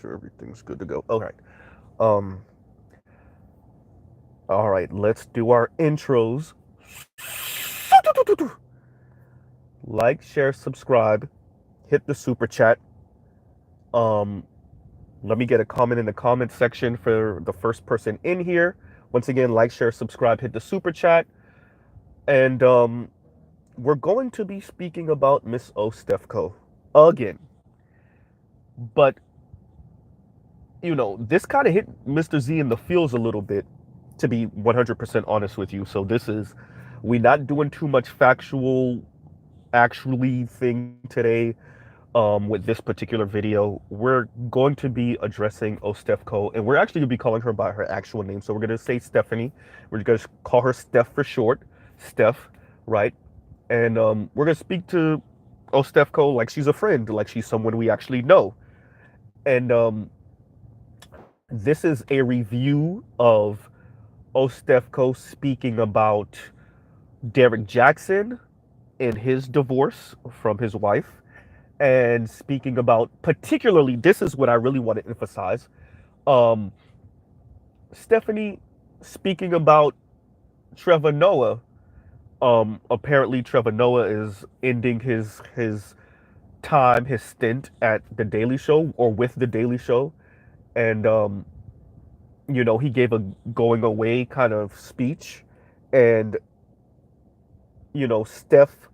sure everything's good to go. All right. Um, all right, let's do our intros. Like, share, subscribe, hit the super chat. Um, Let me get a comment in the comment section for the first person in here. Once again, like, share, subscribe, hit the super chat. And we're going to be speaking about Miss Ostefko again. But, this kind of hit Mr. Z in the feels a little bit, to be 100% honest with you. So we're not doing too much factual, actually thing today. With this particular video, we're going to be addressing Ostefko, and we're actually going to be calling her by her actual name. So we're going to say Stephanie. We're going to call her Steph for short. Steph, right? And we're going to speak to Ostefko like she's a friend, like she's someone we actually know. And this is a review of Ostefko speaking about Derek Jackson and his divorce from his wife, and speaking about, particularly, this is what I really want to emphasize, um, Stephanie speaking about Trevor Noah. Apparently Trevor Noah is ending his time, his stint at the Daily Show, or with the Daily Show, and he gave a going away kind of speech, and Steph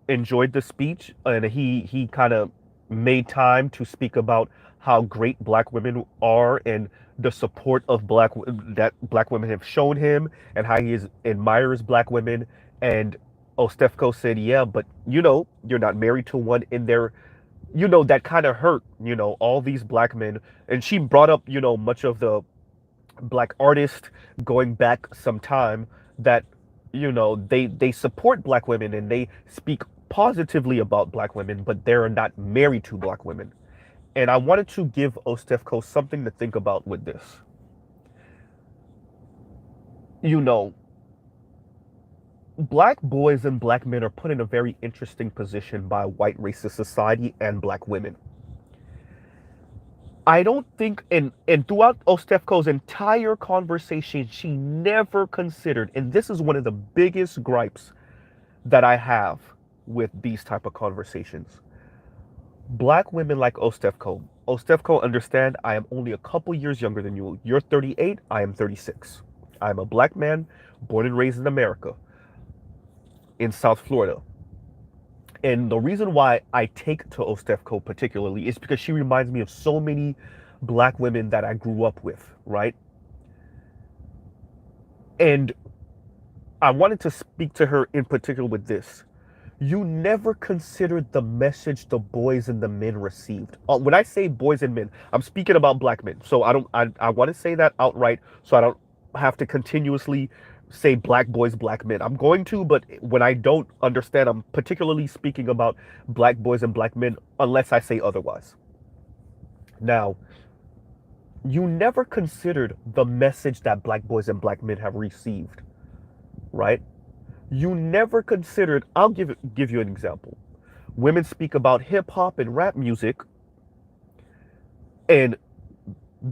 enjoyed the speech, and he kind of made time to speak about how great black women are, and the support of that black women have shown him, and how admires black women. And Ostefko said, yeah, but you're not married to one in there. That kind of hurt, all these black men. And she brought up, much of the black artists going back some time, that they support black women, and they speak positively about black women, but they're not married to black women. And I wanted to give Ostefko something to think about with this. you know Black boys and black men are put in a very interesting position by white racist society and black women. I don't think, and throughout Ostefko's entire conversation, she never considered, and this is one of the biggest gripes that I have with these type of conversations. Black women like Ostefko. Ostefko, understand, I am only a couple years younger than you. You're 38, I am 36. I'm a black man born and raised in America, in South Florida. And the reason why I take to Ostefko particularly is because she reminds me of so many black women that I grew up with, right? And I wanted to speak to her in particular with this. You never considered the message the boys and the men received. When I say boys and men, I'm speaking about black men. So I want to say that outright, so I don't have to continuously say black boys, black men. I'm going to, but when I don't understand, I'm particularly speaking about black boys and black men, unless I say otherwise. Now, you never considered the message that black boys and black men have received, right? You never considered, I'll give you an example. Women speak about hip hop and rap music, and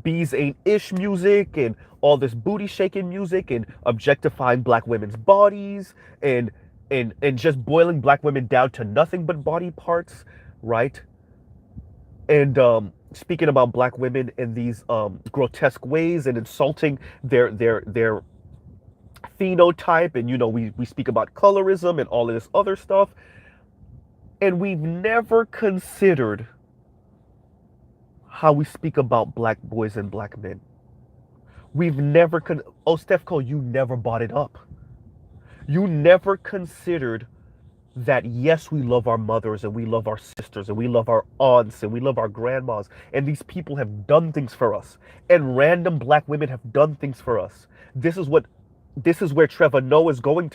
bees ain't ish music, and all this booty shaking music, and objectifying black women's bodies, and just boiling black women down to nothing but body parts, right? And speaking about black women in these grotesque ways, and insulting their phenotype, and we speak about colorism and all of this other stuff, and we've never considered how we speak about black boys and black men. We've never Ostefko, you never brought it up. You never considered that, yes, we love our mothers, and we love our sisters, and we love our aunts, and we love our grandmas, and these people have done things for us, and random black women have done things for us. This is where Trevor Noah is going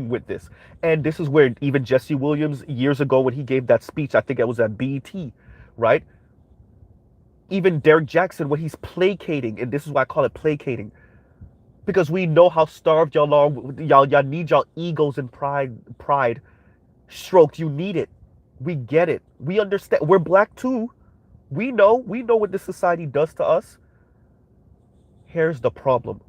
with this. And this is where even Jesse Williams, years ago, when he gave that speech, I think it was at BET, right? Even Derek Jackson, when he's placating, and this is why I call it placating, because we know how starved y'all are. Y'all need y'all egos and pride stroked. You need it. We get it. We understand. We're black too. We know what this society does to us. Here's the problem.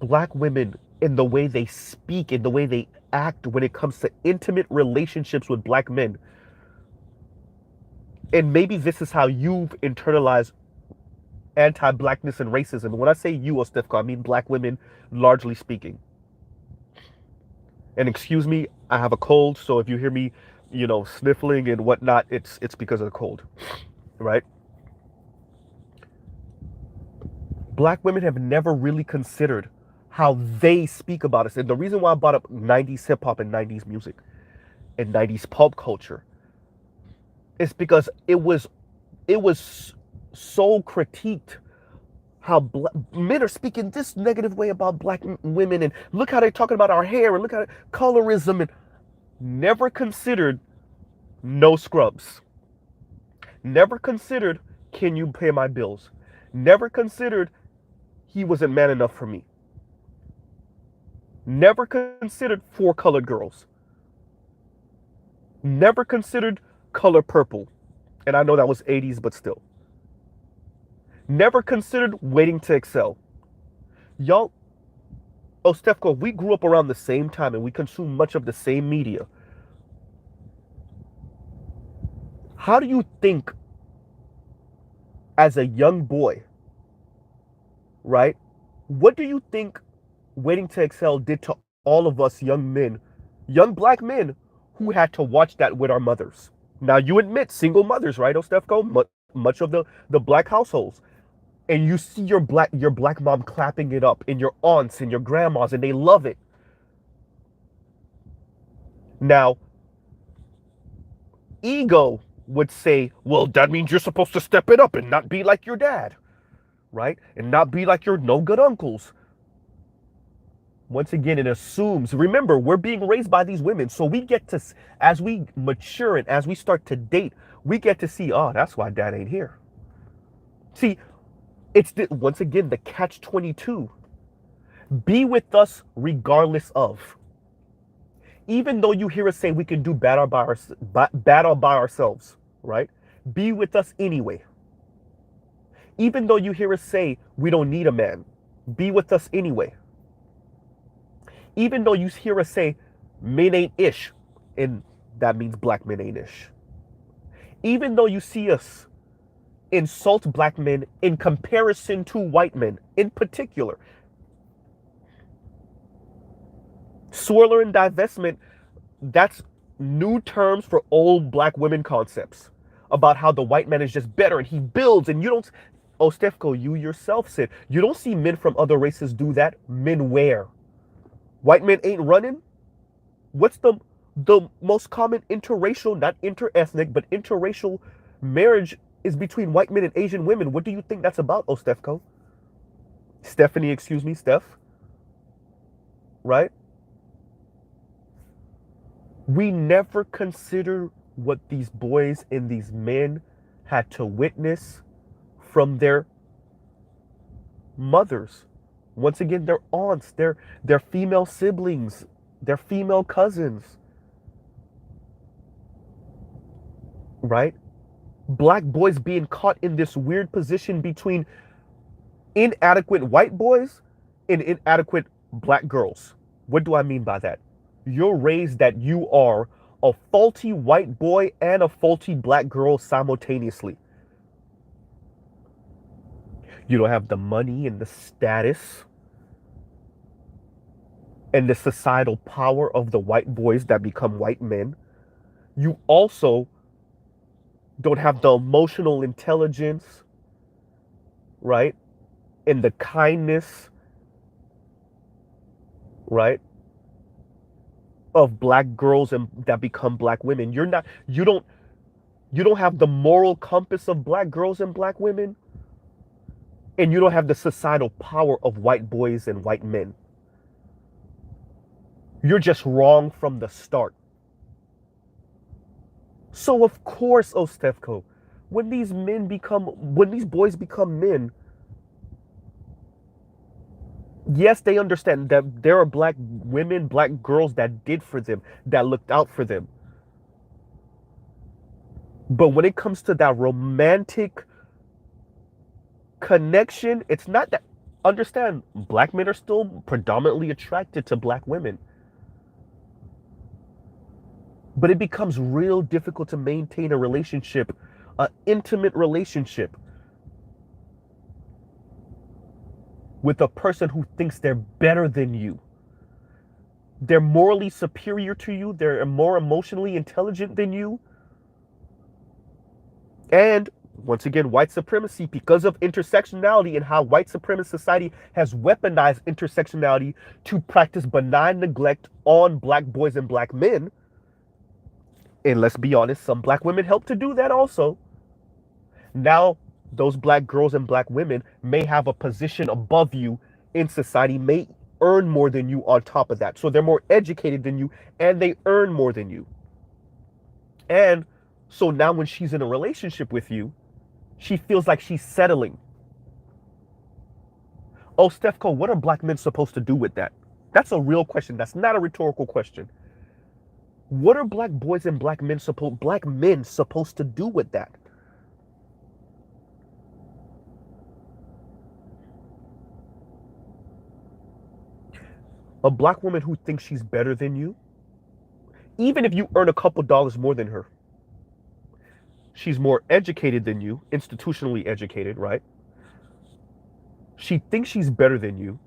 Black women, in the way they speak, in the way they act when it comes to intimate relationships with black men. And maybe this is how you've internalized anti-blackness and racism. When I say you, Ostefko, I mean black women, largely speaking. And excuse me, I have a cold, so if you hear me, sniffling and whatnot, it's because of the cold, right? Black women have never really considered how they speak about us. And the reason why I brought up 90s hip hop and 90s music and 90s pop culture is because it was so critiqued how men are speaking this negative way about black women, and look how they're talking about our hair, and look at colorism, and never considered no scrubs. Never considered, can you pay my bills? Never considered, he wasn't man enough for me. Never considered four colored girls. Never considered color purple. And I know that was 80s, but still. Never considered waiting to excel. Y'all, Stefko, we grew up around the same time and we consume much of the same media. How do you think, as a young boy, right? What do you think Waiting to Excel did to all of us young men, young black men who had to watch that with our mothers? Now, you admit single mothers, right, Ostefko? Much of the black households. And you see your black mom clapping it up, and your aunts and your grandmas, and they love it. Now, ego would say, well, that means you're supposed to step it up and not be like your dad, right? And not be like your no good uncles. Once again, it assumes, remember, we're being raised by these women. So we get to, as we mature and as we start to date, we get to see, oh, that's why dad ain't here. See, once again, the catch-22. Be with us regardless of. Even though you hear us say we can do battle by ourselves, right? Be with us anyway. Even though you hear us say we don't need a man, be with us anyway. Even though you hear us say men ain't ish, and that means black men ain't ish. Even though you see us insult black men in comparison to white men in particular. Swirler and divestment, that's new terms for old black women concepts about how the white man is just better and he builds, and you don't. Oh, Stefko, you yourself said you don't see men from other races do that. Men where? White men ain't running? What's the most common interracial, not interethnic, but interracial marriage is between white men and Asian women? What do you think that's about, oh, Stefko? Stephanie, excuse me, Steph. Right? We never consider what these boys and these men had to witness from their mothers. Once again, their aunts, their female siblings, their female cousins. Right? Black boys being caught in this weird position between inadequate white boys and inadequate black girls. What do I mean by that? You're raised that you are a faulty white boy and a faulty black girl simultaneously. You don't have the money and the status and the societal power of the white boys that become white men. You also don't have the emotional intelligence, right? And the kindness, right? Of black girls and that become black women. You don't have the moral compass of black girls and black women. And you don't have the societal power of white boys and white men. You're just wrong from the start. So of course, oh Stefko, when these boys become men, yes, they understand that there are black women, black girls that did for them, that looked out for them. But when it comes to that romantic connection, it's not that. Understand, black men are still predominantly attracted to black women. But it becomes real difficult to maintain a relationship, an intimate relationship with a person who thinks they're better than you. They're morally superior to you, they're more emotionally intelligent than you. And once again, white supremacy, because of intersectionality and how white supremacist society has weaponized intersectionality to practice benign neglect on black boys and black men. And let's be honest, some black women help to do that also. Now, those black girls and black women may have a position above you in society, may earn more than you on top of that. So they're more educated than you and they earn more than you. And so now when she's in a relationship with you, she feels like she's settling. Oh, Stefco, what are black men supposed to do with that? That's a real question. That's not a rhetorical question. What are black boys and black men supposed to do with that? A black woman who thinks she's better than you, even if you earn a couple dollars more than her, she's more educated than you, institutionally educated, right? She thinks she's better than you.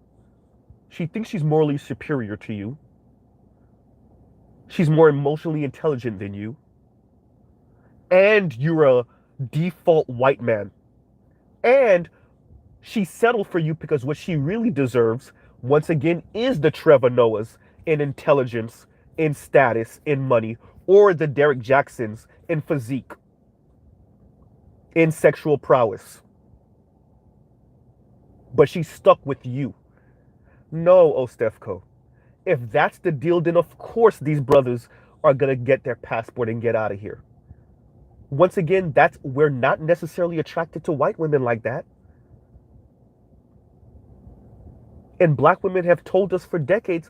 She thinks she's morally superior to you. She's more emotionally intelligent than you. And you're a default white man. And she settled for you because what she really deserves, once again, is the Trevor Noahs in intelligence, in status, in money, or the Derek Jacksons in physique, in sexual prowess. But she's stuck with you. No, Ostefco. If that's the deal, then of course these brothers are going to get their passport and get out of here. Once again, we're not necessarily attracted to white women like that. And black women have told us for decades,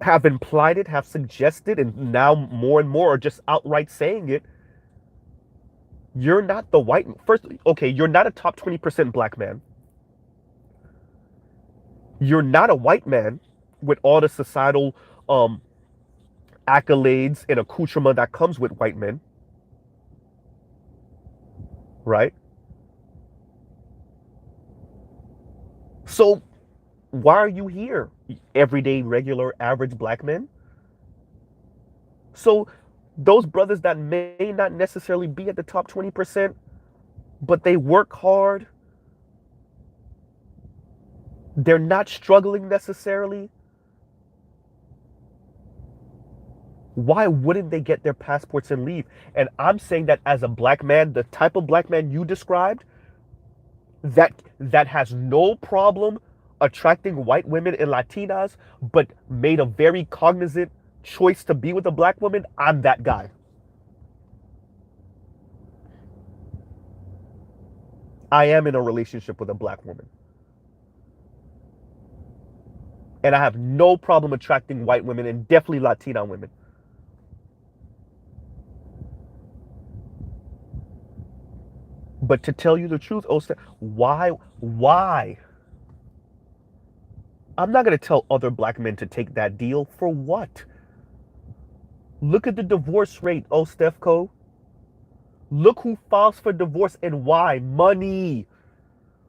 have implied it, have suggested, and now more and more are just outright saying it. You're not the white. First, okay, you're not a top 20% black man. You're not a white man with all the societal accolades and accoutrement that comes with white men. Right? So why are you here? Everyday, regular, average black men? So those brothers that may not necessarily be at the top 20%, but they work hard, they're not struggling necessarily, why wouldn't they get their passports and leave? And I'm saying that as a black man, the type of black man you described, that has no problem attracting white women and Latinas, but made a very cognizant choice to be with a black woman, I'm that guy. I am in a relationship with a black woman. And I have no problem attracting white women and definitely Latina women. But to tell you the truth, why? I'm not going to tell other black men to take that deal. For what? Look at the divorce rate, Stefco. Look who files for divorce and why. Money.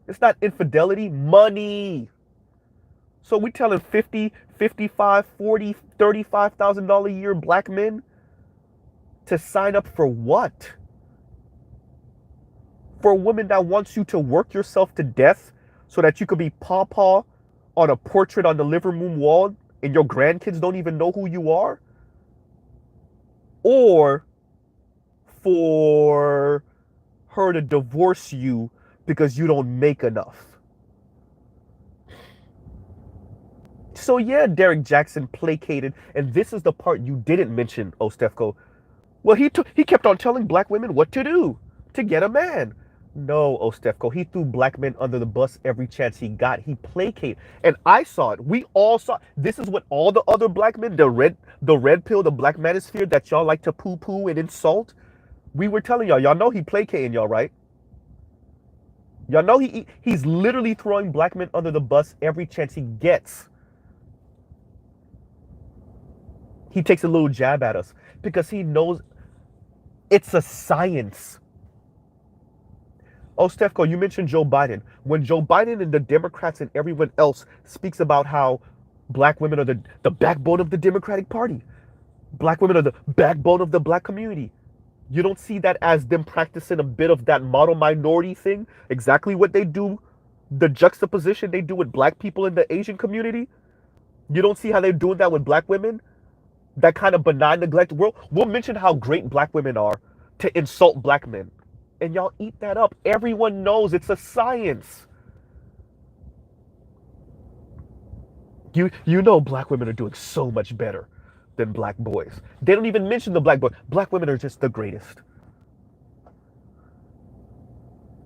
It's not infidelity, money. So we telling 50, 55, 40, $35,000 a year black men to sign up for what? For a woman that wants you to work yourself to death so that you could be pawpaw on a portrait on the living room wall and your grandkids don't even know who you are? Or for her to divorce you because you don't make enough? So yeah, Derek Jackson placated, and this is the part you didn't mention, Ostefco. Well, he kept on telling black women what to do to get a man. No, Ostefko. He threw black men under the bus every chance he got. He placated. And I saw it. We all saw it. This is what all the other black men, the red pill, the black manosphere that y'all like to poo-poo and insult. We were telling y'all, y'all know he placating y'all, right? Y'all know he's literally throwing black men under the bus every chance he gets. He takes a little jab at us because he knows it's a science. Oh, Stefko, you mentioned Joe Biden. When Joe Biden and the Democrats and everyone else speaks about how black women are the backbone of the Democratic Party, black women are the backbone of the black community, you don't see that as them practicing a bit of that model minority thing, exactly what they do, the juxtaposition they do with black people in the Asian community. You don't see how they're doing that with black women? That kind of benign neglect. We'll mention how great black women are to insult black men. And y'all eat that up. Everyone knows it's a science. You know black women are doing so much better than black boys. They don't even mention the black boys. Black women are just the greatest.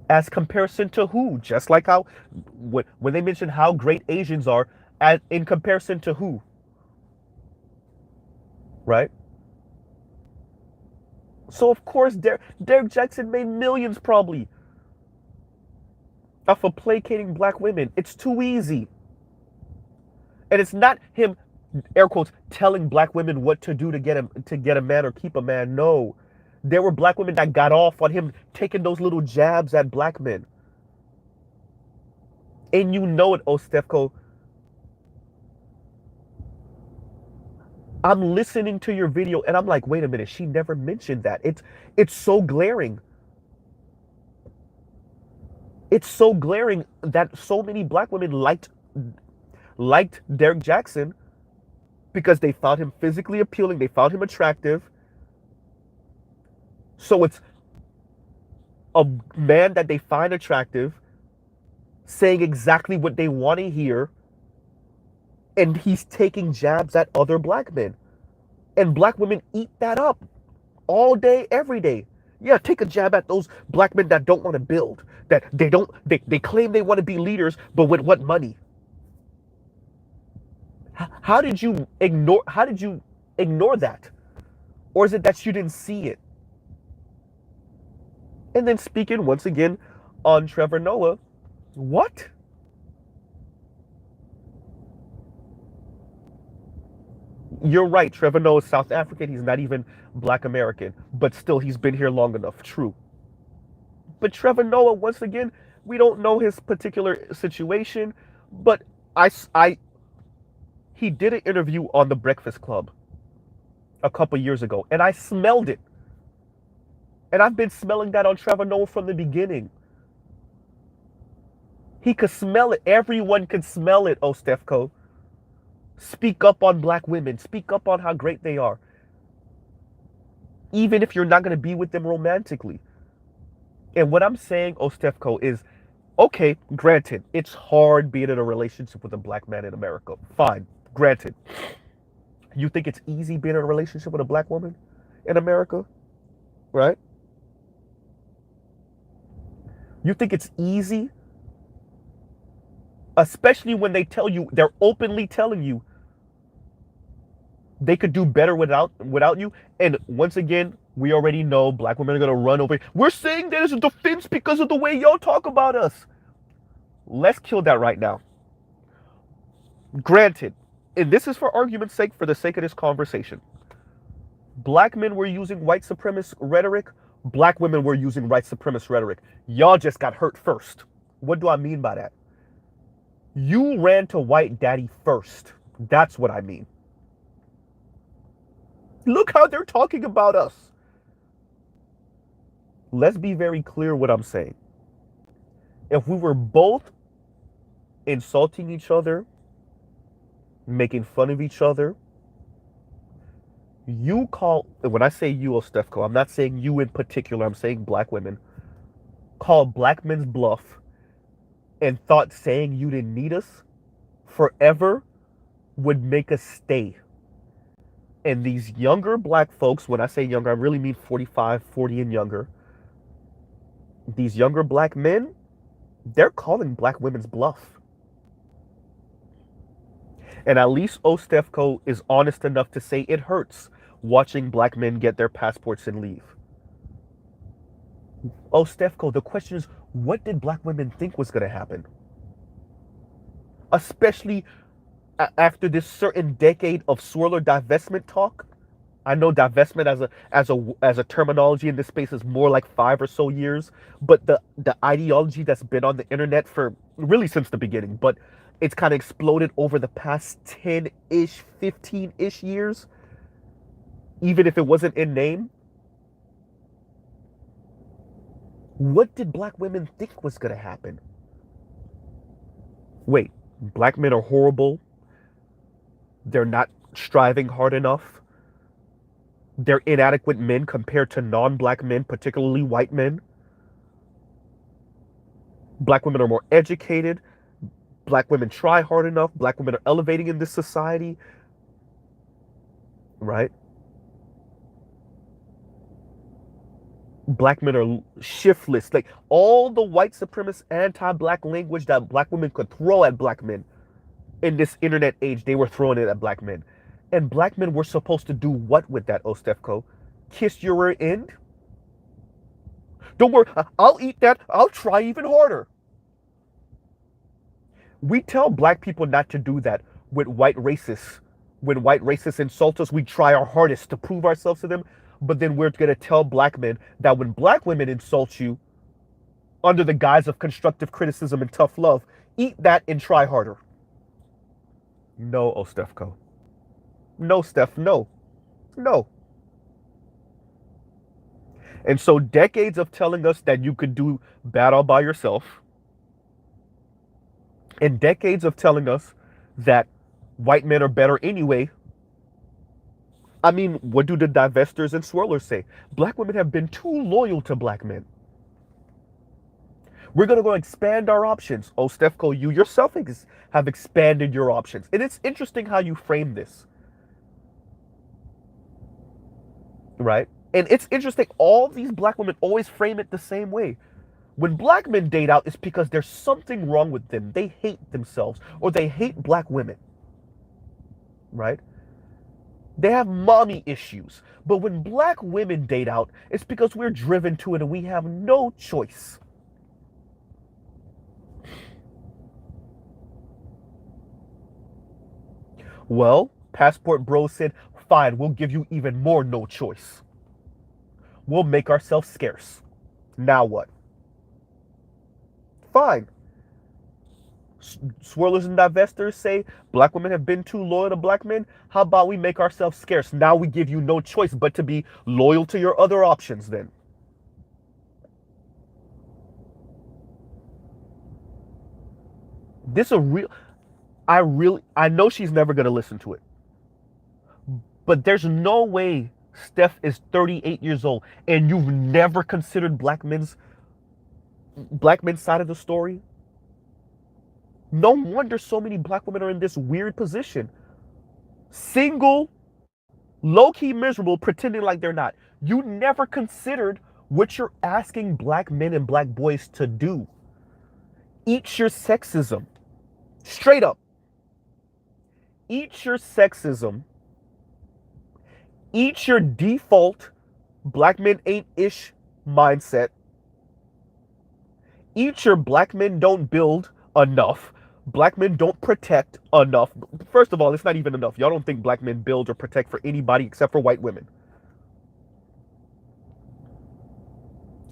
As comparison to who? Just like how when they mention how great Asians are, as in comparison to who? Right? So of course Derek Jackson made millions probably off of placating black women. It's too easy. And it's not him, air quotes, telling black women what to do to get a man or keep a man. No. There were black women that got off on him taking those little jabs at black men. And you know it, Ostefko. I'm listening to your video and I'm like, wait a minute, she never mentioned that. It's so glaring. It's so glaring that so many black women liked Derek Jackson because they found him physically appealing, they found him attractive. So it's a man that they find attractive saying exactly what they want to hear, and he's taking jabs at other black men. And black women eat that up all day, every day. Yeah, take a jab at those black men that don't want to build, that they claim they want to be leaders, but with what money? How did you ignore that? Or is it that you didn't see it? And then speaking once again on Trevor Noah, what? You're right, Trevor Noah is South African. He's not even black American, but still he's been here long enough. True. But Trevor Noah, once again, we don't know his particular situation, but I he did an interview on The Breakfast Club a couple years ago, and I smelled it. And I've been smelling that on Trevor Noah from the beginning. He could smell it. Everyone can smell it, Ostefko. Speak up on black women. Speak up on how great they are. Even if you're not going to be with them romantically. And what I'm saying, Ostefko, is, okay, granted, it's hard being in a relationship with a black man in America. Fine, granted. You think it's easy being in a relationship with a black woman in America? Right? You think it's easy? Especially when they're openly telling you they could do better without you. And once again, we already know black women are gonna run over. We're saying that as a defense because of the way y'all talk about us. Let's kill that right now. Granted, and this is for argument's sake, for the sake of this conversation, black men were using white supremacist rhetoric. Black women were using white supremacist rhetoric. Y'all just got hurt first. What do I mean by that? You ran to white daddy first. That's what I mean. Look how they're talking about us. Let's be very clear what I'm saying. If we were both insulting each other, making fun of each other, when I say you, Ostefko, I'm not saying you in particular, I'm saying black women, call black men's bluff and thought saying you didn't need us forever would make us stay. And these younger black folks, when I say younger, I really mean 45, 40 and younger, these younger black men, they're calling black women's bluff. And at least Ostefko is honest enough to say it hurts watching black men get their passports and leave. Ostefko, the question is, what did black women think was going to happen? Especially after this certain decade of swirler divestment talk. I know divestment as a terminology in this space is more like 5 or so years, but the ideology that's been on the internet for really since the beginning, but it's kind of exploded over the past 10-ish, 15-ish years, even if it wasn't in name. What did black women think was going to happen? Wait, black men are horrible. They're not striving hard enough. They're inadequate men compared to non-black men, particularly white men. Black women are more educated. Black women try hard enough. Black women are elevating in this society. Right? Black men are shiftless. Like all the white supremacist anti-black language that black women could throw at black men in this internet age, they were throwing it at black men. And black men were supposed to do what with that, Ostefko? Kiss your rear end? Don't worry, I'll eat that. I'll try even harder. We tell black people not to do that with white racists. When white racists insult us, we try our hardest to prove ourselves to them. But then we're going to tell black men that when black women insult you under the guise of constructive criticism and tough love, eat that and try harder. No, Ostefko. No, Steph, no. No. And so decades of telling us that you could do bad all by yourself, and decades of telling us that white men are better anyway. I mean, what do the divestors and swirlers say? Black women have been too loyal to black men. We're going to go expand our options. Oh, Stefko, you yourself have expanded your options. And it's interesting how you frame this. Right? And it's interesting, all these black women always frame it the same way. When black men date out, it's because there's something wrong with them. They hate themselves or they hate black women. Right? They have mommy issues. But when black women date out, it's because we're driven to it and we have no choice. Well, Passport Bro said, fine, we'll give you even more no choice. We'll make ourselves scarce. Now what? Fine. Swirlers and divestors say black women have been too loyal to black men. How about we make ourselves scarce? Now we give you no choice but to be loyal to your other options then. This a real... I know she's never going to listen to it. But there's no way Steph is 38 years old and you've never considered black men's side of the story. No wonder so many black women are in this weird position. Single, low-key miserable, pretending like they're not. You never considered what you're asking black men and black boys to do. Eat your sexism. Straight up. Eat your sexism. Eat your default black men ain't ish mindset. Eat your black men don't build enough. Black men don't protect enough. First of all, it's not even enough. Y'all don't think black men build or protect for anybody except for white women.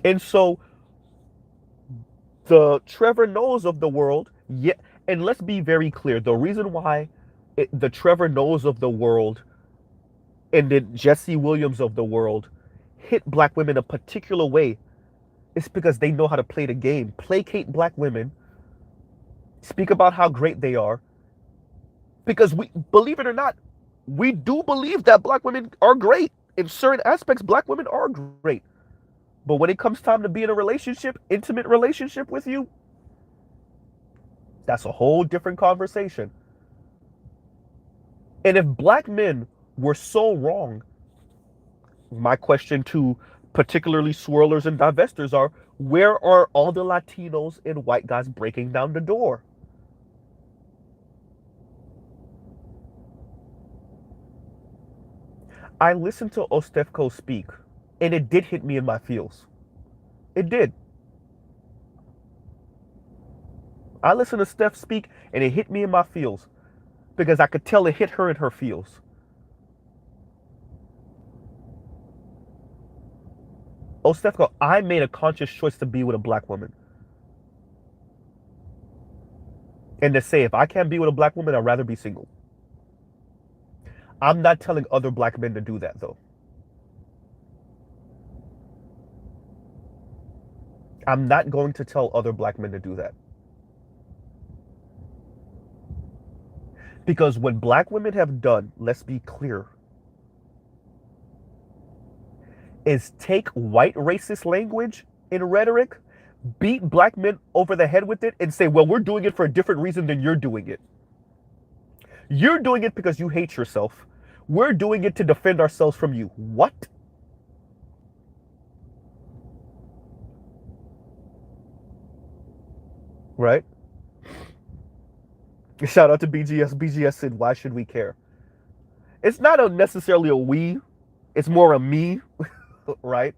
And so the Trevor Noahs of the world, yeah, and let's be very clear, the reason why the Trevor Noahs of the world and the Jesse Williams of the world hit black women a particular way is because they know how to play the game. Placate black women, speak about how great they are, because we, believe it or not, we do believe that black women are great. In certain aspects, black women are great. But when it comes time to be in a relationship, intimate relationship with you, that's a whole different conversation. And if black men were so wrong, my question to particularly swirlers and divestors, are where are all the Latinos and white guys breaking down the door? I listened to Ostefko speak, and it did hit me in my feels. It did. I listened to Steph speak, and it hit me in my feels because I could tell it hit her in her feels. Ostefko, I made a conscious choice to be with a black woman. And to say, if I can't be with a black woman, I'd rather be single. I'm not telling other black men to do that, though. I'm not going to tell other black men to do that. Because what black women have done, let's be clear, is take white racist language and rhetoric, beat black men over the head with it, and say, well, we're doing it for a different reason than you're doing it. You're doing it because you hate yourself. We're doing it to defend ourselves from you. What? Right? Shout out to BGS. BGS said, why should we care? It's not necessarily a we, it's more a me, right?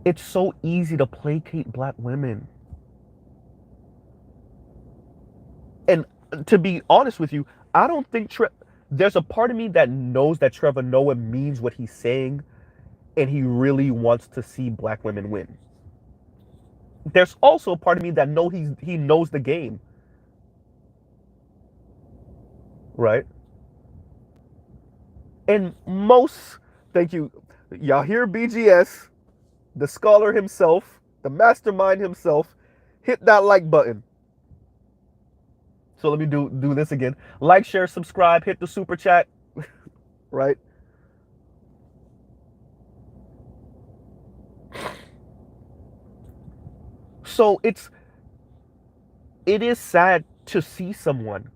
It's so easy to placate black women. And to be honest with you, I don't think there's a part of me that knows that Trevor Noah means what he's saying, and he really wants to see black women win. There's also a part of me that he knows the game, right? And most, thank you, y'all hear BGS, the scholar himself, the mastermind himself, hit that like button. So let me do this again. Like, share, subscribe, hit the super chat, right? So it is sad to see someone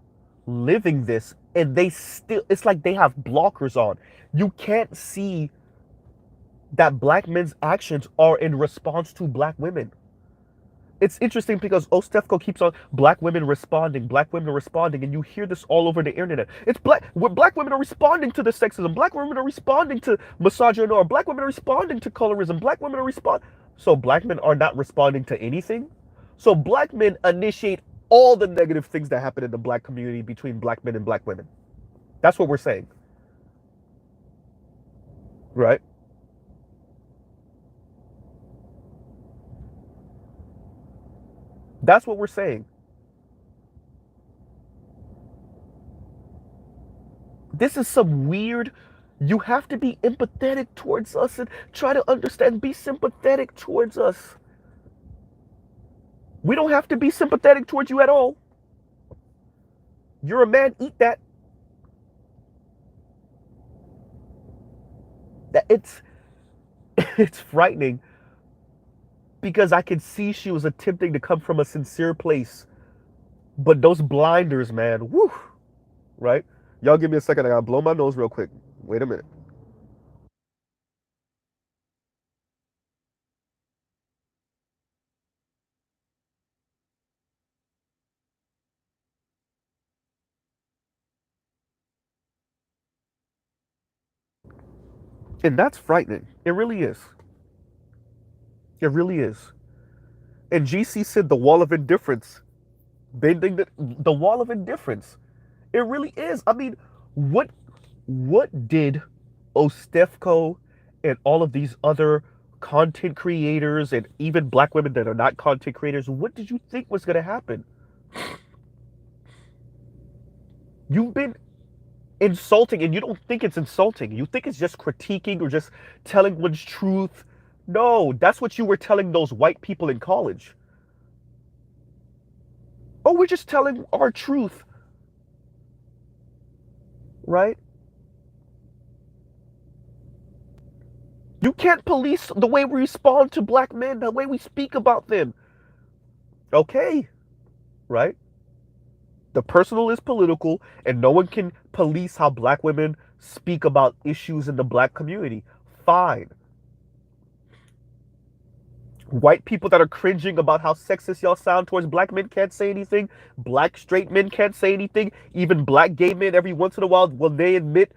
living this and it's like they have blockers on. You can't see that black men's actions are in response to black women. It's interesting because Ostefko keeps on black women responding, and you hear this all over the internet. It's black women are responding to the sexism, black women are responding to misogyny, or black women are responding to colorism, black women are so black men are not responding to anything. So black men initiate all the negative things that happen in the black community between black men and black women. That's what we're saying. Right? That's what we're saying. This is some weird. You have to be empathetic towards us and try to understand, be sympathetic towards us. We don't have to be sympathetic towards you at all. You're a man, eat that. It's it's frightening because I could see she was attempting to come from a sincere place, but those blinders, man, woo, right? Y'all give me a second. I gotta blow my nose real quick. Wait a minute. And that's frightening. It really is. It really is. And GC said the wall of indifference, bending the wall of indifference. It really is. I mean, what what did Ostefko and all of these other content creators and even black women that are not content creators, what did you think was going to happen? You've been insulting, and you don't think it's insulting. You think it's just critiquing or just telling one's truth. No, that's what you were telling those white people in college. Oh, we're just telling our truth, right? You can't police the way we respond to black men, the way we speak about them. Okay, right? The personal is political, and no one can police how black women speak about issues in the black community. Fine. White people that are cringing about how sexist y'all sound towards black men can't say anything. Black straight men can't say anything. Even black gay men, every once in a while, will they admit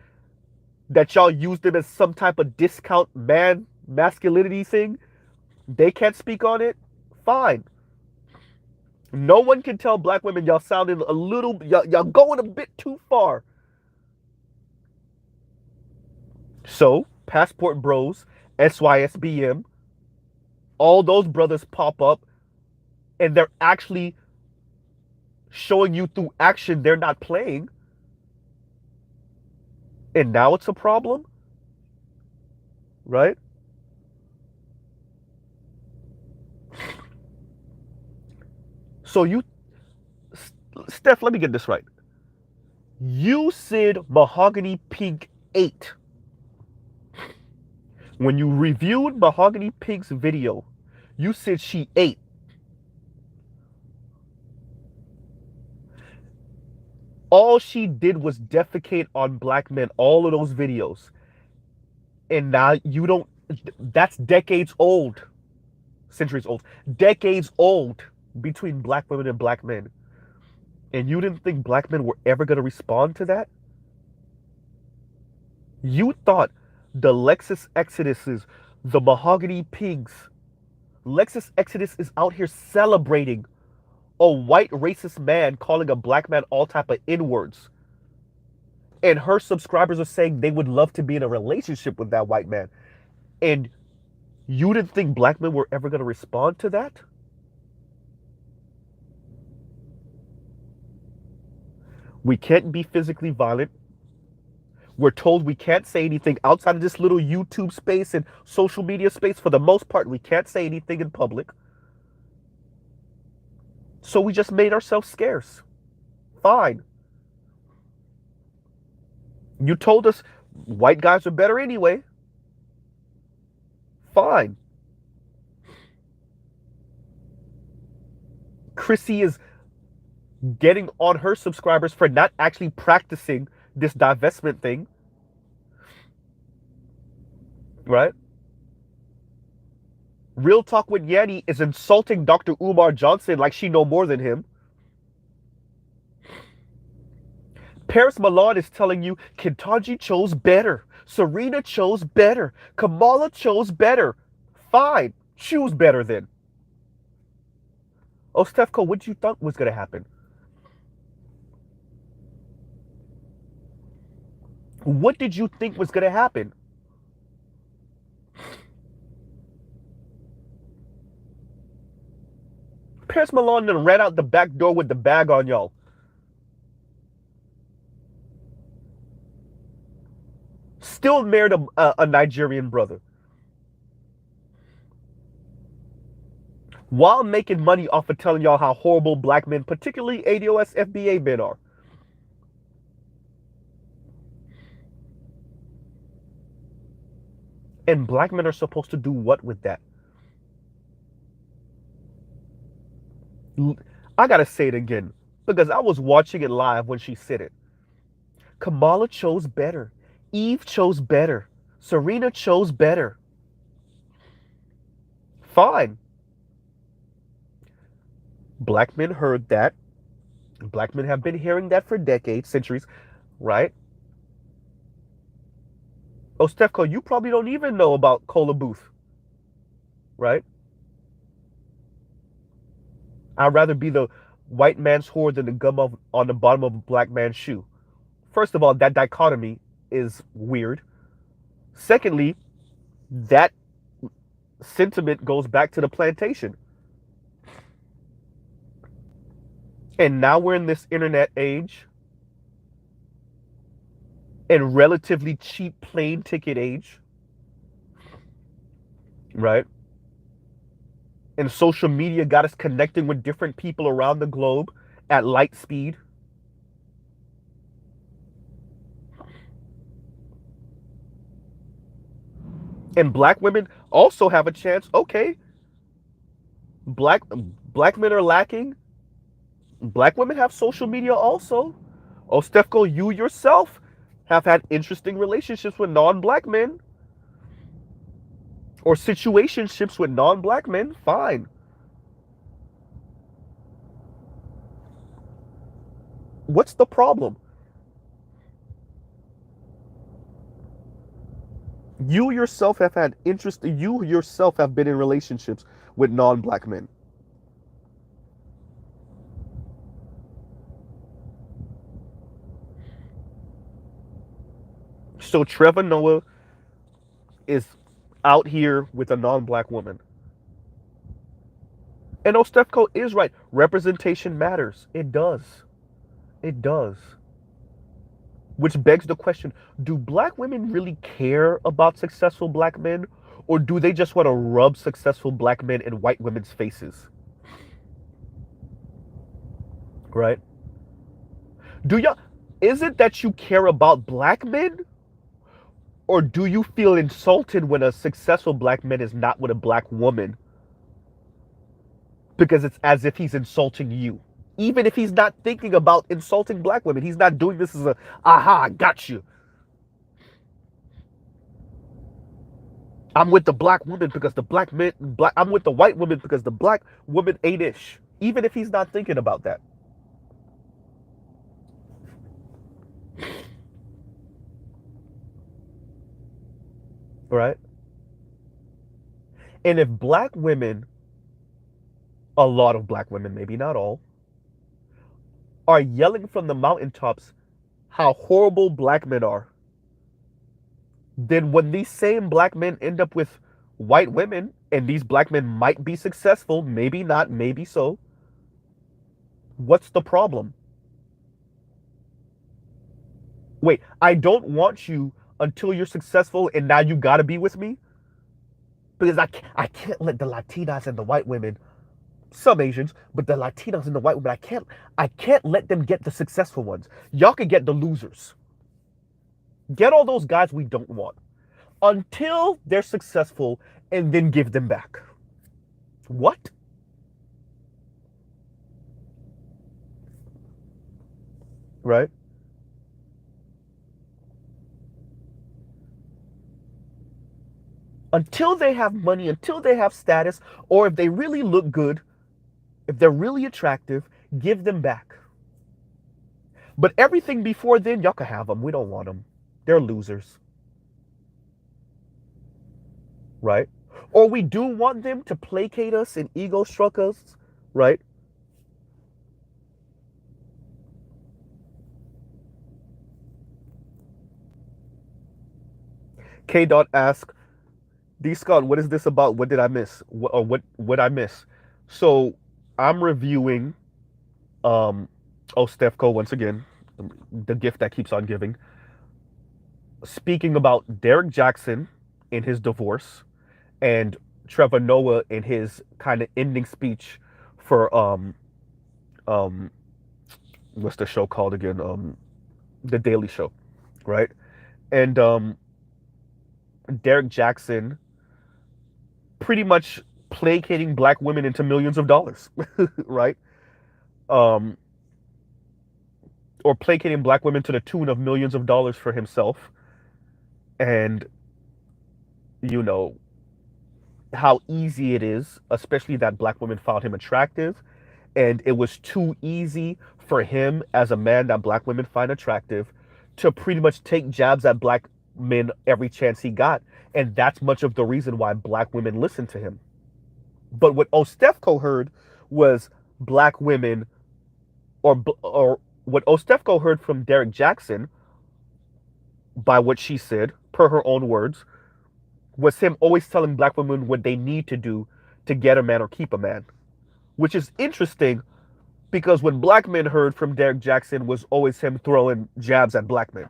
that y'all use them as some type of discount man masculinity thing? They can't speak on it. Fine. No one can tell black women y'all sounding a little, y'all going a bit too far. So, Passport Bros, SYSBM, all those brothers pop up, and they're actually showing you through action they're not playing. And now it's a problem, right? So you, Steph, let me get this right. You said Mahogany Pink 8. When you reviewed Mahogany Pink's video, you said she ate. All she did was defecate on black men, all of those videos. And now you don't, that's decades old, centuries old, decades old between black women and black men. And you didn't think black men were ever going to respond to that? You thought the Lexus Exoduses, the Mahogany Pinks, Lexus Exodus is out here celebrating a white racist man calling a black man all type of N-words. And her subscribers are saying they would love to be in a relationship with that white man. And you didn't think black men were ever going to respond to that? We can't be physically violent. We're told we can't say anything outside of this little YouTube space and social media space. For the most part, we can't say anything in public. So we just made ourselves scarce. Fine. You told us white guys are better anyway. Fine. Chrissy is getting on her subscribers for not actually practicing this divestment thing. Right? Real Talk with Yanni is insulting Dr. Umar Johnson like she know more than him. Paris Milan is telling you Ketanji chose better. Serena chose better. Kamala chose better. Fine. Choose better then. Oh, Stefko, what did you think was going to happen? What did you think was going to happen? Paris Milan then ran out the back door with the bag on y'all. Still married a Nigerian brother. While making money off of telling y'all how horrible black men, particularly ADOS FBA men, are. And black men are supposed to do what with that? I gotta say it again, because I was watching it live when she said it. Kamala chose better. Eve chose better. Serena chose better. Fine. Black men heard that. Black men have been hearing that for decades, centuries, right? Oh, Stefko, you probably don't even know about Cola Booth, right? I'd rather be the white man's whore than the gum on the bottom of a black man's shoe. First of all, that dichotomy is weird. Secondly, that sentiment goes back to the plantation. And now we're in this internet age and relatively cheap plane ticket age, right? And social media got us connecting with different people around the globe at light speed. And black women also have a chance. Okay, black men are lacking. Black women have social media also. Oh, Stefko, you yourself have had interesting relationships with non-black men or situationships with non-black men. Fine. What's the problem? You yourself have had interest. You yourself have been in relationships with non-black men. So Trevor Noah is out here with a non-black woman. And Ostefko is right. Representation matters. It does. It does. Which begs the question, do black women really care about successful black men? Or do they just want to rub successful black men in white women's faces? Right? Do y'all, is it that you care about black men? Or do you feel insulted when a successful black man is not with a black woman? Because it's as if he's insulting you. Even if he's not thinking about insulting black women, he's not doing this as a, aha, I got you. I'm with the black woman because the black man, I'm with the white woman because the black woman ain't ish. Even if he's not thinking about that. Right? And if black women, a lot of black women, maybe not all, are yelling from the mountaintops how horrible black men are, then when these same black men end up with white women, and these black men might be successful, maybe not, maybe so, what's the problem? Wait, I don't want you until you're successful and now you gotta be with me? Because I can't let the Latinas and the white women, some Asians, but the Latinos and the white women, I can't let them get the successful ones. Y'all can get the losers. Get all those guys we don't want until they're successful and then give them back. What? Right? Until they have money, until they have status, or if they really look good, if they're really attractive, give them back. But everything before then, y'all can have them. We don't want them. They're losers. Right? Or we do want them to placate us and ego stroke us. Right? K. Dot ask, D. Scott, what is this about? What did I miss? What I miss? So I'm reviewing Stefko once again, the gift that keeps on giving. Speaking about Derek Jackson in his divorce and Trevor Noah in his kind of ending speech for um what's the show called again? The Daily Show, right? And Derek Jackson pretty much placating black women into millions of dollars, right? Um, or placating black women to the tune of millions of dollars for himself, and you know how easy it is, especially that black women found him attractive, and it was too easy for him as a man that black women find attractive to pretty much take jabs at black men every chance he got, and that's much of the reason why black women listen to him. But what Ostefko heard was black women, or what Ostefko heard from Derek Jackson, by what she said, per her own words, was him always telling black women what they need to do to get a man or keep a man. Which is interesting because what black men heard from Derek Jackson was always him throwing jabs at black men.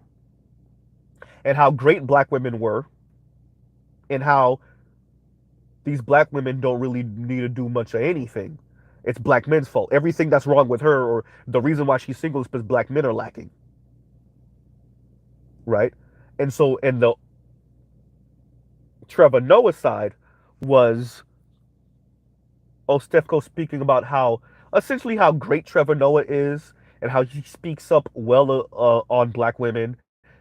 And how great black women were, and how these black women don't really need to do much of anything. It's black men's fault. Everything that's wrong with her, or the reason why she's single, is because black men are lacking. Right? And so, in the Trevor Noah side was Ostefko speaking about how essentially how great Trevor Noah is and how he speaks up well on black women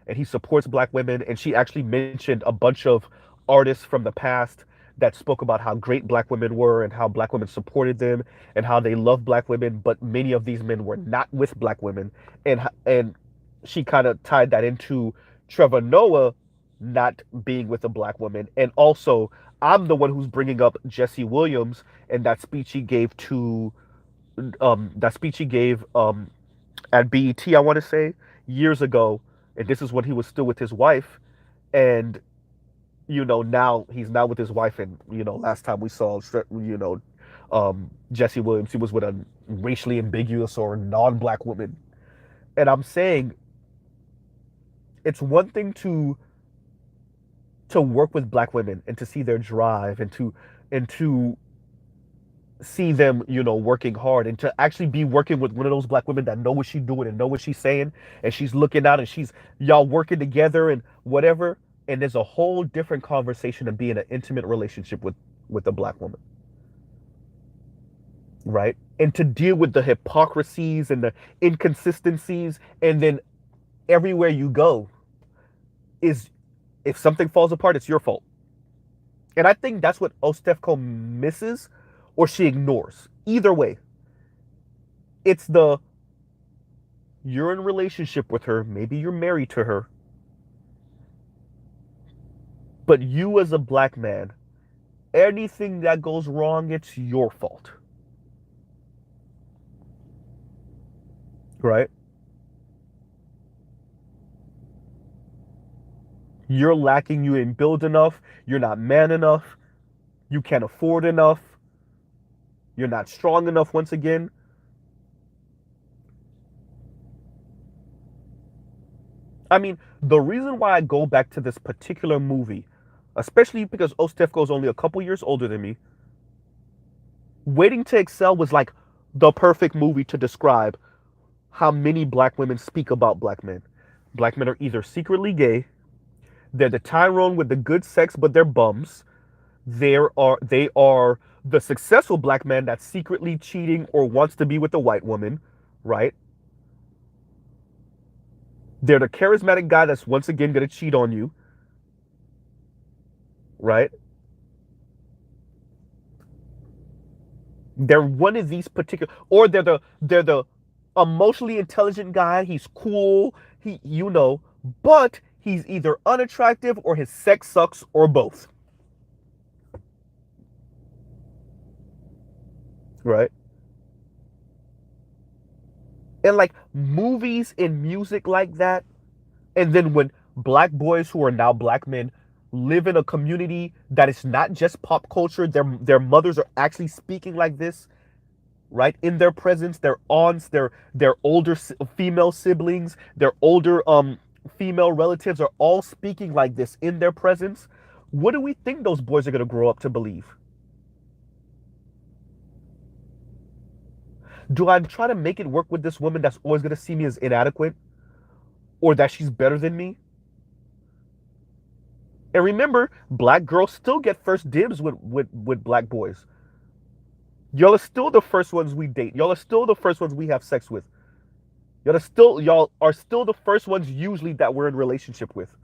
and he supports black women. And she actually mentioned a bunch of artists from the past that spoke about how great black women were and how black women supported them and how they love black women, but many of these men were not with black women. And she kind of tied that into Trevor Noah not being with a black woman. And also, I'm the one who's bringing up Jesse Williams and that speech he gave to that speech he gave at BET, I want to say, years ago. And this is when he was still with his wife. And now he's not with his wife. And last time we saw, Jesse Williams, he was with a racially ambiguous or non-black woman. And I'm saying it's one thing to work with black women and to see their drive and to see them, working hard and to actually be working with one of those black women that know what she's doing and know what she's saying and she's looking out and she's y'all working together and whatever. And there's a whole different conversation to be in an intimate relationship with a black woman, right? And to deal with the hypocrisies and the inconsistencies, and then everywhere you go is if something falls apart, it's your fault. And I think that's what Ostefko misses or she ignores. Either way, it's the you're in a relationship with her, maybe you're married to her, but you as a black man, anything that goes wrong, it's your fault. Right? You're lacking, you ain't build enough, you're not man enough, you can't afford enough, you're not strong enough once again. I mean, the reason why I go back to this particular movie, especially because Ostefko is only a couple years older than me, Waiting to Excel was like the perfect movie to describe how many black women speak about black men. Black men are either secretly gay, they're the Tyrone with the good sex, but they're bums. They are the successful black man that's secretly cheating or wants to be with a white woman, right? They're the charismatic guy that's once again gonna cheat on you, right? They're one of these particular, or they're the emotionally intelligent guy. He's cool, but he's either unattractive or his sex sucks or both, right? And like movies and music like that, and then when black boys who are now black men live in a community that is not just pop culture, their mothers are actually speaking like this, right? In their presence, their aunts, their older female siblings, their older female relatives are all speaking like this in their presence. What do we think those boys are going to grow up to believe? Do I try to make it work with this woman that's always going to see me as inadequate or that she's better than me? And remember, black girls still get first dibs with black boys. Y'all are still the first ones we date. Y'all are still the first ones we have sex with. Y'all are still the first ones usually that we're in relationship with.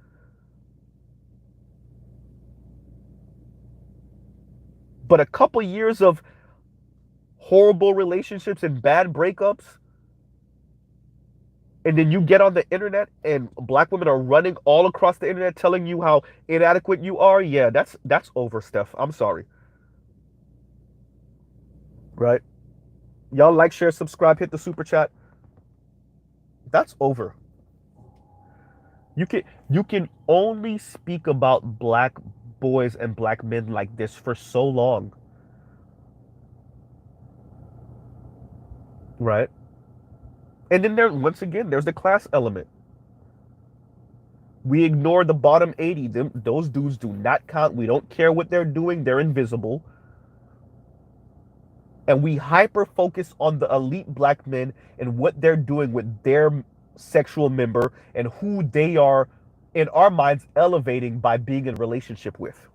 But a couple years of horrible relationships and bad breakups, and then you get on the internet and black women are running all across the internet telling you how inadequate you are. Yeah, that's over, Steph. I'm sorry. Right? Y'all like, share, subscribe, hit the super chat. That's over. You can only speak about black boys and black men like this for so long. Right? And then once again, there's the class element. We ignore the bottom 80. Those dudes do not count. We don't care what they're doing. They're invisible. And we hyper focus on the elite black men and what they're doing with their sexual member and who they are, in our minds, elevating by being in a relationship with.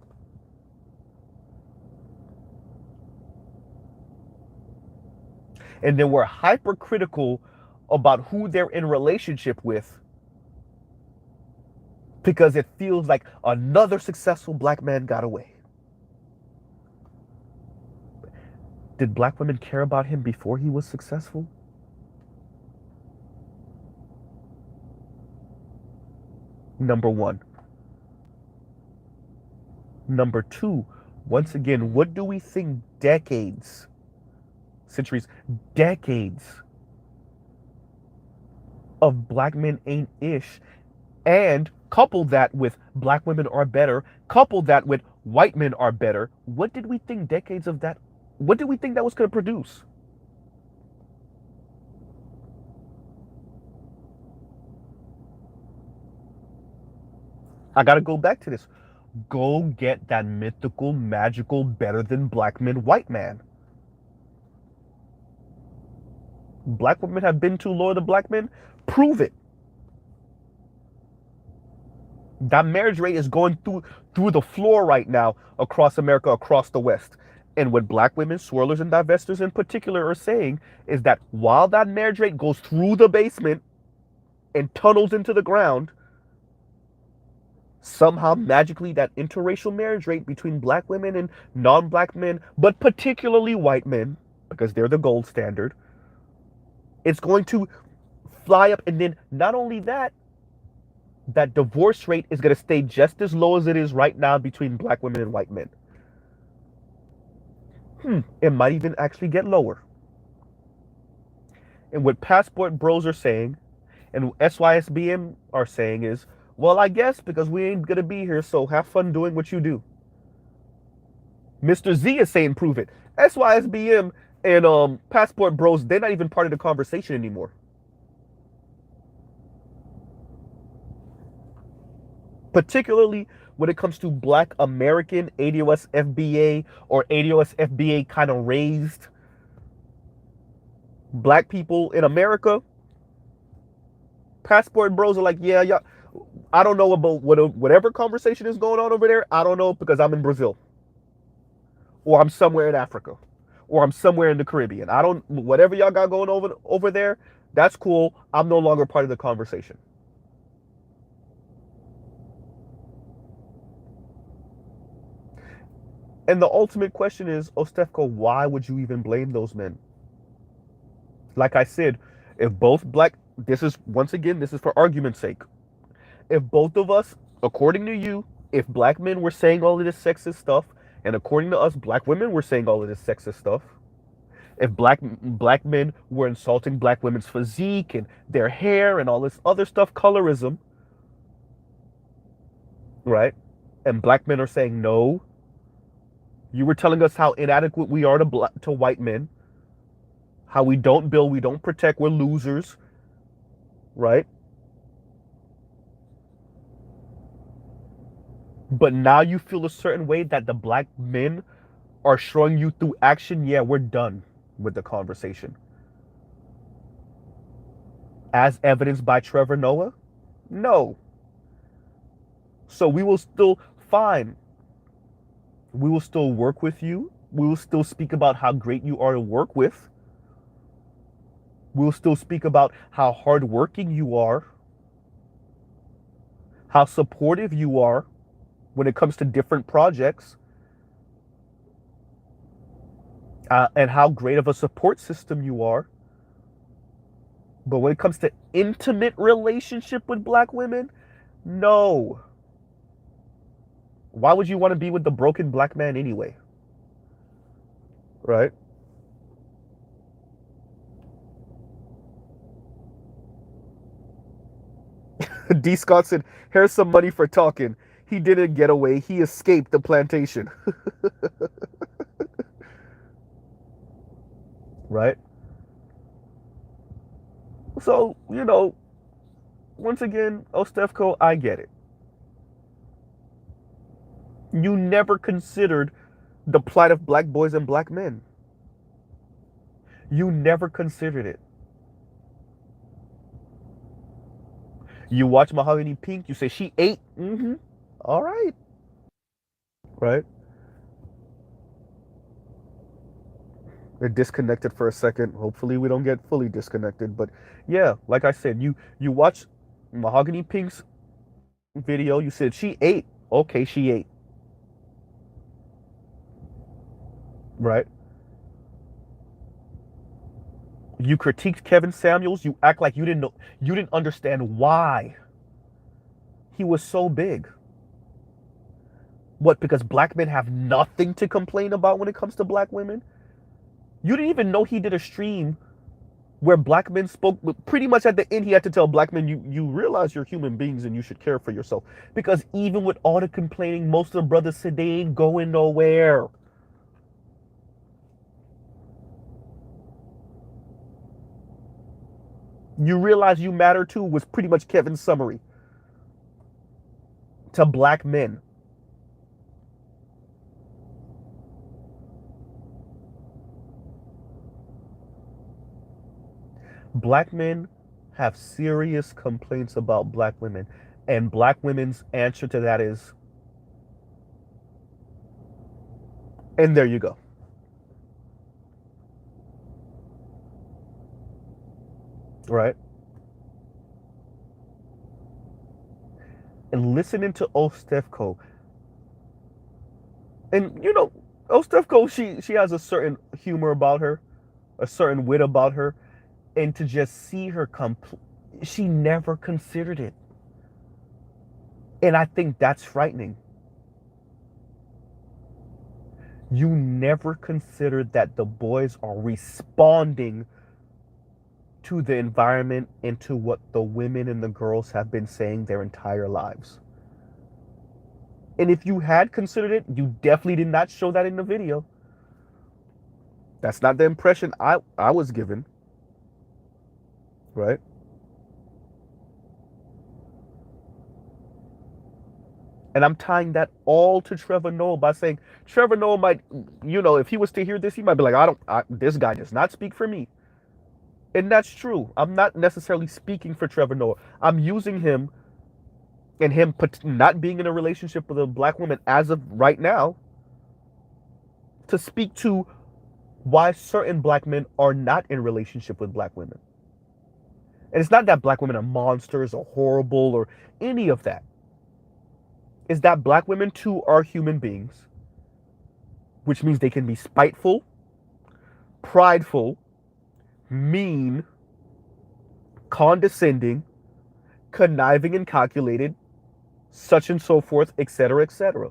And then we're hypercritical about who they're in relationship with because it feels like another successful black man got away. Did black women care about him before he was successful? Number one. Number two, once again, what do we think decades, centuries, decades of black men ain't ish? And couple that with black women are better, couple that with white men are better. What did we think decades of that? What did we think that was going to produce? I got to go back to this. Go get that mythical, magical, better than black men, white man. Black women have been too loyal to black men. Prove it. That marriage rate is going through the floor right now across America, across the West. And what black women, swirlers and divestors in particular, are saying is that while that marriage rate goes through the basement and tunnels into the ground, somehow magically that interracial marriage rate between black women and non-black men, but particularly white men, because they're the gold standard, it's going to fly up. And then not only that, that divorce rate is going to stay just as low as it is right now between black women and white men. It might even actually get lower. And what passport bros are saying and SYSBM are saying is, well, I guess because we ain't going to be here, so have fun doing what you do. Mr. Z is saying prove it. SYSBM and passport bros, they're not even part of the conversation anymore. Particularly when it comes to black American ADOS FBA or ADOS FBA kind of raised black people in America, passport bros are like, yeah, yeah. I don't know about whatever conversation is going on over there. I don't know because I'm in Brazil, or I'm somewhere in Africa, or I'm somewhere in the Caribbean. I don't whatever y'all got going over there. That's cool. I'm no longer part of the conversation. And the ultimate question is, Ostefko, why would you even blame those men? Like I said, if both black, this is once again, this is for argument's sake. If both of us, according to you, if black men were saying all of this sexist stuff, and according to us, black women were saying all of this sexist stuff, if black men were insulting black women's physique and their hair and all this other stuff, colorism, right? And black men are saying no. You were telling us how inadequate we are to white men, how we don't build, we don't protect, we're losers, right? But now you feel a certain way that the black men are showing you through action, yeah, we're done with the conversation. As evidenced by Trevor Noah? No. So we will still, fine. We will still work with you. We will still speak about how great you are to work with. We'll still speak about how hardworking you are, how supportive you are when it comes to different projects, and how great of a support system you are. But when it comes to intimate relationship with black women, no. Why would you want to be with the broken black man anyway? Right? D. Scott said, here's some money for talking. He didn't get away. He escaped the plantation. Right? So, once again, Ostefko, I get it. You never considered the plight of black boys and black men. You never considered it. You watch Mahogany Pink, you say she ate. Mm-hmm. All right. Right? It disconnected for a second. Hopefully we don't get fully disconnected. But yeah, like I said, you watch Mahogany Pink's video. You said she ate. Okay, she ate. Right. You critiqued Kevin Samuels. You act like you didn't know. You didn't understand why he was so big. What? Because black men have nothing to complain about when it comes to black women. You didn't even know he did a stream where black men spoke. Pretty much at the end, he had to tell black men, you realize you're human beings and you should care for yourself. Because even with all the complaining, most of the brothers said they ain't going nowhere. You realize you matter too was pretty much Kevin's summary to black men. Black men have serious complaints about black women, and black women's answer to that is, and there you go. Right. And listening to Ostefko, and Ostefko, she has a certain humor about her, a certain wit about her, and to just see her she never considered it. And I think that's frightening. You never considered that the boys are responding to the environment and to what the women and the girls have been saying their entire lives. And if you had considered it, you definitely did not show that in the video. That's not the impression I was given. Right? And I'm tying that all to Trevor Noah by saying Trevor Noah might, if he was to hear this, he might be like, this guy does not speak for me. And that's true. I'm not necessarily speaking for Trevor Noah. I'm using him and him not being in a relationship with a black woman as of right now to speak to why certain black men are not in relationship with black women. And it's not that black women are monsters or horrible or any of that. It's that black women too are human beings, which means they can be spiteful, prideful, mean, condescending, conniving and calculated, such and so forth, etc., etc.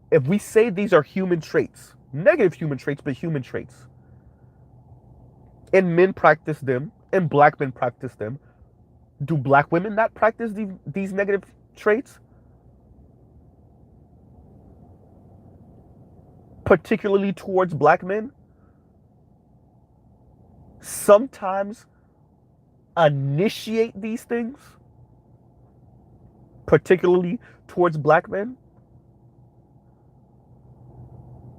If we say these are human traits, negative human traits, but human traits, and men practice them, and black men practice them, do black women not practice these negative traits? Particularly towards black men? Sometimes initiate these things? Particularly towards black men?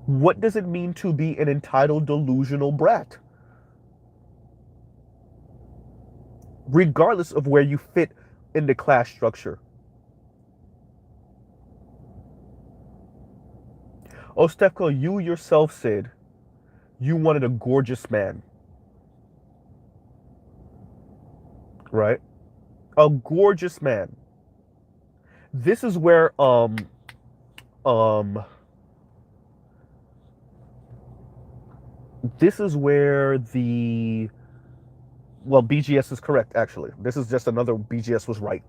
What does it mean to be an entitled, delusional brat? Regardless of where you fit in the class structure. Ostefko, you yourself said you wanted a gorgeous man. Right? A gorgeous man. This is where this is where BGS is correct, actually. This is just another BGS was right.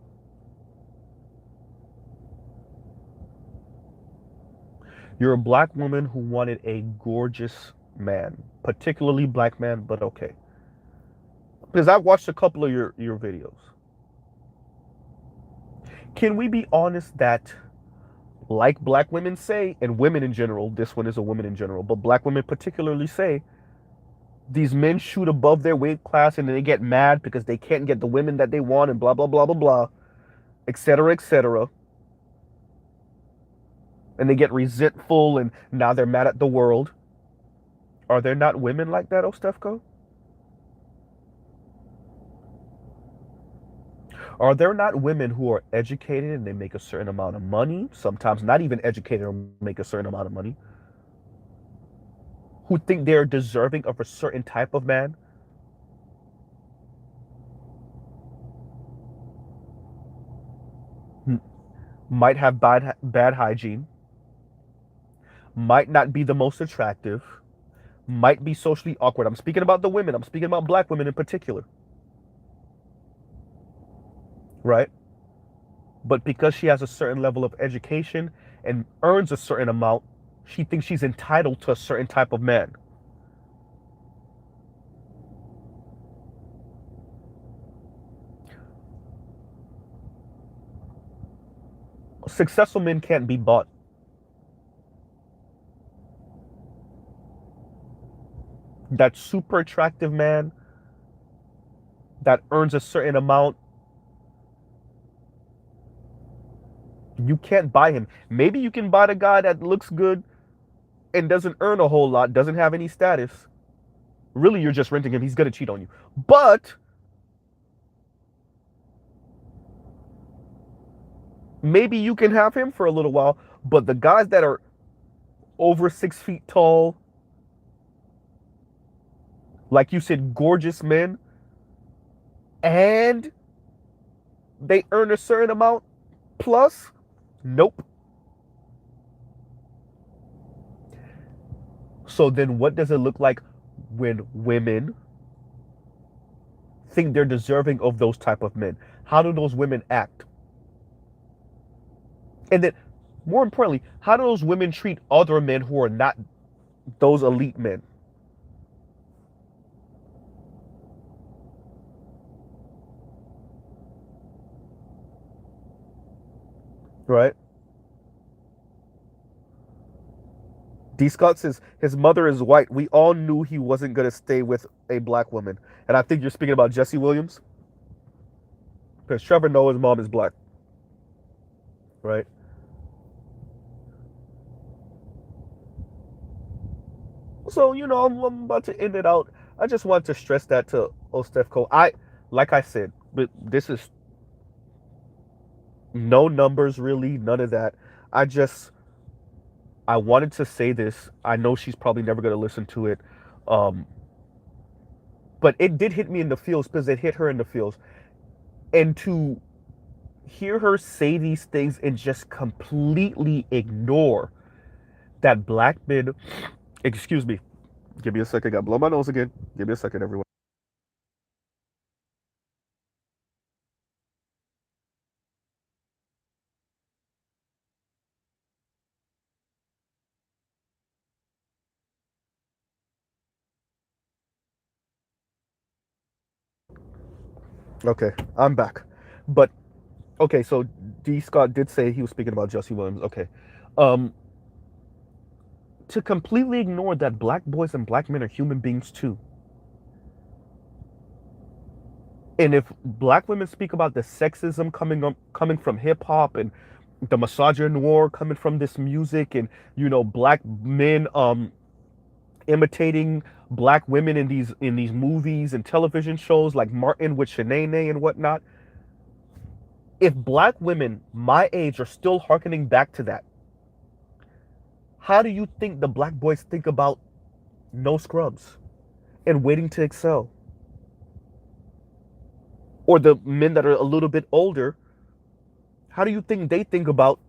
You're a black woman who wanted a gorgeous man, particularly black man, but okay. Because I've watched a couple of your videos. Can we be honest that, like black women say, and women in general, this one is a woman in general, but black women particularly say, these men shoot above their weight class and then they get mad because they can't get the women that they want and blah, blah, blah, blah, blah, etc., etc. And they get resentful and now they're mad at the world. Are there not women like that, Ostefko? Are there not women who are educated and they make a certain amount of money, sometimes not even educated or make a certain amount of money, who think they're deserving of a certain type of man, might have bad hygiene, might not be the most attractive, might be socially awkward. I'm speaking about the women. I'm speaking about black women in particular, right? But because she has a certain level of education and earns a certain amount, she thinks she's entitled to a certain type of man. Successful men can't be bought. That super attractive man that earns a certain amount, you can't buy him. Maybe you can buy the guy that looks good and doesn't earn a whole lot, doesn't have any status. Really, you're just renting him. He's going to cheat on you. But maybe you can have him for a little while. But the guys that are over 6 feet tall, like you said, gorgeous men, and they earn a certain amount plus, nope. So then what does it look like when women think they're deserving of those type of men? How do those women act? And then more importantly, how do those women treat other men who are not those elite men? Right? D. Scott says his mother is white. We all knew he wasn't going to stay with a black woman. And I think you're speaking about Jesse Williams. Because Trevor Noah's mom is black. Right? So, I'm about to end it out. I just want to stress that to Ostefco. Like I said, but this is no numbers really, none of that. I just, I wanted to say this. I know she's probably never going to listen to it. Um, but it did hit me in the feels because it hit her in the feels. And to hear her say these things and just completely ignore that black men, excuse me, give me a second, I gotta blow my nose again. Give me a second, everyone. Okay, I'm back. But okay, so D. Scott did say he was speaking about Jesse Williams. Okay. Um, to completely ignore that black boys and black men are human beings too. And if black women speak about the sexism coming from hip hop and the misogyny coming from this music and black men imitating black women in these movies and television shows like Martin with Shanae and whatnot, if black women my age are still hearkening back to that, how do you think the black boys think about no scrubs and waiting to excel? Or the men that are a little bit older, how do you think they think about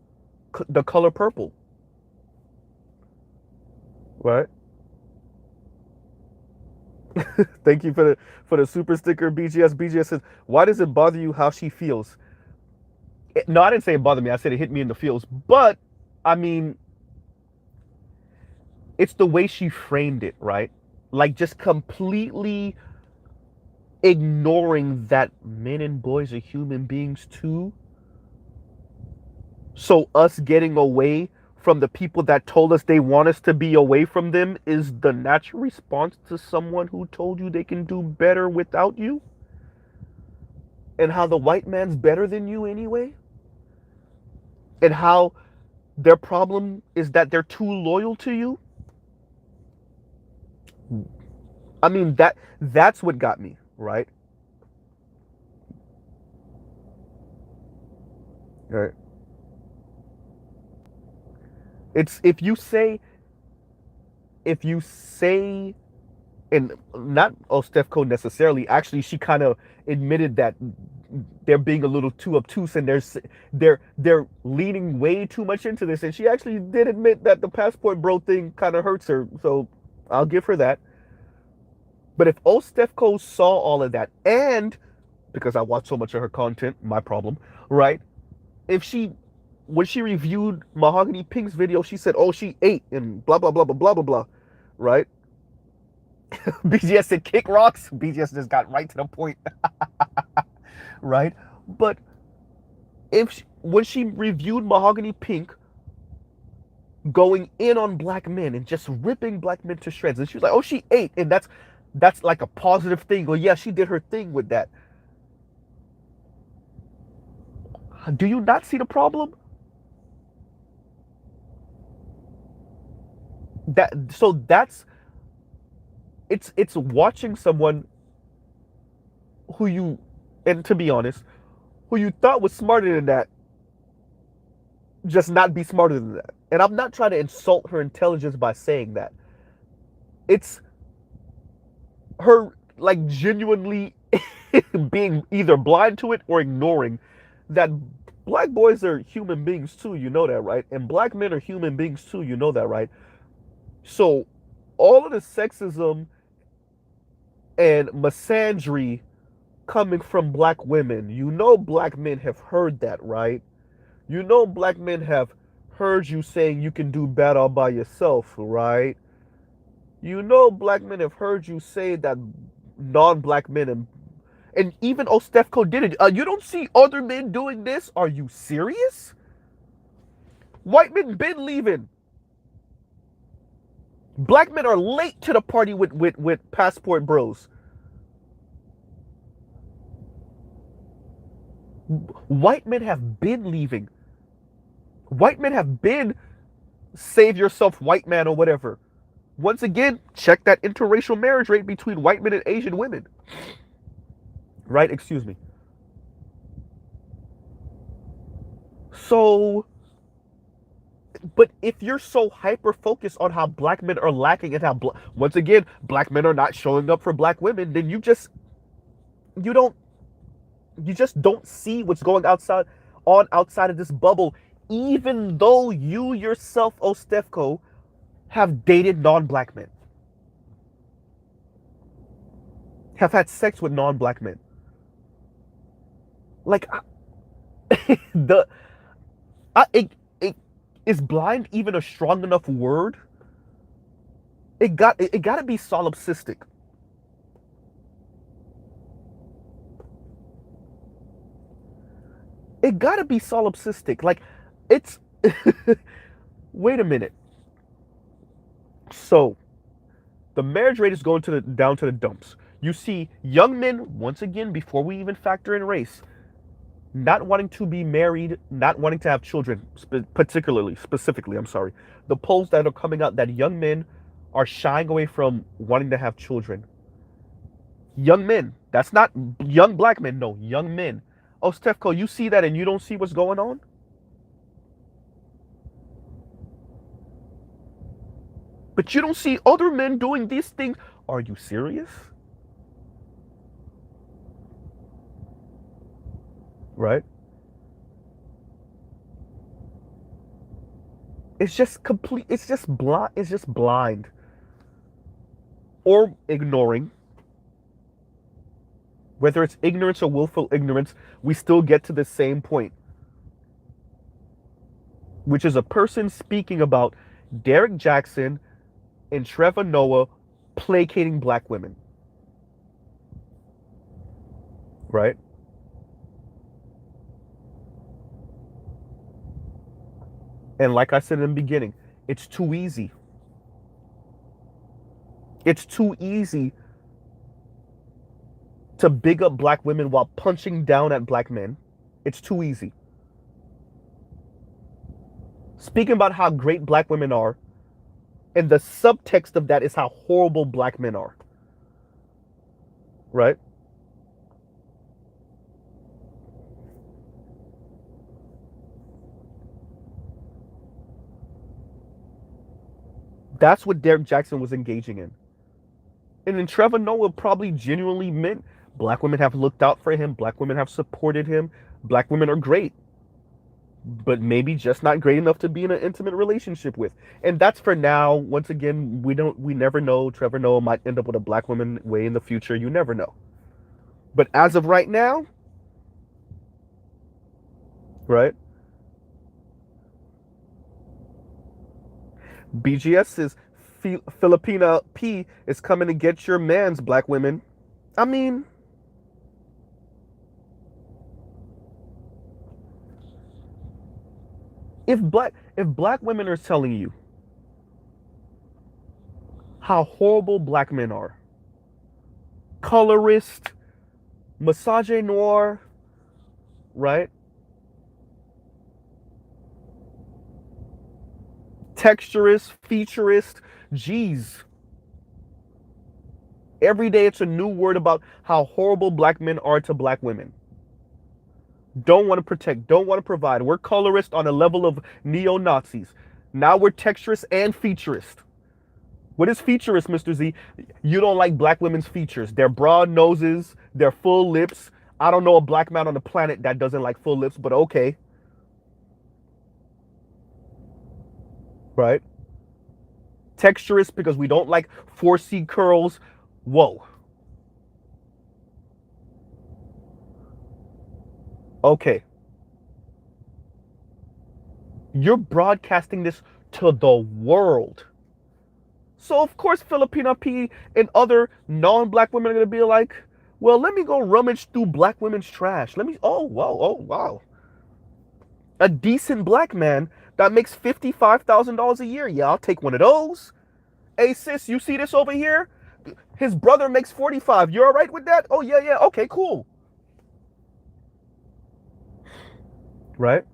the color purple? Right? Thank you for the super sticker, BGS. BGS says, "Why does it bother you how she feels?" No, I didn't say it bothered me. I said it hit me in the feels. But I mean, it's the way she framed it, right? Like just completely ignoring that men and boys are human beings too. So us getting away from the people that told us they want us to be away from them is the natural response to someone who told you they can do better without you? And how the white man's better than you anyway? And how their problem is that they're too loyal to you? I mean, that's what got me, right? Right. It's if you say if you say, and not Ostefco necessarily, actually, she kind of admitted that they're being a little too obtuse and they're leaning way too much into this, and she actually did admit that the passport bro thing kind of hurts her. So I'll give her that. But if Ostefco saw all of that, and because I watched so much of her content, my problem, right? If she, when she reviewed Mahogany Pink's video, she said, "Oh, she ate and blah blah blah blah blah blah blah," right? BGS said, "Kick rocks." BGS just got right to the point, right? But if she, when she reviewed Mahogany Pink, going in on black men and just ripping black men to shreds, and she was like, "Oh, she ate," and that's like a positive thing. Well, yeah, she did her thing with that. Do you not see the problem? That so that's it's watching someone who you, and to be honest, who you thought was smarter than that, just not be smarter than that. And I'm not trying to insult her intelligence by saying that. It's her like genuinely being either blind to it or ignoring that black boys are human beings too, you know that, right? And black men are human beings too, you know that, right? So all of the sexism and misandry coming from black women, you know black men have heard that, right? You know black men have heard you saying you can do bad all by yourself, right? You know black men have heard you say that non-black men and even Ostefco did it. You don't see other men doing this? Are you serious? White men been leaving. Black men are late to the party with passport bros. White men have been leaving. White men have been save yourself, white man, or whatever. Once again, check that interracial marriage rate between white men and Asian women. Right? Excuse me. So, but if you're so hyper focused on how black men are lacking and how, once again, black men are not showing up for black women, then you don't, you just don't see what's going outside of this bubble, even though you yourself, Ostefco, have dated non-black men, have had sex with non-black men. Like, the it is blind even a strong enough word? It got to be solipsistic. It got to be solipsistic. Like, it's wait a minute. So the marriage rate is going to the down to the dumps. You see young men, once again, before we even factor in race, not wanting to be married, not wanting to have children, specifically, I'm sorry. The polls that are coming out that young men are shying away from wanting to have children. Young men. That's not young black men, no, young men. Oh, Stefco, you see that and you don't see what's going on? But you don't see other men doing these things. Are you serious? Right? It's just complete, it's just blind, it's just blind. Or ignoring. Whether it's ignorance or willful ignorance, we still get to the same point, which is a person speaking about Derek Jackson and Trevor Noah placating black women. Right? And like I said in the beginning, it's too easy. It's too easy to big up black women while punching down at black men. It's too easy. Speaking about how great black women are, and the subtext of that is how horrible black men are. Right? That's what Derek Jackson was engaging in. And then Trevor Noah probably genuinely meant black women have looked out for him, black women have supported him, black women are great, but maybe just not great enough to be in an intimate relationship with. And that's for now. Once again, we never know. Trevor Noah might end up with a black woman way in the future. You never know. But as of right now, right? BGS is Filipina P is coming to get your man's black women. I mean, if black women are telling you how horrible black men are, colorist, misogynoir, right? Texturist, featurist, geez. Every day it's a new word about how horrible black men are to black women. Don't want to protect, don't want to provide. We're colorist on a level of neo-Nazis. Now we're texturist and featurist. What is featurist, Mr. Z? You don't like black women's features. Their broad noses, their full lips. I don't know a black man on the planet that doesn't like full lips, but okay. Right? Texturist because we don't like 4C curls. Whoa. Okay. You're broadcasting this to the world. So of course Filipina P and other non-black women are gonna be like, well, let me go rummage through black women's trash. Oh wow. A decent black man that makes $55,000 a year. Yeah, I'll take one of those. Hey sis, you see this over here? His brother makes 45. You all right with that? Oh yeah, okay, cool. Right?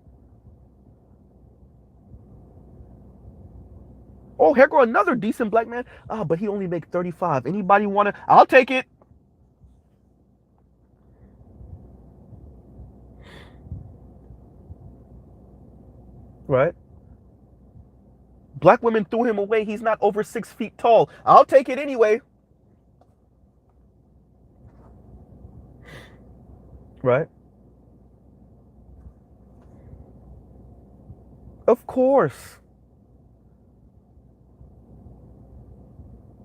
Oh, here go another decent black man. Ah, but he only make 35. Anybody wanna? I'll take it. Right? Black women threw him away. He's not over 6 feet tall. I'll take it anyway. Right? Of course.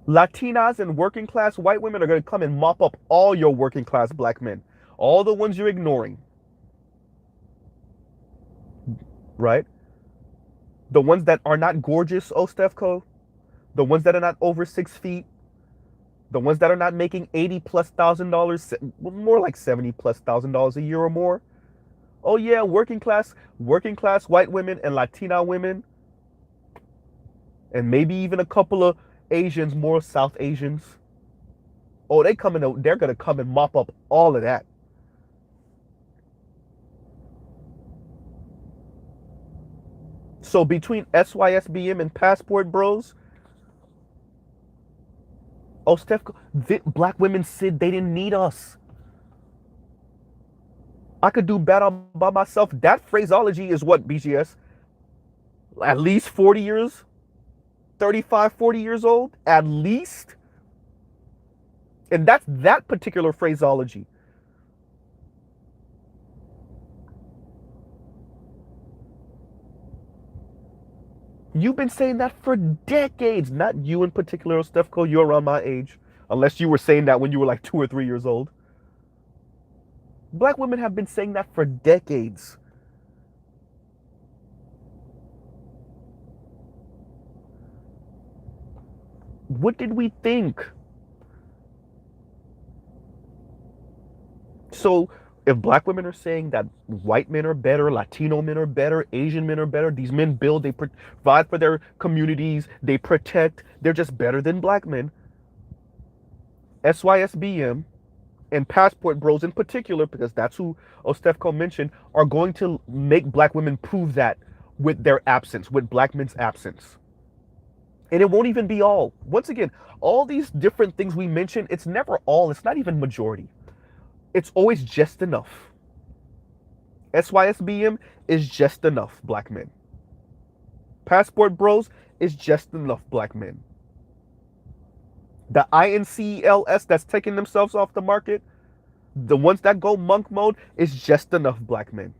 Latinas and working class white women are going to come and mop up all your working class black men. All the ones you're ignoring. Right? The ones that are not gorgeous, oh Stefco. The ones that are not over 6 feet. The ones that are not making $80,000+, more like $70,000+ a year or more. Oh yeah, working class white women and Latina women. And maybe even a couple of Asians, more South Asians. Oh, they're gonna come and mop up all of that. So between SYSBM and Passport Bros, oh Steph, black women said they didn't need us. I could do better by myself. That phraseology is what, BGS? At least 40 years? 35, 40 years old? At least? And that's that particular phraseology. You've been saying that for decades. Not you in particular, Stefco. You're around my age. Unless you were saying that when you were like 2 or 3 years old. Black women have been saying that for decades. What did we think? So if black women are saying that white men are better, Latino men are better, Asian men are better, these men build, they provide for their communities, they protect, they're just better than black men. SYSBM and Passport Bros in particular, because that's who Ostefco mentioned, are going to make black women prove that with their absence, with black men's absence. And it won't even be all. Once again, all these different things we mentioned, it's never all, it's not even majority. It's always just enough. SYSBM is just enough black men. Passport bros is just enough black men. The INCLS that's taking themselves off the market, the ones that go monk mode, is just enough black men.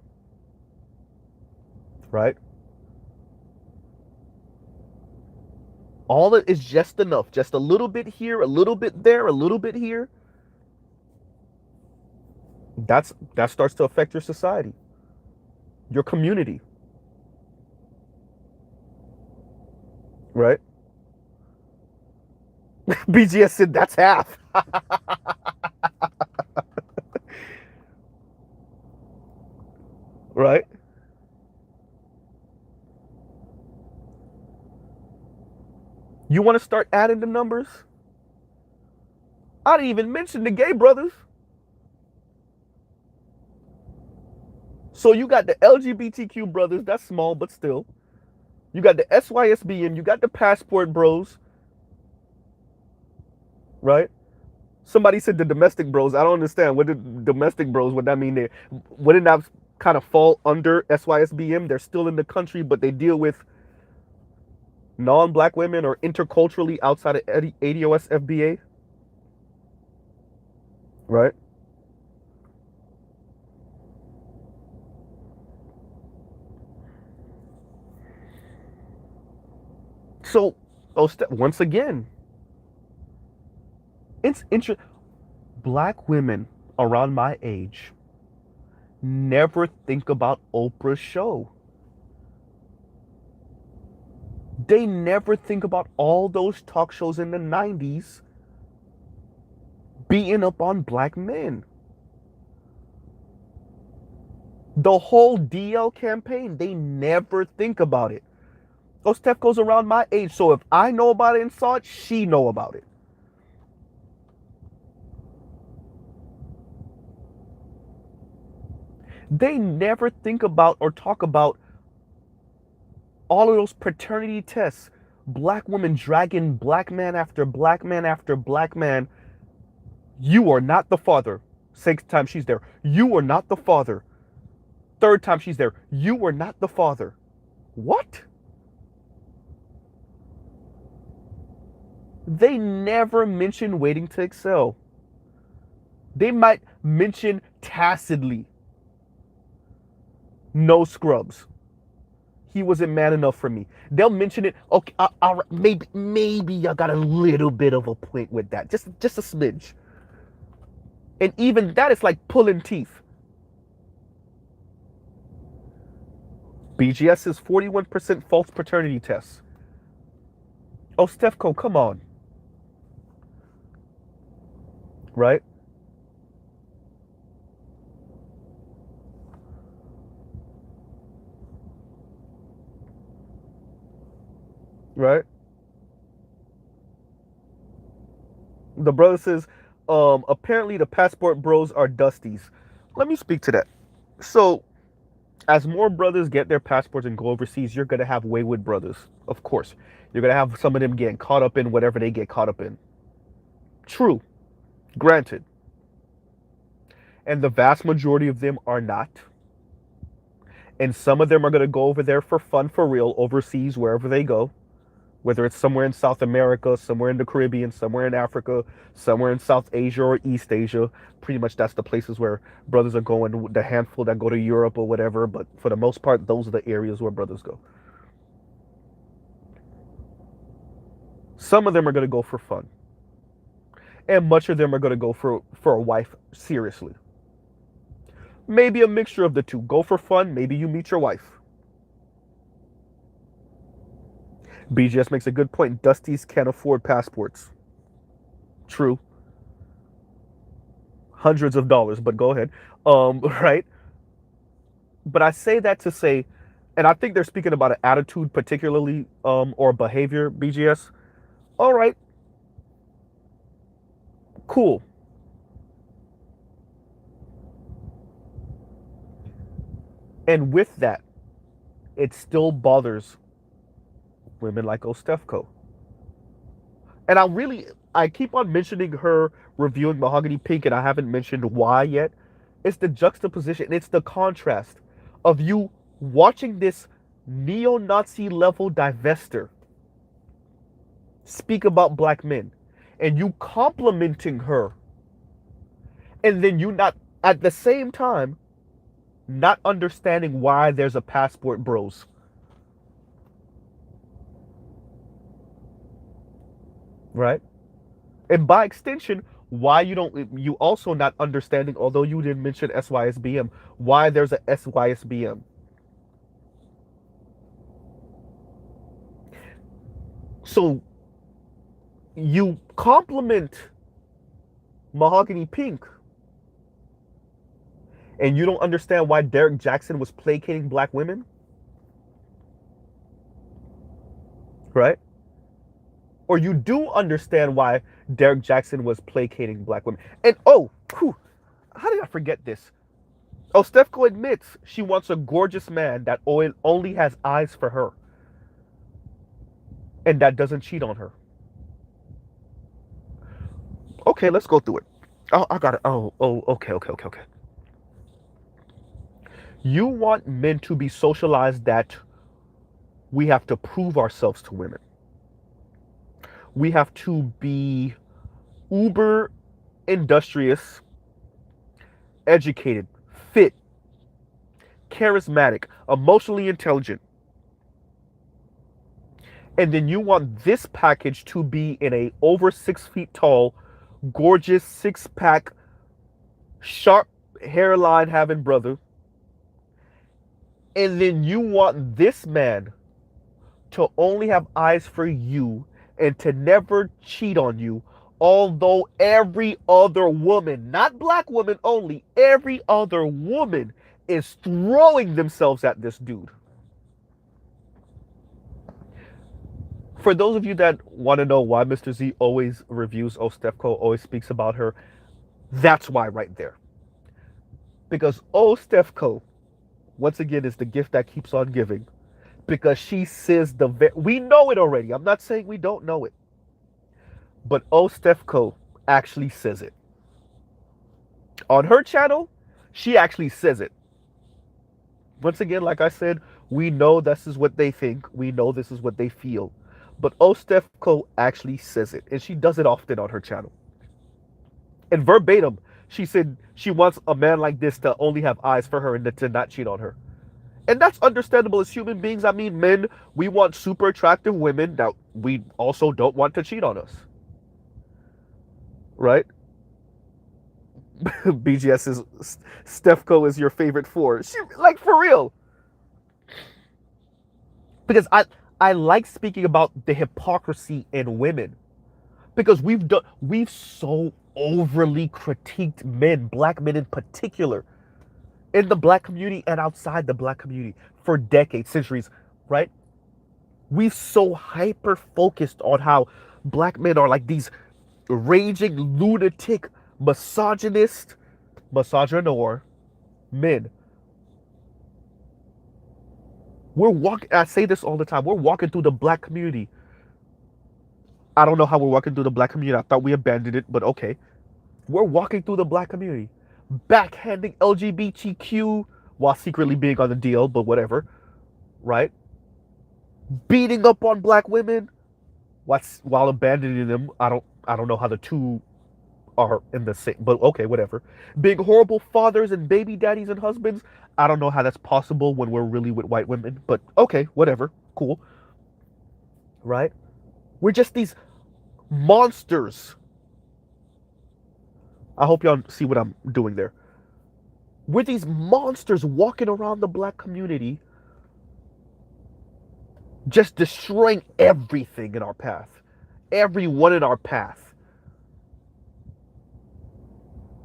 Right? All it is just enough. Just a little bit here, a little bit there, a little bit here. That starts to affect your society, your community. Right? BGS said that's half. Right? You want to start adding the numbers? I didn't even mention the gay brothers. So you got the LGBTQ brothers, that's small, but still. You got the SYSBM, you got the passport bros. Right? Somebody said the domestic bros. I don't understand. What did domestic bros, what that mean there? Wouldn't that kind of fall under SYSBM? They're still in the country, but they deal with non-black women or interculturally outside of ADOS FBA. Right? So, once again, it's interesting. Black women around my age never think about Oprah's show. They never think about all those talk shows in the 90s beating up on black men. The whole DL campaign, they never think about it. Oh, Steph goes around my age, so if I know about it and saw it, she know about it. They never think about or talk about all of those paternity tests. Black women dragging black man after black man after black man. You are not the father. Second time she's there. You are not the father. Third time she's there. You are not the father. What? They never mention waiting to excel. They might mention tacitly. No scrubs. He wasn't man enough for me. They'll mention it. Okay, maybe I got a little bit of a point with that. Just a smidge. And even that is like pulling teeth. BGS is 41% false paternity tests. Oh, Stefco, come on. Right? Right? The brother says, apparently the passport bros are dusties. Let me speak to that. So, as more brothers get their passports and go overseas, you're going to have wayward brothers. Of course. You're going to have some of them getting caught up in whatever they get caught up in. True. Granted. And the vast majority of them are not. And some of them are going to go over there for fun, for real, overseas, wherever they go. Whether it's somewhere in South America, somewhere in the Caribbean, somewhere in Africa, somewhere in South Asia or East Asia. Pretty much that's the places where brothers are going, the handful that go to Europe or whatever. But for the most part, those are the areas where brothers go. Some of them are going to go for fun. And much of them are going to go for a wife, seriously. Maybe a mixture of the two. Go for fun, maybe you meet your wife. BGS makes a good point. Dusties can't afford passports. True. Hundreds of dollars, but go ahead. Right? But I say that to say, and I think they're speaking about an attitude particularly, or behavior, BGS. All right. Cool. And with that, it still bothers women like Ostefco. And I keep on mentioning her reviewing Mahogany Pink, and I haven't mentioned why yet. It's the juxtaposition, it's the contrast of you watching this neo-Nazi level divester speak about black men, and you complimenting her, and then you not at the same time not understanding why there's a passport bros, right? And by extension, why you also not understanding, although you didn't mention SYSBM, why there's a SYSBM. So you compliment Mahogany Pink, and you don't understand why Derek Jackson was placating black women, right? Or you do understand why Derek Jackson was placating black women. And how did I forget this? Oh, Stefko admits she wants a gorgeous man that only has eyes for her and that doesn't cheat on her. Okay, let's go through it. Oh, I got it. Okay. You want men to be socialized that we have to prove ourselves to women. We have to be uber industrious, educated, fit, charismatic, emotionally intelligent. And then you want this package to be in a over 6 feet tall, gorgeous, six-pack, sharp hairline having brother. And then you want this man to only have eyes for you and to never cheat on you, although every other woman, not black women only, every other woman is throwing themselves at this dude. For those of you that want to know why Mr. Z always reviews Stefko, always speaks about her, that's why right there. Because Stefko, once again, is the gift that keeps on giving. Because she says we know it already. I'm not saying we don't know it. But Stefko actually says it. On her channel, she actually says it. Once again, like I said, we know this is what they think. We know this is what they feel. But Stefko actually says it. And she does it often on her channel. And verbatim, she said she wants a man like this to only have eyes for her and to not cheat on her. And that's understandable as human beings. I mean, men, we want super attractive women that we also don't want to cheat on us. Right? BGS is Stefko is your favorite four. She, like, for real. Because I like speaking about the hypocrisy in women. Because we've so overly critiqued men, black men in particular, in the black community and outside the black community for decades, centuries, right? We've so hyper focused on how black men are like these raging, lunatic, misogynist, misogynoir men. I say this all the time, we're walking through the black community. I don't know how we're walking through the black community. I thought we abandoned it, but okay. We're walking through the black community, backhanding LGBTQ while secretly being on the DL, but whatever, right? Beating up on black women while abandoning them. I don't know how the two are in the same, but okay, whatever. Being horrible fathers and baby daddies and husbands. I don't know how that's possible when we're really with white women, but okay, whatever, cool, right? We're just these monsters. I hope y'all see what I'm doing there. We're these monsters walking around the black community, just destroying everything in our path. Everyone in our path.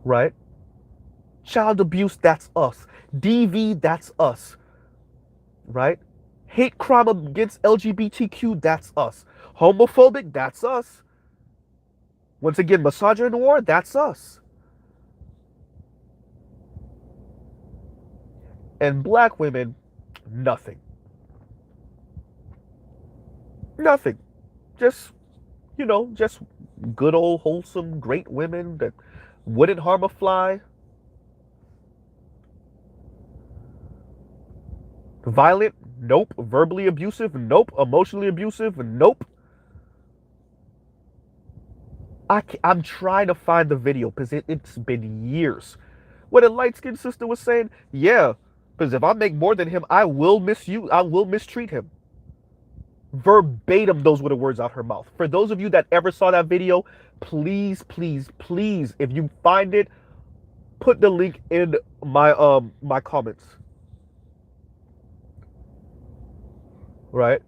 Right? Child abuse, that's us. DV, that's us. Right? Hate crime against LGBTQ, that's us. Homophobic, that's us. Once again, misogynoir, that's us. And black women, nothing. Nothing. Just, just good old wholesome, great women that wouldn't harm a fly. Violent, Nope. Verbally abusive? Nope. Emotionally abusive? Nope. I'm trying to find the video because it's been years. When a light skinned sister was saying, yeah, because if I make more than him, I will mistreat him. Verbatim, those were the words out her mouth. For those of you that ever saw that video, please, please, please, if you find it, put the link in my comments. Right?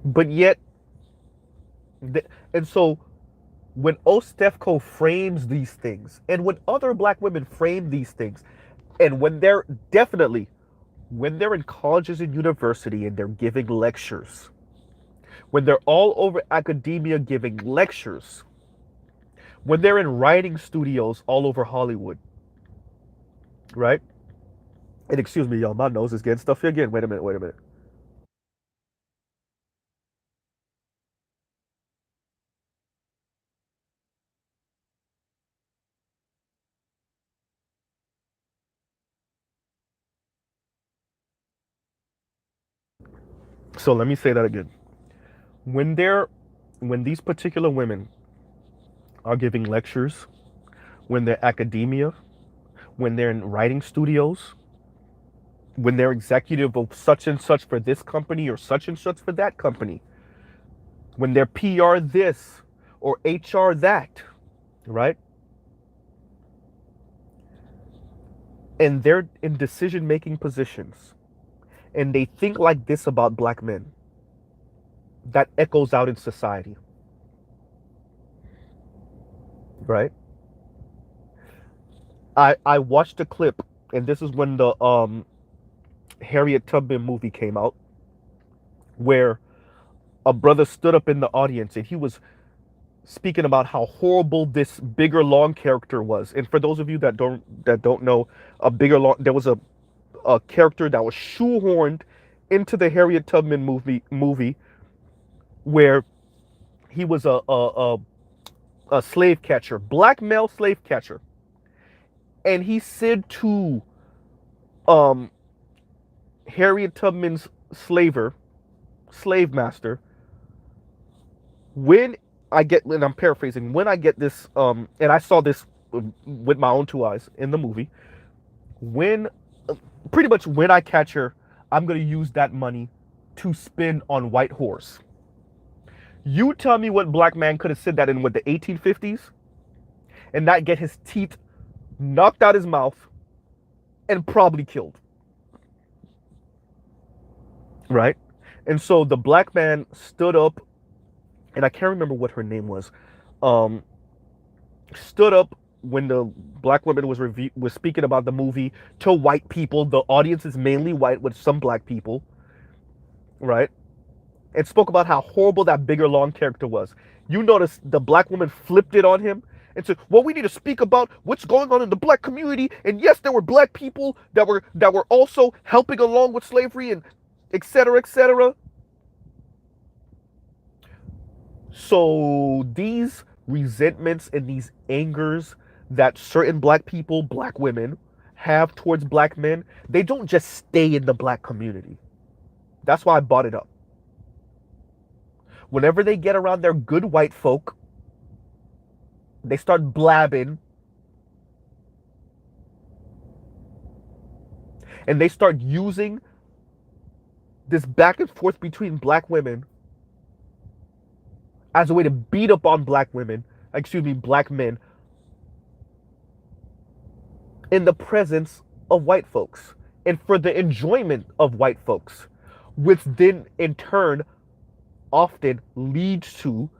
But yet, and so when Ostefco frames these things, and when other black women frame these things, and when they're definitely when they're in colleges and university and they're giving lectures, when they're all over academia giving lectures, when they're in writing studios all over Hollywood, right? And excuse me, y'all, my nose is getting stuffy again. Wait a minute, wait a minute. So let me say that again. When they're when these particular women are giving lectures, when they're academia, when they're in writing studios, when they're executive of such and such for this company or such and such for that company, when they're PR this or HR that, right? And they're in decision making positions and they think like this about black men, that echoes out in society, right? I watched a clip, and this is when the Harriet Tubman movie came out, where a brother stood up in the audience and he was speaking about how horrible this bigger long character was. And for those of you that don't know, a bigger long there was a character that was shoehorned into the Harriet Tubman movie where he was a slave catcher, black male slave catcher, and he said to um Harriet Tubman's slave master, when I get, and I'm paraphrasing, when I get this, and I saw this with my own two eyes in the movie, when, pretty much when I catch her, I'm gonna use that money to spend on white horse. You tell me what black man could have said that in what the 1850s and not get his teeth knocked out his mouth and probably killed, right? And so the black man stood up, and I can't remember what her name was. Um, Stood up when the black woman was speaking about the movie to white people. The audience is mainly white with some black people, right? And spoke about how horrible that bigger long character was. You notice the black woman flipped it on him and said, "Well, we need to speak about what's going on in the black community. And yes, there were black people that were also helping along with slavery and etc. etc." So these resentments and these angers that certain black people, black women, have towards black men, they don't just stay in the black community. That's why I brought it up. Whenever they get around their good white folk, they start blabbing and they start using this back and forth between black women as a way to beat up on black women, excuse me, black men, in the presence of white folks and for the enjoyment of white folks, which then in turn often leads to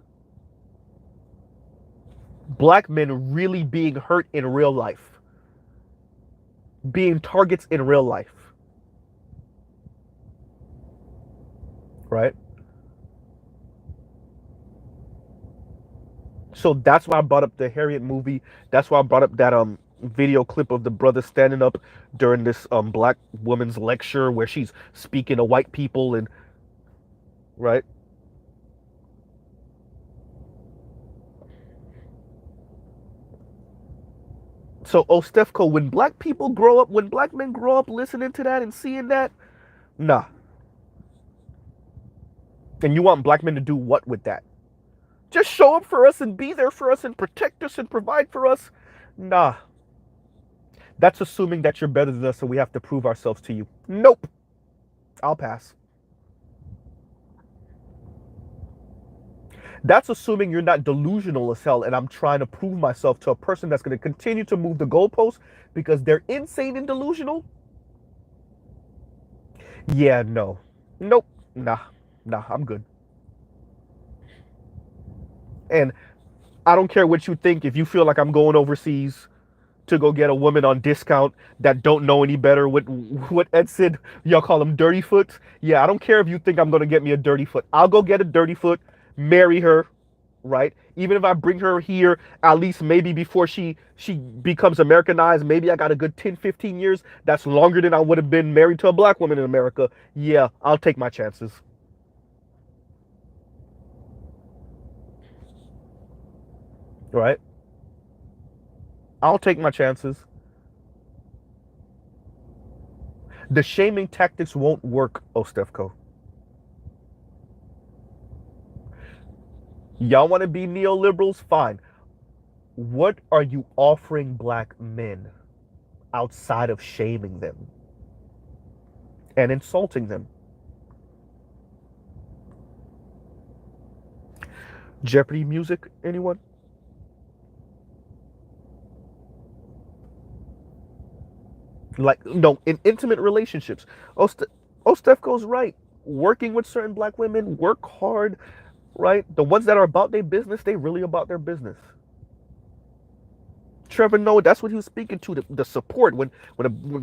black men really being hurt in real life, being targets in real life, right? So that's why I brought up the Harriet movie. That's why I brought up that video clip of the brother standing up during this black woman's lecture where she's speaking to white people and right. So, oh, Stefco, when black people grow up, when black men grow up listening to that and seeing that, nah. And you want black men to do what with that? Just show up for us and be there for us and protect us and provide for us? Nah. That's assuming that you're better than us and we have to prove ourselves to you. Nope. I'll pass. That's assuming you're not delusional as hell and I'm trying to prove myself to a person that's going to continue to move the goalposts because they're insane and delusional. Yeah, no. Nope. Nah. Nah, I'm good. And I don't care what you think. If you feel like I'm going overseas to go get a woman on discount that don't know any better, what Ed said, y'all call them dirty foots. Yeah, I don't care if you think I'm gonna get me a dirty foot. I'll go get a dirty foot, marry her, right? Even if I bring her here, at least maybe before she becomes Americanized, maybe I got a good 10, 15 years. That's longer than I would have been married to a black woman in America. Yeah, I'll take my chances. Right? I'll take my chances. The shaming tactics won't work, Ostefko. Y'all want to be neoliberals? Fine. What are you offering black men outside of shaming them and insulting them? Jeopardy music, anyone? Like, no, in intimate relationships. Ostefko's right. Working with certain black women, work hard, right? The ones that are about their business, they really about their business. Trevor Noah, that's what he was speaking to, the support. When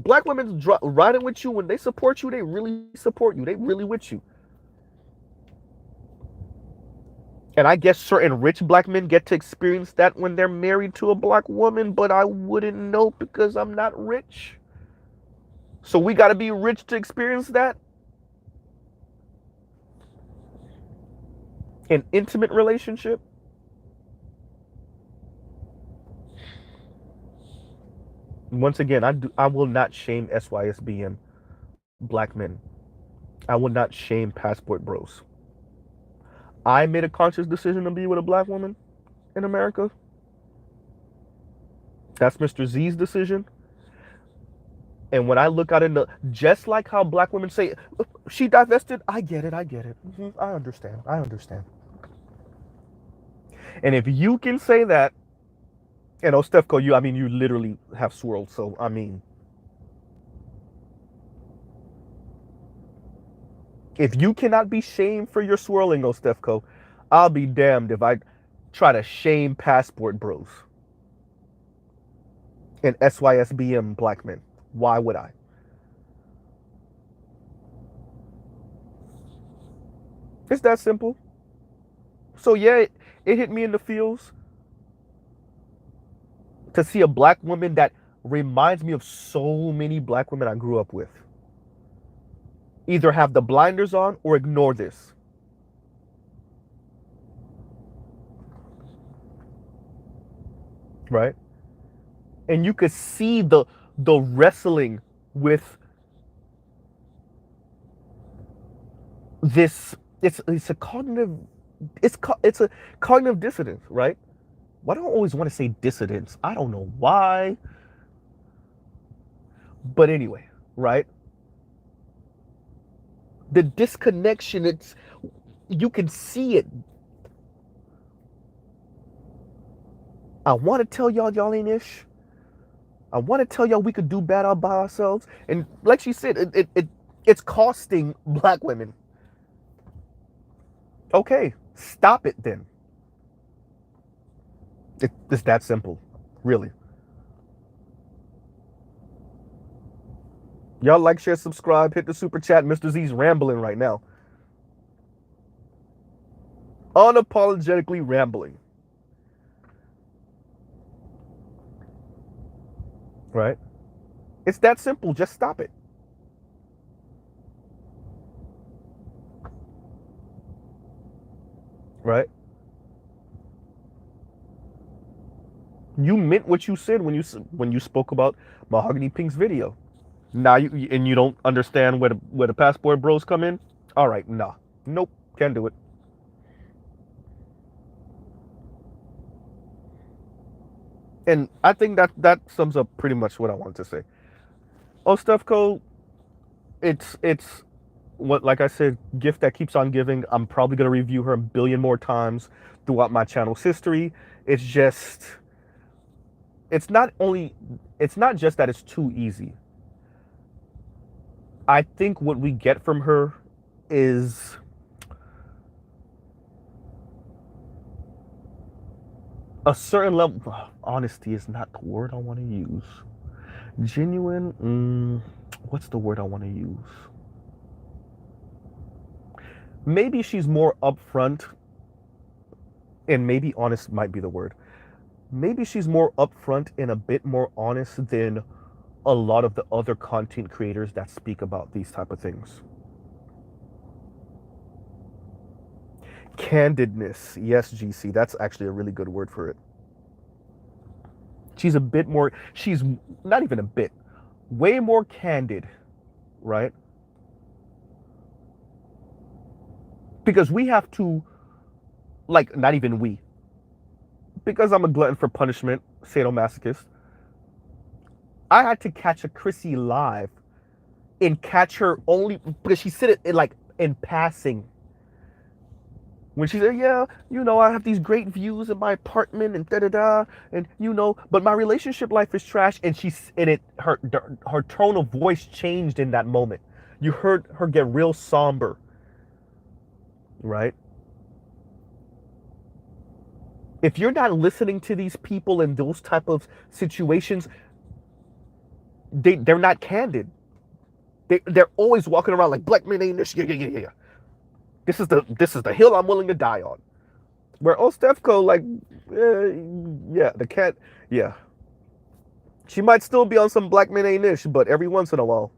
black women riding with you, when they support you, they really support you. They really with you. And I guess certain rich black men get to experience that when they're married to a black woman, but I wouldn't know because I'm not rich. So we got to be rich to experience that. An intimate relationship. Once again, I will not shame SYSBM black men. I will not shame passport bros. I made a conscious decision to be with a black woman in America. That's Mr. Z's decision. And when I look out in the, just like how black women say, she divested, I get it, I get it. I understand, I understand. And if you can say that, and Ostefko, I mean, you literally have swirled. So, I mean, if you cannot be shamed for your swirling, Ostefko, I'll be damned if I try to shame passport bros and SYSBM black men. Why would I? It's that simple. So yeah, it hit me in the feels to see a black woman that reminds me of so many black women I grew up with. Either have the blinders on or ignore this. Right? And you could see the wrestling with this. It's a cognitive it's a cognitive dissonance, right? Why do I always want to say dissidence? I don't know why. But anyway, right? The disconnection, it's you can see it. I want to tell y'all ain't ish. I want to tell y'all we could do bad all by ourselves. And like she said, it's costing black women. Okay, stop it then. It's that simple, really. Y'all like, share, subscribe, hit the super chat. Mr. Z's rambling right now. Unapologetically rambling. Right? It's that simple. Just stop it. Right? You meant what you said when you spoke about Mahogany Pink's video. Now you don't understand where the passport bros come in. All right, nah, nope, can't do it. And I think that sums up pretty much what I wanted to say. Oh, Stefco, it's what, like I said, gift that keeps on giving. I'm probably gonna review her a billion more times throughout my channel's history. It's just it's not only it's not just that it's too easy. I think what we get from her is a certain level. Honesty is not the word I want to use. Genuine. What's the word I want to use? Maybe she's more upfront, and maybe honest might be the word. Maybe she's more upfront and a bit more honest than a lot of the other content creators that speak about these type of things. Candidness. Yes, GC. That's actually a really good word for it. She's a bit more, she's not even a bit, way more candid, right? Because we have to, like, not even we, because I'm a glutton for punishment, sadomasochist, I had to catch a Chrissy live and catch her only because she said it like in passing. When she said, "Yeah, I have these great views in my apartment and da da da, and but my relationship life is trash," and her tone of voice changed in that moment. You heard her get real somber, right? If you're not listening to these people in those type of situations, they're not candid. They're always walking around like black men ain't this. Yeah, yeah, yeah, yeah. This is the hill I'm willing to die on. Where Ostefco, like, yeah, the cat, yeah, she might still be on some black men ain't ish, but every once in a while,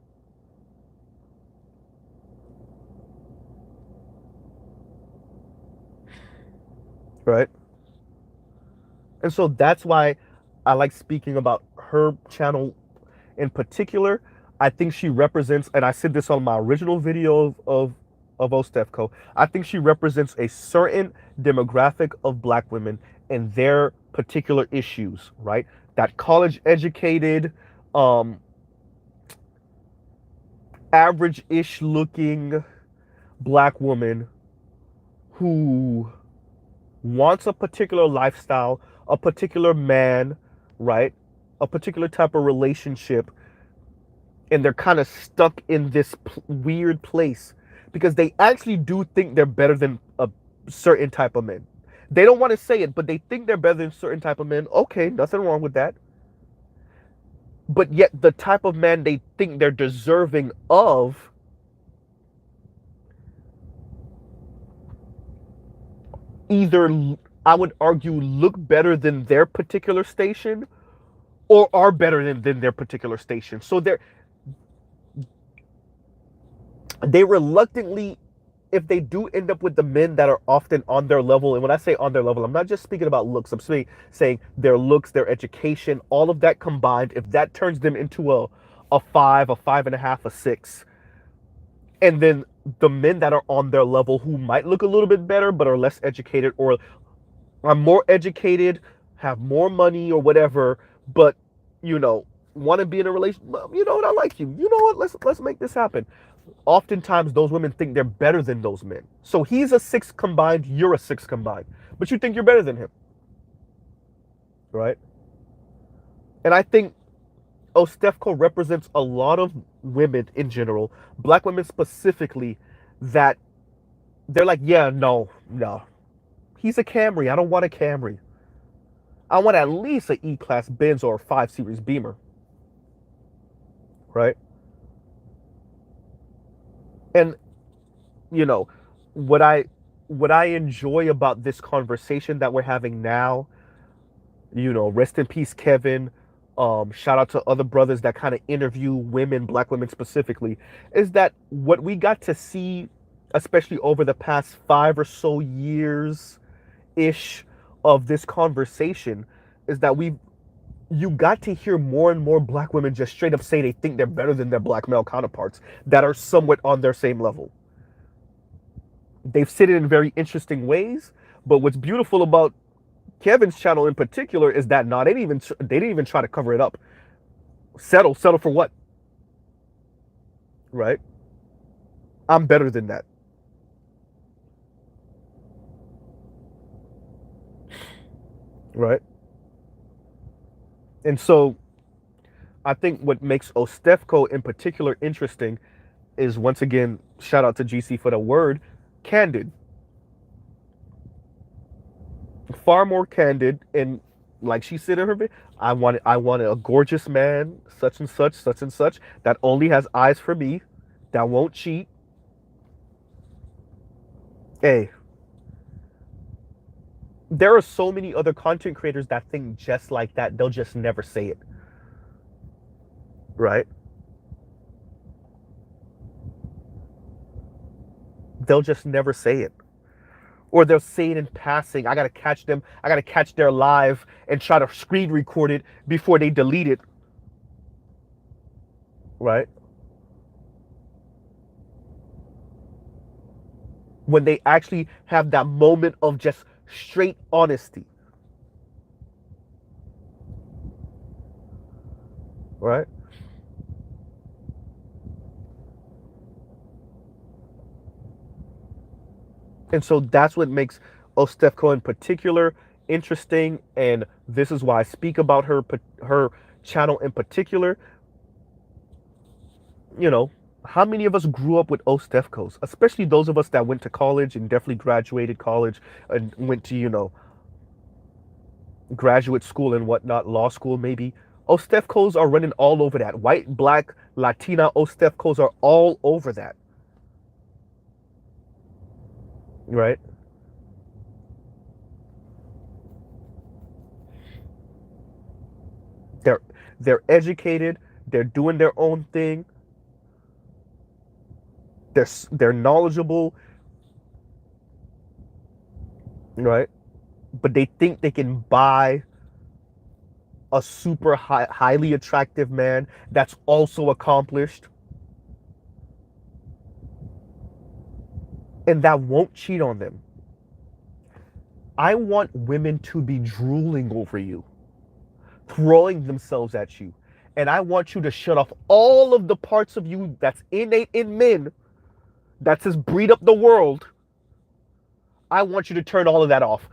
right? And so that's why I like speaking about her channel in particular. I think she represents, and I said this on my original video of Ostefco, I think she represents a certain demographic of black women and their particular issues, right? That college educated, average-ish looking black woman who wants a particular lifestyle, a particular man, right? A particular type of relationship, and they're kind of stuck in this weird place because they actually do think they're better than a certain type of men. They don't want to say it, but they think they're better than certain type of men. Okay, nothing wrong with that. But yet the type of man they think they're deserving of either, I would argue, look better than their particular station or are better than their particular station. So they reluctantly, if they do end up with the men that are often on their level, and when I say on their level, I'm not just speaking about looks, I'm saying their looks, their education, all of that combined, if that turns them into a 5, a 5.5, a 6, and then the men that are on their level who might look a little bit better but are less educated or are more educated, have more money or whatever, but want to be in a relationship. You know what? I like you. You know what? Let's make this happen. Oftentimes, those women think they're better than those men. So he's a 6 combined, you're a 6 combined, but you think you're better than him, right? And I think Ostefco represents a lot of women in general, black women specifically, that they're like, yeah, no, he's a Camry. I don't want a Camry. I want at least an E-Class Benz or a 5 Series Beamer, right? And what I enjoy about this conversation that we're having now, rest in peace, Kevin. Shout out to other brothers that kind of interview women, black women specifically, is that what we got to see, especially over the past 5 or so years ish of this conversation, is that you got to hear more and more black women just straight up say they think they're better than their black male counterparts that are somewhat on their same level. They've said it in very interesting ways, but what's beautiful about Kevin's channel in particular is that they didn't even try to cover it up. Settle for what? Right? I'm better than that. Right? And so I think what makes Ostefko in particular interesting is, once again, shout out to GC for the word, candid. Far more candid, and like she said in her video, I wanted a gorgeous man, such and such, that only has eyes for me, that won't cheat. Hey, there are so many other content creators that think just like that. They'll just never say it. Right? They'll just never say it. Or they'll say it in passing. I gotta catch them. I gotta catch their live and try to screen record it before they delete it. Right? When they actually have that moment of just straight honesty. Right? And so that's what makes Ostefko in particular interesting, and this is why I speak about her channel in particular. You know, how many of us grew up with Ostefkos, especially those of us that went to college and definitely graduated college and went to, graduate school and whatnot, law school maybe. Ostefkos are running all over that. White, black, Latina Ostefkos are all over that. Right? They're they're educated, they're doing their own thing, they're knowledgeable, right? But they think they can buy a super highly attractive man that's also accomplished and that won't cheat on them. I want women to be drooling over you, throwing themselves at you. And I want you to shut off all of the parts of you that's innate in men that says breed up the world. I want you to turn all of that off.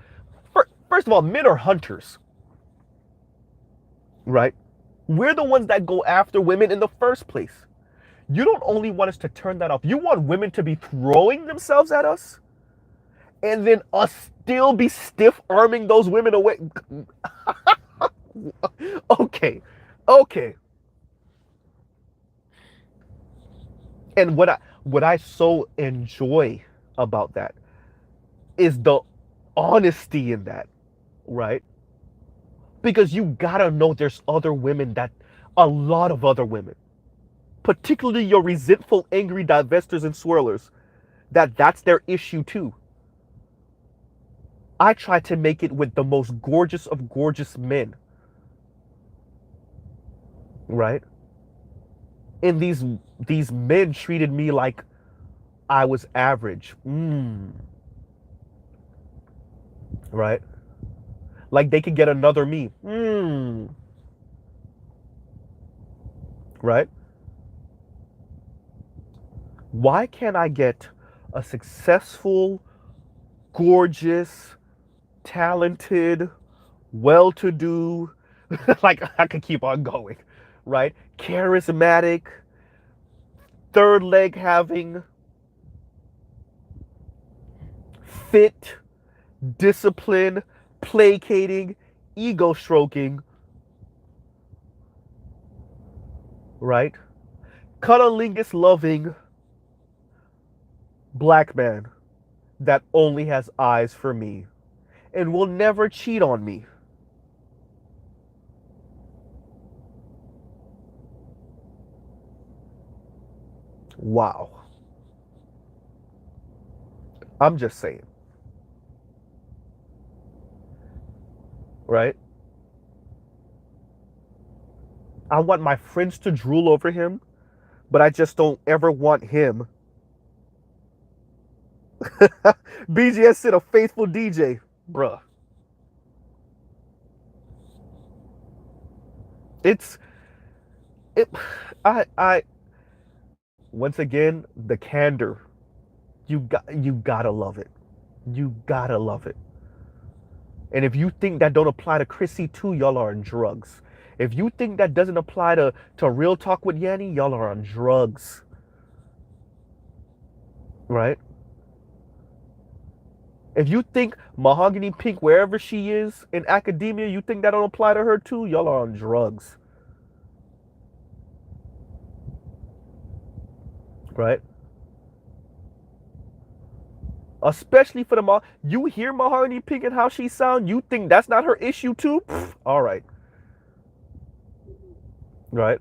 First of all, men are hunters, right? We're the ones that go after women in the first place. You don't only want us to turn that off, you want women to be throwing themselves at us and then us still be stiff arming those women away. Okay. Okay. And what I so enjoy about that is the honesty in that, right? Because you gotta know there's other women, that a lot of other women, particularly your resentful, angry divestors and swirlers, that's their issue too. I try to make it with the most gorgeous of gorgeous men, right? And these men treated me like I was average. Right? Like they could get another me. Right? Why can't I get a successful, gorgeous, talented, well-to-do, like I could keep on going, right? Charismatic, third leg having, fit, discipline, placating, ego stroking, right? Cunnilingus loving black man that only has eyes for me and will never cheat on me. Wow. I'm just saying. Right? I want my friends to drool over him, but I just don't ever want him. BGS said a faithful DJ. Bruh. It's it I once again, the candor. You gotta love it. You gotta love it. And if you think that don't apply to Chrissy too, y'all are on drugs. If you think that doesn't apply to Real Talk with Yanni, y'all are on drugs. Right? If you think Mahogany Pink, wherever she is in academia, you think that don't apply to her too, y'all are on drugs. Right? Especially for the you hear Mahogany Pink and how she sound, you think that's not her issue too? Pfft, all right. Right?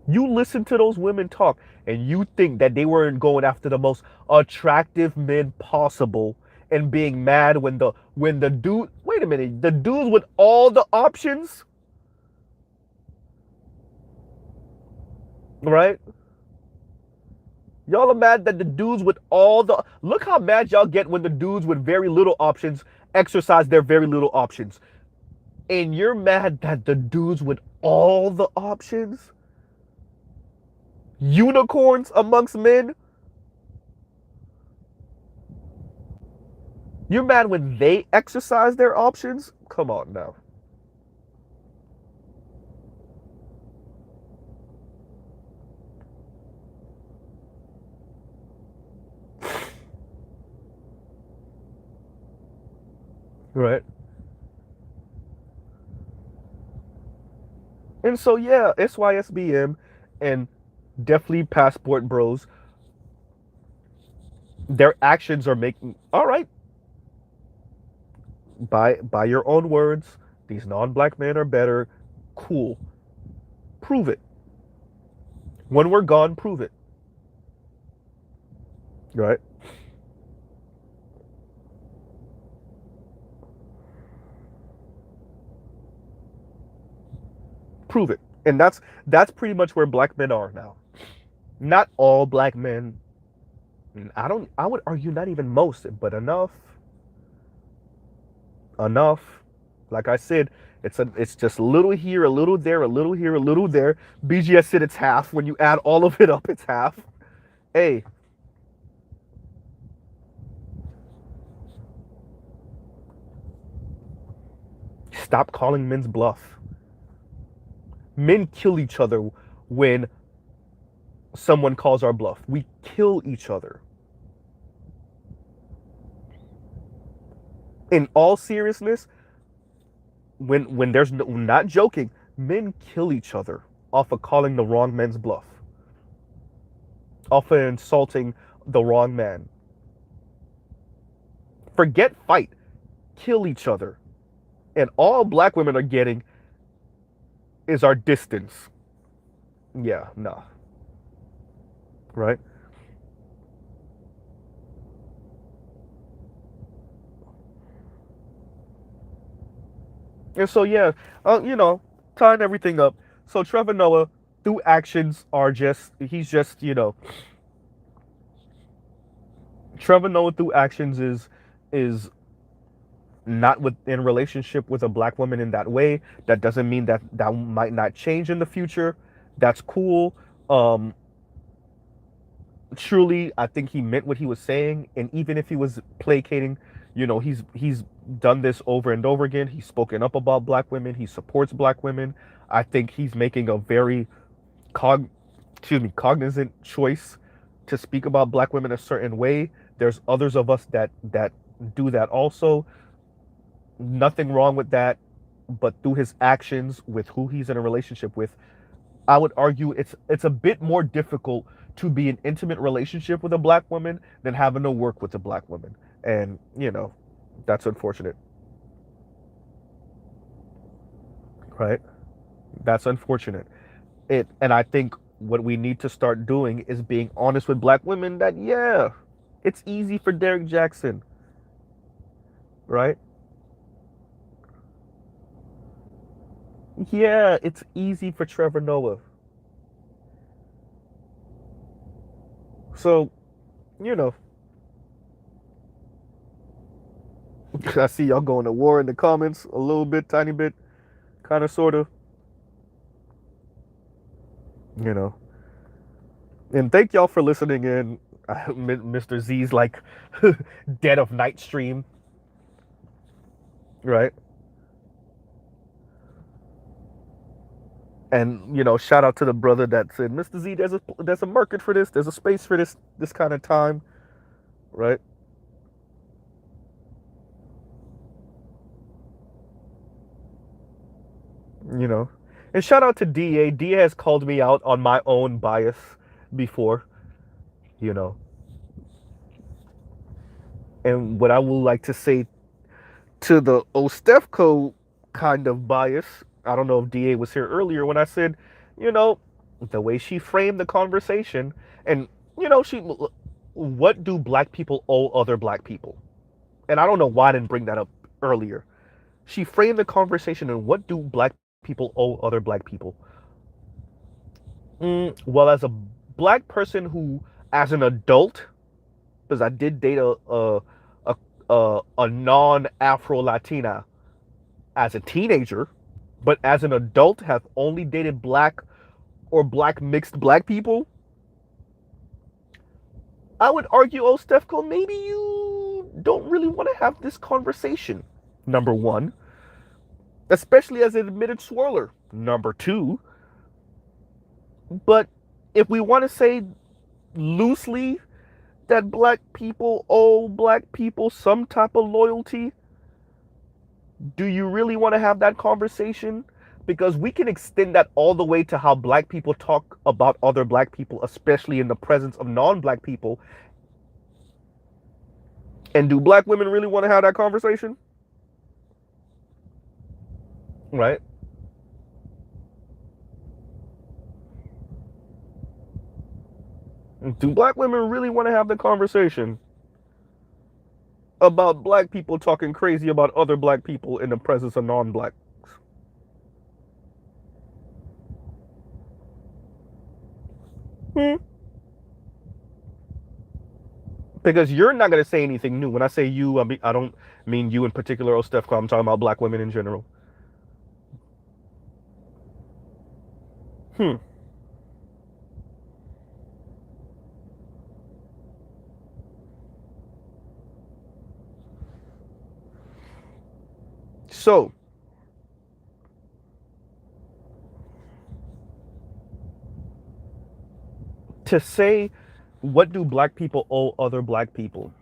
You listen to those women talk and you think that they weren't going after the most attractive men possible and being mad when the dude, wait a minute, the dudes with all the options, right? Y'all are mad that the dudes with all the, look how mad y'all get when the dudes with very little options exercise their very little options. And you're mad that the dudes with all the options, unicorns amongst men, you're mad when they exercise their options? Come on now. Right. And so yeah, SYSBM and definitely Passport Bros, their actions are making all right. By your own words, these non-black men are better. Cool. Prove it. When we're gone, prove it. Right? Prove it. And that's pretty much where black men are now. Not all black men. I would argue not even most, but enough. Enough. Like I said, it's just a little here, a little there, a little here, a little there. BGS said it's half. When you add all of it up, it's half. Hey, stop calling men's bluff. Men kill each other when someone calls our bluff. We kill each other. In all seriousness, when there's no, not joking, men kill each other off of calling the wrong man's bluff, off of insulting the wrong man. Forget fight, kill each other. And all black women are getting is our distance. Yeah, no. Right? And so yeah, tying everything up. So Trevor Noah, through actions, are just he's just Trevor Noah through actions is not in relationship with a black woman in that way. That doesn't mean that that might not change in the future. That's cool. Um, Truly, I think he meant what he was saying, and even if he was placating, he's done this over and over again. He's spoken up about black women. He supports black women. I think he's making a very cog, cognizant choice to speak about black women a certain way. There's others of us that do that also. Nothing wrong with that, but through his actions with who he's in a relationship with, I would argue it's a bit more difficult to be in intimate relationship with a black woman than having to work with a black woman. And, that's unfortunate. Right? That's unfortunate. And I think what we need to start doing is being honest with black women that yeah, it's easy for Derek Jackson, right? Yeah, it's easy for Trevor Noah. So, you know, I see y'all going to war in the comments a little bit, tiny bit, kind of, sort of, you know. And thank y'all for listening in. Mr. Z's like dead of night stream, right? And shout out to the brother that said, Mr. Z, there's a market for this. There's a space for this kind of time, right? You know, and shout out to Da. Da has called me out on my own bias before, you know. And what I would like to say to the Ostefco kind of bias, I don't know if Da was here earlier when I said, you know, the way she framed the conversation, and she, what do black people owe other black people? And I don't know why I didn't bring that up earlier. She framed the conversation in what do black people owe other black people? Well, as a black person who, as an adult, because I did date a non Afro Latina as a teenager, but as an adult have only dated black or black mixed black people. I would argue, oh, Stefco, maybe you don't really want to have this conversation. Number one, especially as an admitted swirler. Number two, but if we want to say loosely that black people owe black people some type of loyalty, do you really want to have that conversation? Because we can extend that all the way to how black people talk about other black people, especially in the presence of non-black people. And do black women really want to have that conversation? Right? Do black women really want to have the conversation about black people talking crazy about other black people in the presence of non-blacks? Hmm. Because you're not going to say anything new. When I say you, I don't mean you in particular, or Steph. I'm talking about black women in general. Hmm. So, to say, what do black people owe other black people?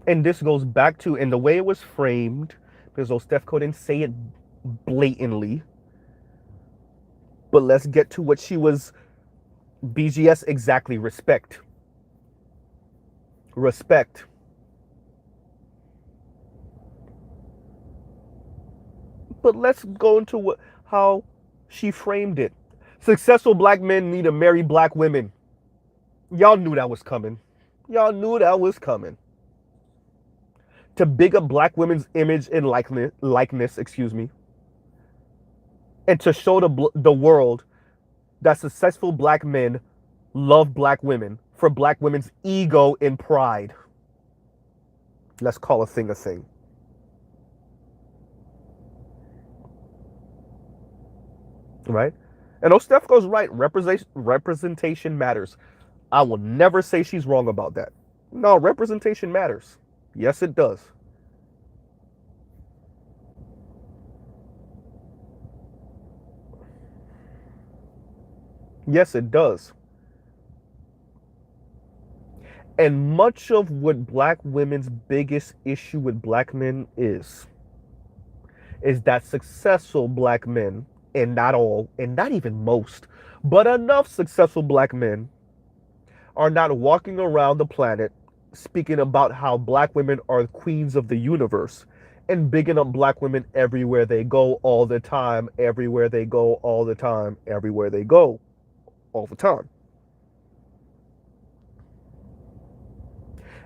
And this goes back to, in the way it was framed, because Ostefco didn't say it blatantly, but let's get to what she was, BGS, exactly. Respect. Respect. But let's go into how she framed it. Successful black men need to marry black women. Y'all knew that was coming. Y'all knew that was coming. To big up black women's image and likeness, excuse me, and to show the world that successful black men love black women for black women's ego and pride. Let's call a thing a thing. Right? And Ostef goes right. Representation matters. I will never say she's wrong about that. No, representation matters. Yes, it does. Yes, it does. And much of what black women's biggest issue with black men is that successful black men, and not all, and not even most, but enough successful black men are not walking around the planet speaking about how black women are queens of the universe and bigging up black women everywhere they go all the time, everywhere they go all the time, everywhere they go all the time.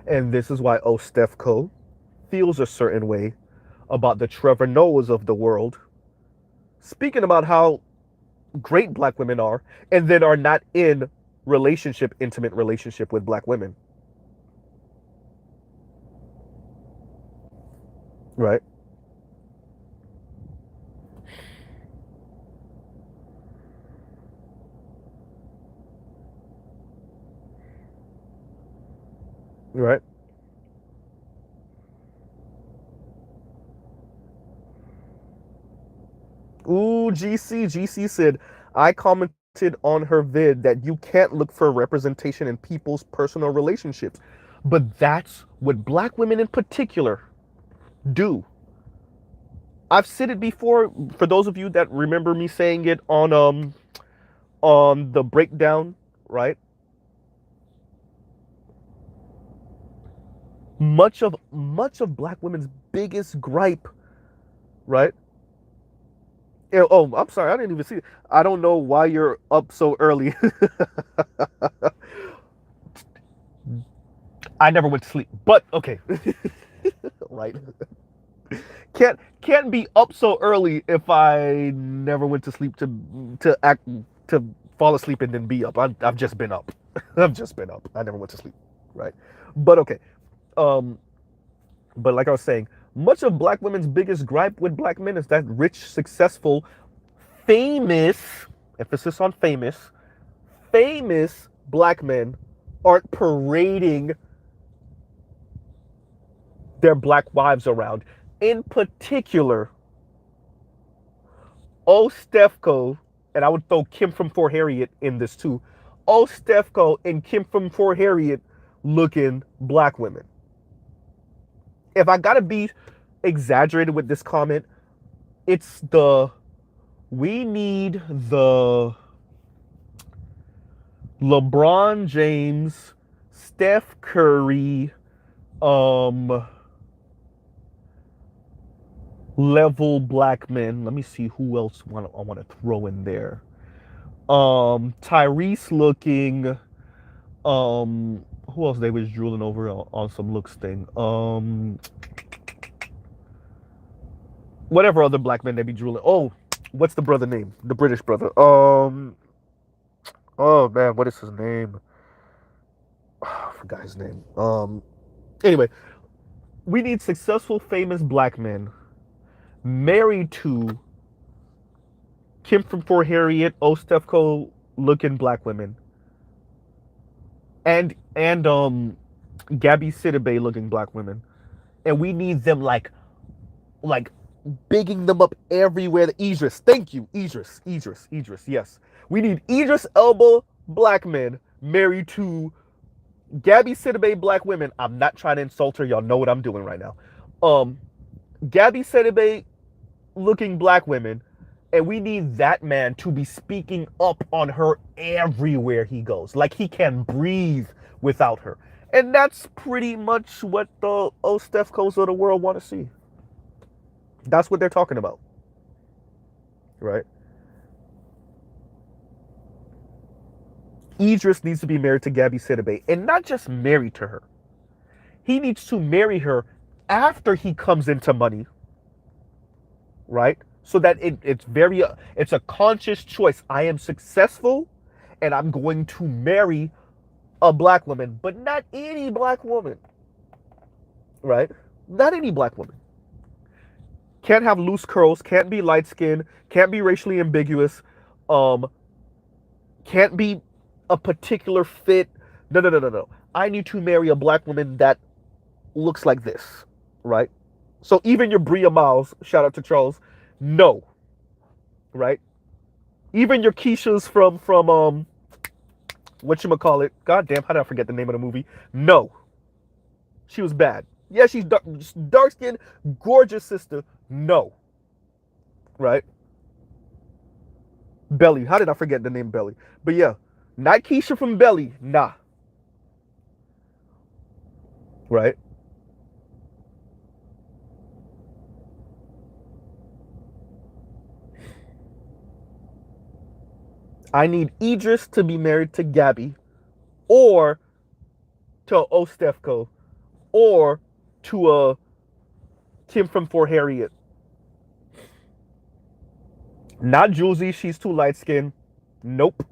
And this is why, oh, Steph Co, feels a certain way about the Trevor Noahs of the world, speaking about how great black women are, and then are not in intimate relationship with black women. Right. Right. Ooh, GC said, I commented on her vid that you can't look for representation in people's personal relationships. But that's what black women in particular do. I've said it before, for those of you that remember me saying it on the breakdown, right? Much of black women's biggest gripe, right? Oh, I'm sorry, I didn't even see it. I don't know why you're up so early. I never went to sleep, but okay. Right. Can't be up so early if I never went to sleep to fall asleep and then be up. I've just been up. I've just been up. I never went to sleep. Right. But okay. Um, but like I was saying, much of black women's biggest gripe with black men is that rich, successful, famous, emphasis on famous black men aren't parading their black wives around. In particular, oh Stefco, and I would throw Kim from Fort Harriet in this too. Oh Stefco and Kim from Fort Harriet looking black women. If I gotta be exaggerated with this comment, it's we need the LeBron James, Steph Curry, level black men. Let me see who else I want to throw in there. Tyrese looking. Who else they was drooling over on some looks thing. Whatever other black men they be drooling. Oh, what's the brother name? The British brother. Oh man, what is his name? Oh, I forgot his name. Anyway, we need successful, famous black men married to Kim from Fort Harriet, Ostefco looking black women, and Gabby Sidibe looking black women, and we need them like bigging them up everywhere. Idris, thank you, Idris. Yes, we need Idris Elba black men married to Gabby Sidibe black women. I'm not trying to insult her. Y'all know what I'm doing right now. Gabby Sidibe looking black women, and we need that man to be speaking up on her everywhere he goes. Like he can breathe without her. And that's pretty much what the Ostefcos of the world want to see. That's what they're talking about. Right? Idris needs to be married to Gabby Sidibe, and not just married to her. He needs to marry her after he comes into money, right? So that it's a conscious choice. I am successful, and I'm going to marry a black woman, but not any black woman, right? Not any black woman. Can't have loose curls, can't be light skinned, can't be racially ambiguous, can't be a particular fit. No. I need to marry a black woman that looks like this, right? So even your Bria Miles, shout out to Charles, no, right? Even your Keishas from whatchamacallit, goddamn, how did I forget the name of the movie? No, she was bad. Yeah, she's dark skinned, gorgeous sister. No, right? Belly, how did I forget the name Belly? But yeah, not Keisha from Belly, nah, right? I need Idris to be married to Gabby, or to Ostefco, or to Kim from Fort Harriet. Not Julesy, she's too light skinned. Nope.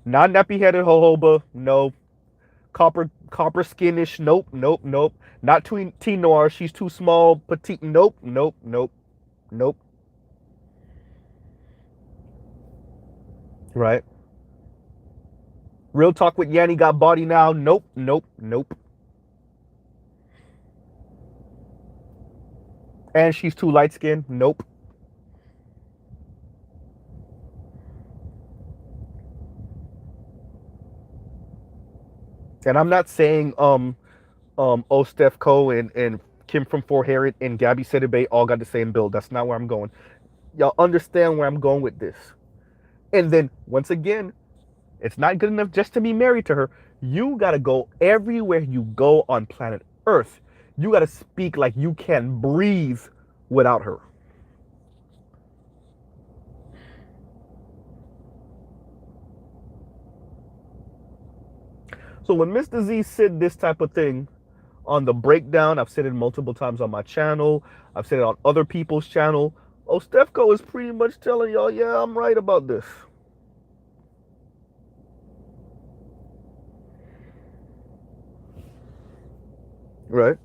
Not nappy headed jojoba. No. Copper skinish. Nope. Nope. Nope. Not Teen Noir. She's too small, petite. Nope. Nope. Nope. Nope. Right. Real talk with Yanni got body now. Nope. Nope. Nope. And she's too light skinned. Nope. And I'm not saying Steph Co and Kim from Fort Harriet and Gabby Sidibe all got the same build. That's not where I'm going. Y'all understand where I'm going with this. And then once again, it's not good enough just to be married to her. You gotta go everywhere you go on planet Earth. You gotta speak like you can breathe without her. So when Mr. Z said this type of thing on the breakdown, I've said it multiple times on my channel. I've said it on other people's channel. Stefco is pretty much telling y'all, yeah, I'm right about this. Right?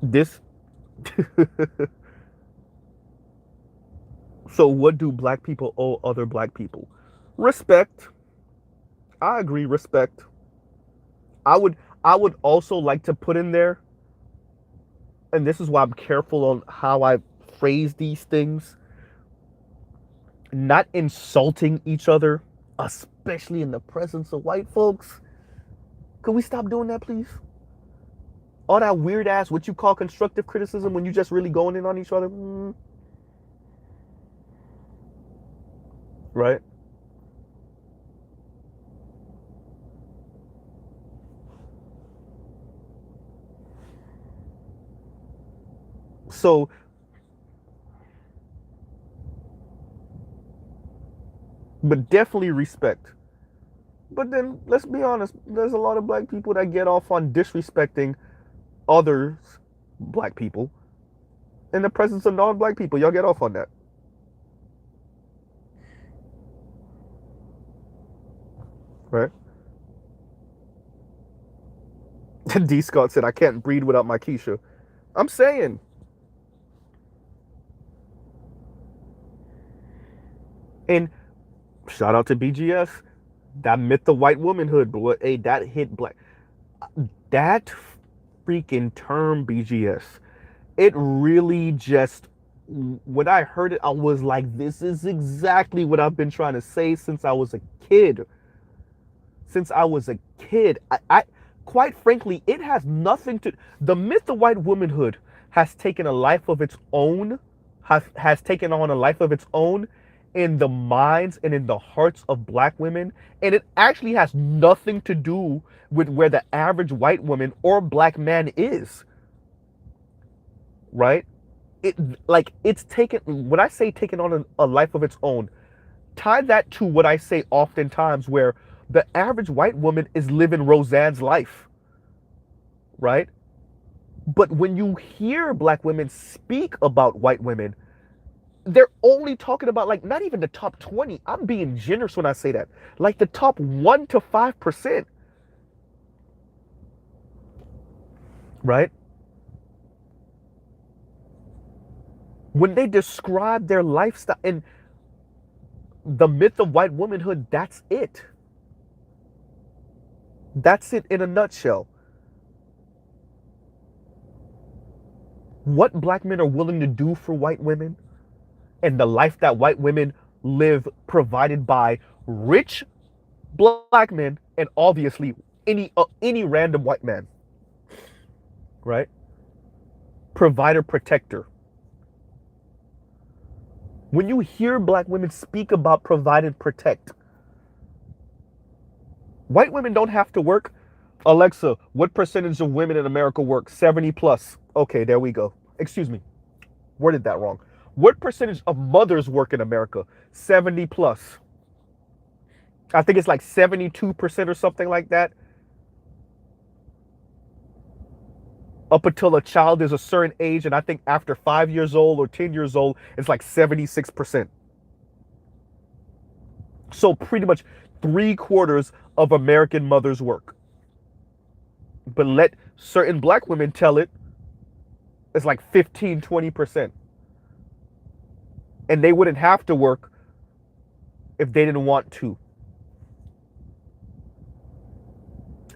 This. So what do black people owe other black people? Respect. I agree, respect. I would I would also like to put in there, and this is why I'm careful on how I phrase these things, not insulting each other, especially in the presence of white folks. Could we stop doing that, please? All that weird ass, what you call constructive criticism when you just really going in on each other. Right? So, but definitely respect. But then, let's be honest, there's a lot of black people that get off on disrespecting others, black people, in the presence of non-black people. Y'all get off on that. Right? D. Scott said, I can't breathe without my Keisha. I'm saying. And shout out to BGS. That myth of white womanhood, boy. Hey, that hit black. That freaking term, BGS. It really just, when I heard it, I was like, this is exactly what I've been trying to say since I was a kid. Since I was a kid. I quite frankly, it has nothing to, the myth of white womanhood has taken a life of its own, has taken on a life of its own in the minds and in the hearts of black women. And it actually has nothing to do with where the average white woman or black man is. Right? It, like, it's taken, when I say taken on a life of its own, tie that to what I say oftentimes, where the average white woman is living Roseanne's life. Right? But when you hear black women speak about white women, they're only talking about, like, not even the top 20. I'm being generous when I say that. Like the top 1 to 5%. Right? When they describe their lifestyle and the myth of white womanhood, that's it. That's it in a nutshell. What black men are willing to do for white women and the life that white women live, provided by rich black men and obviously any random white man. Right? Provider, protector. When you hear black women speak about provide and protect, white women don't have to work. Alexa, what percentage of women in America work? 70 plus. Okay, there we go. Excuse me. worded that wrong. What percentage of mothers work in America? 70 plus. I think it's like 72% or something like that. Up until a child is a certain age, and I think after 5 years old or 10 years old, it's like 76%. So pretty much 3/4 of American mothers work. But let certain black women tell it, it's like 15, 20%. And they wouldn't have to work if they didn't want to.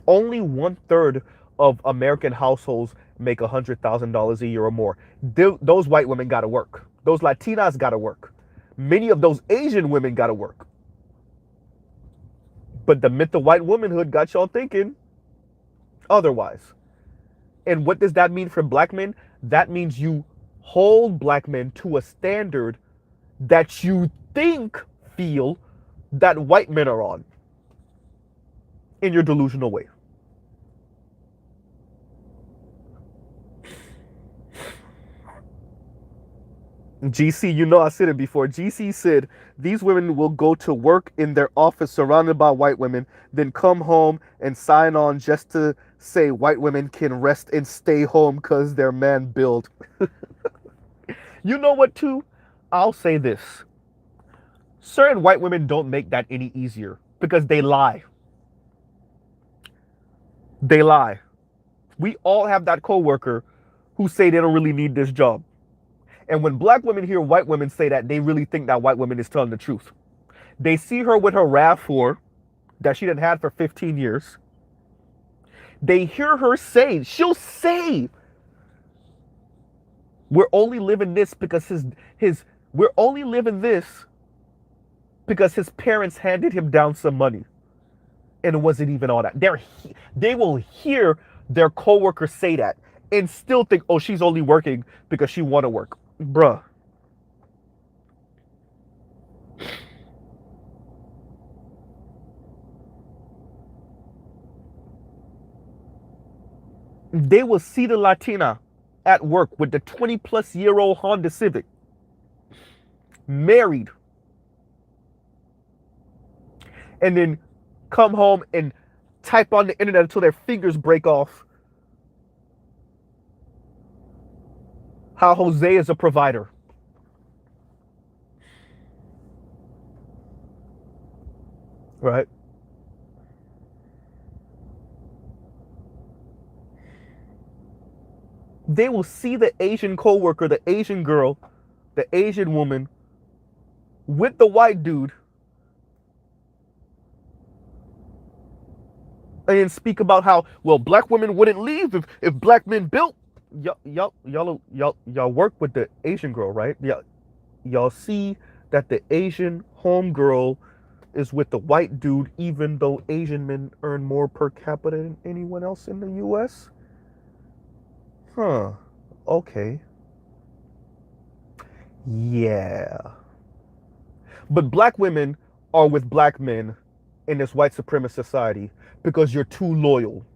Only 1/3 of American households make $100,000 a year or more. Those white women got to work. Those Latinas got to work. Many of those Asian women got to work. But the myth of white womanhood got y'all thinking otherwise. And what does that mean for black men? That means you hold black men to a standard that you feel that white men are on in your delusional way. GC, you know I said it before. GC said these women will go to work in their office surrounded by white women, then come home and sign on just to say white women can rest and stay home because their man build. You know what, too? I'll say this. Certain white women don't make that any easier because they lie. They lie. We all have that coworker who say they don't really need this job. And when black women hear white women say that, they really think that white woman is telling the truth. They see her with her RAV4 that she done had for 15 years. They hear her say, she'll say, we're only living this because we're only living this because his parents handed him down some money. And it wasn't even all that. They will hear their coworker say that and still think, oh, she's only working because she want to work. Bruh. They will see the Latina at work with the 20-plus-year-old Honda Civic, married, and then come home and type on the internet until their fingers break off how Jose is a provider. Right? They will see the Asian coworker, the Asian girl, the Asian woman with the white dude and speak about how, well, black women wouldn't leave if black men built. Y'all work with the Asian girl, right? Y'all see that the Asian homegirl is with the white dude, even though Asian men earn more per capita than anyone else in the U.S.? Huh. Okay. Yeah. But black women are with black men in this white supremacist society because you're too loyal.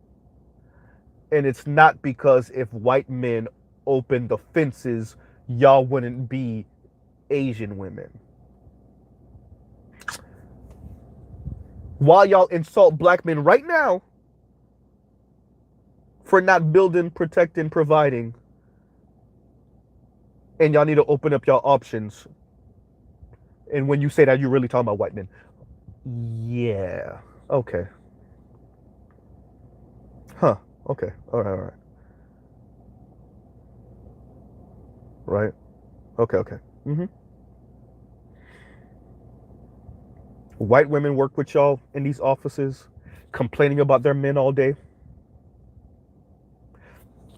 And it's not because if white men opened the fences, y'all wouldn't be Asian women. While y'all insult black men right now for not building, protecting, providing, and y'all need to open up y'all options. And when you say that, you're really talking about white men. Yeah. Okay. Huh. Okay. All right. All right. Right. Okay. Okay. Mm-hmm. White women work with y'all in these offices, complaining about their men all day.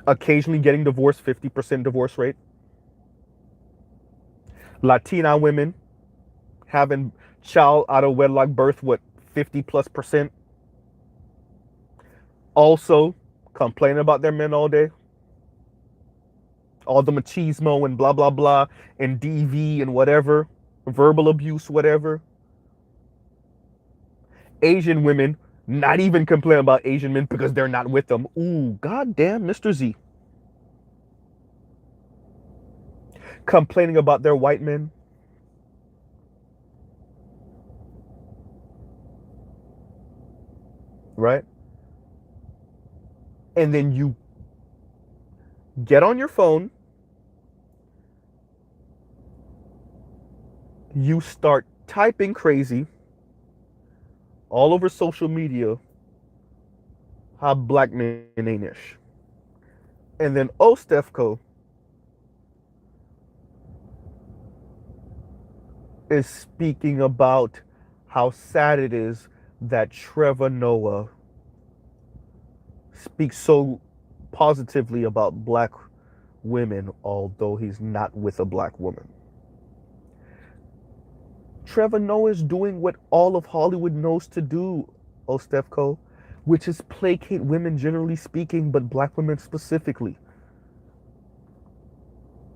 Occasionally getting divorced, 50% divorce rate. Latina women having child out of wedlock birth, what, 50+%? Also complaining about their men all day. All the machismo and blah, blah, blah, and DV and whatever, verbal abuse, whatever. Asian women not even complaining about Asian men because they're not with them. Ooh, goddamn, Mr. Z. complaining about their white men, right? And then you get on your phone, you start typing crazy all over social media how black men ain't ish. And then Ostefco is speaking about how sad it is that Trevor Noah speaks so positively about black women, although he's not with a black woman. Trevor Noah is doing what all of Hollywood knows to do, Ostefco, which is placate women generally speaking, but black women specifically.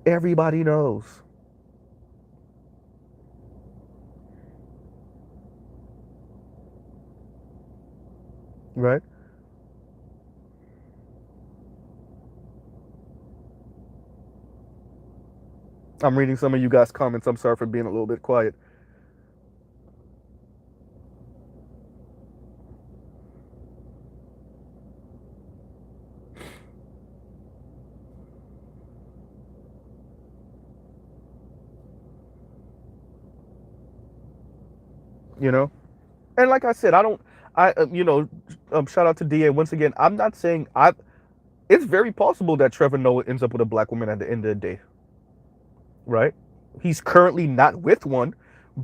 Everybody knows, right? I'm reading some of you guys' comments. I'm sorry for being a little bit quiet. You know, and like I said, I don't. Shout out to Da once again. I'm not saying I. It's very possible that Trevor Noah ends up with a black woman at the end of the day, right? He's currently not with one,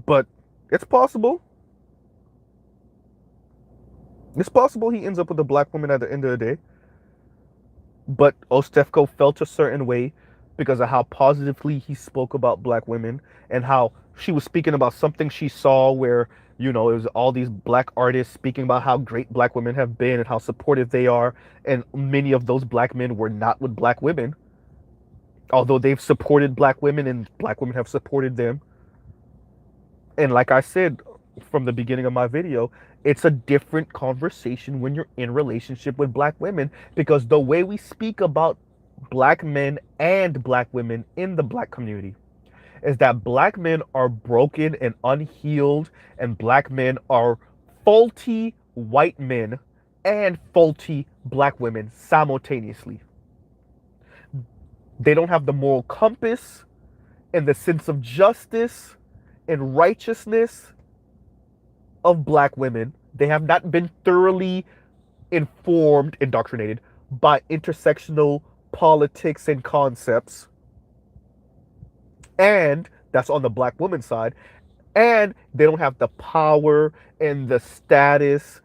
but it's possible. It's possible he ends up with a black woman at the end of the day. But Ostefko felt a certain way because of how positively he spoke about black women and how she was speaking about something she saw where, it was all these black artists speaking about how great black women have been and how supportive they are. And many of those black men were not with black women, although they've supported black women and black women have supported them. And like I said from the beginning of my video, it's a different conversation when you're in relationship with black women because the way we speak about black men and black women in the black community is that black men are broken and unhealed and black men are faulty white men and faulty black women simultaneously. They don't have the moral compass and the sense of justice and righteousness of black women. They have not been thoroughly informed, indoctrinated by intersectional politics and concepts. And that's on the black woman side. And they don't have the power and the status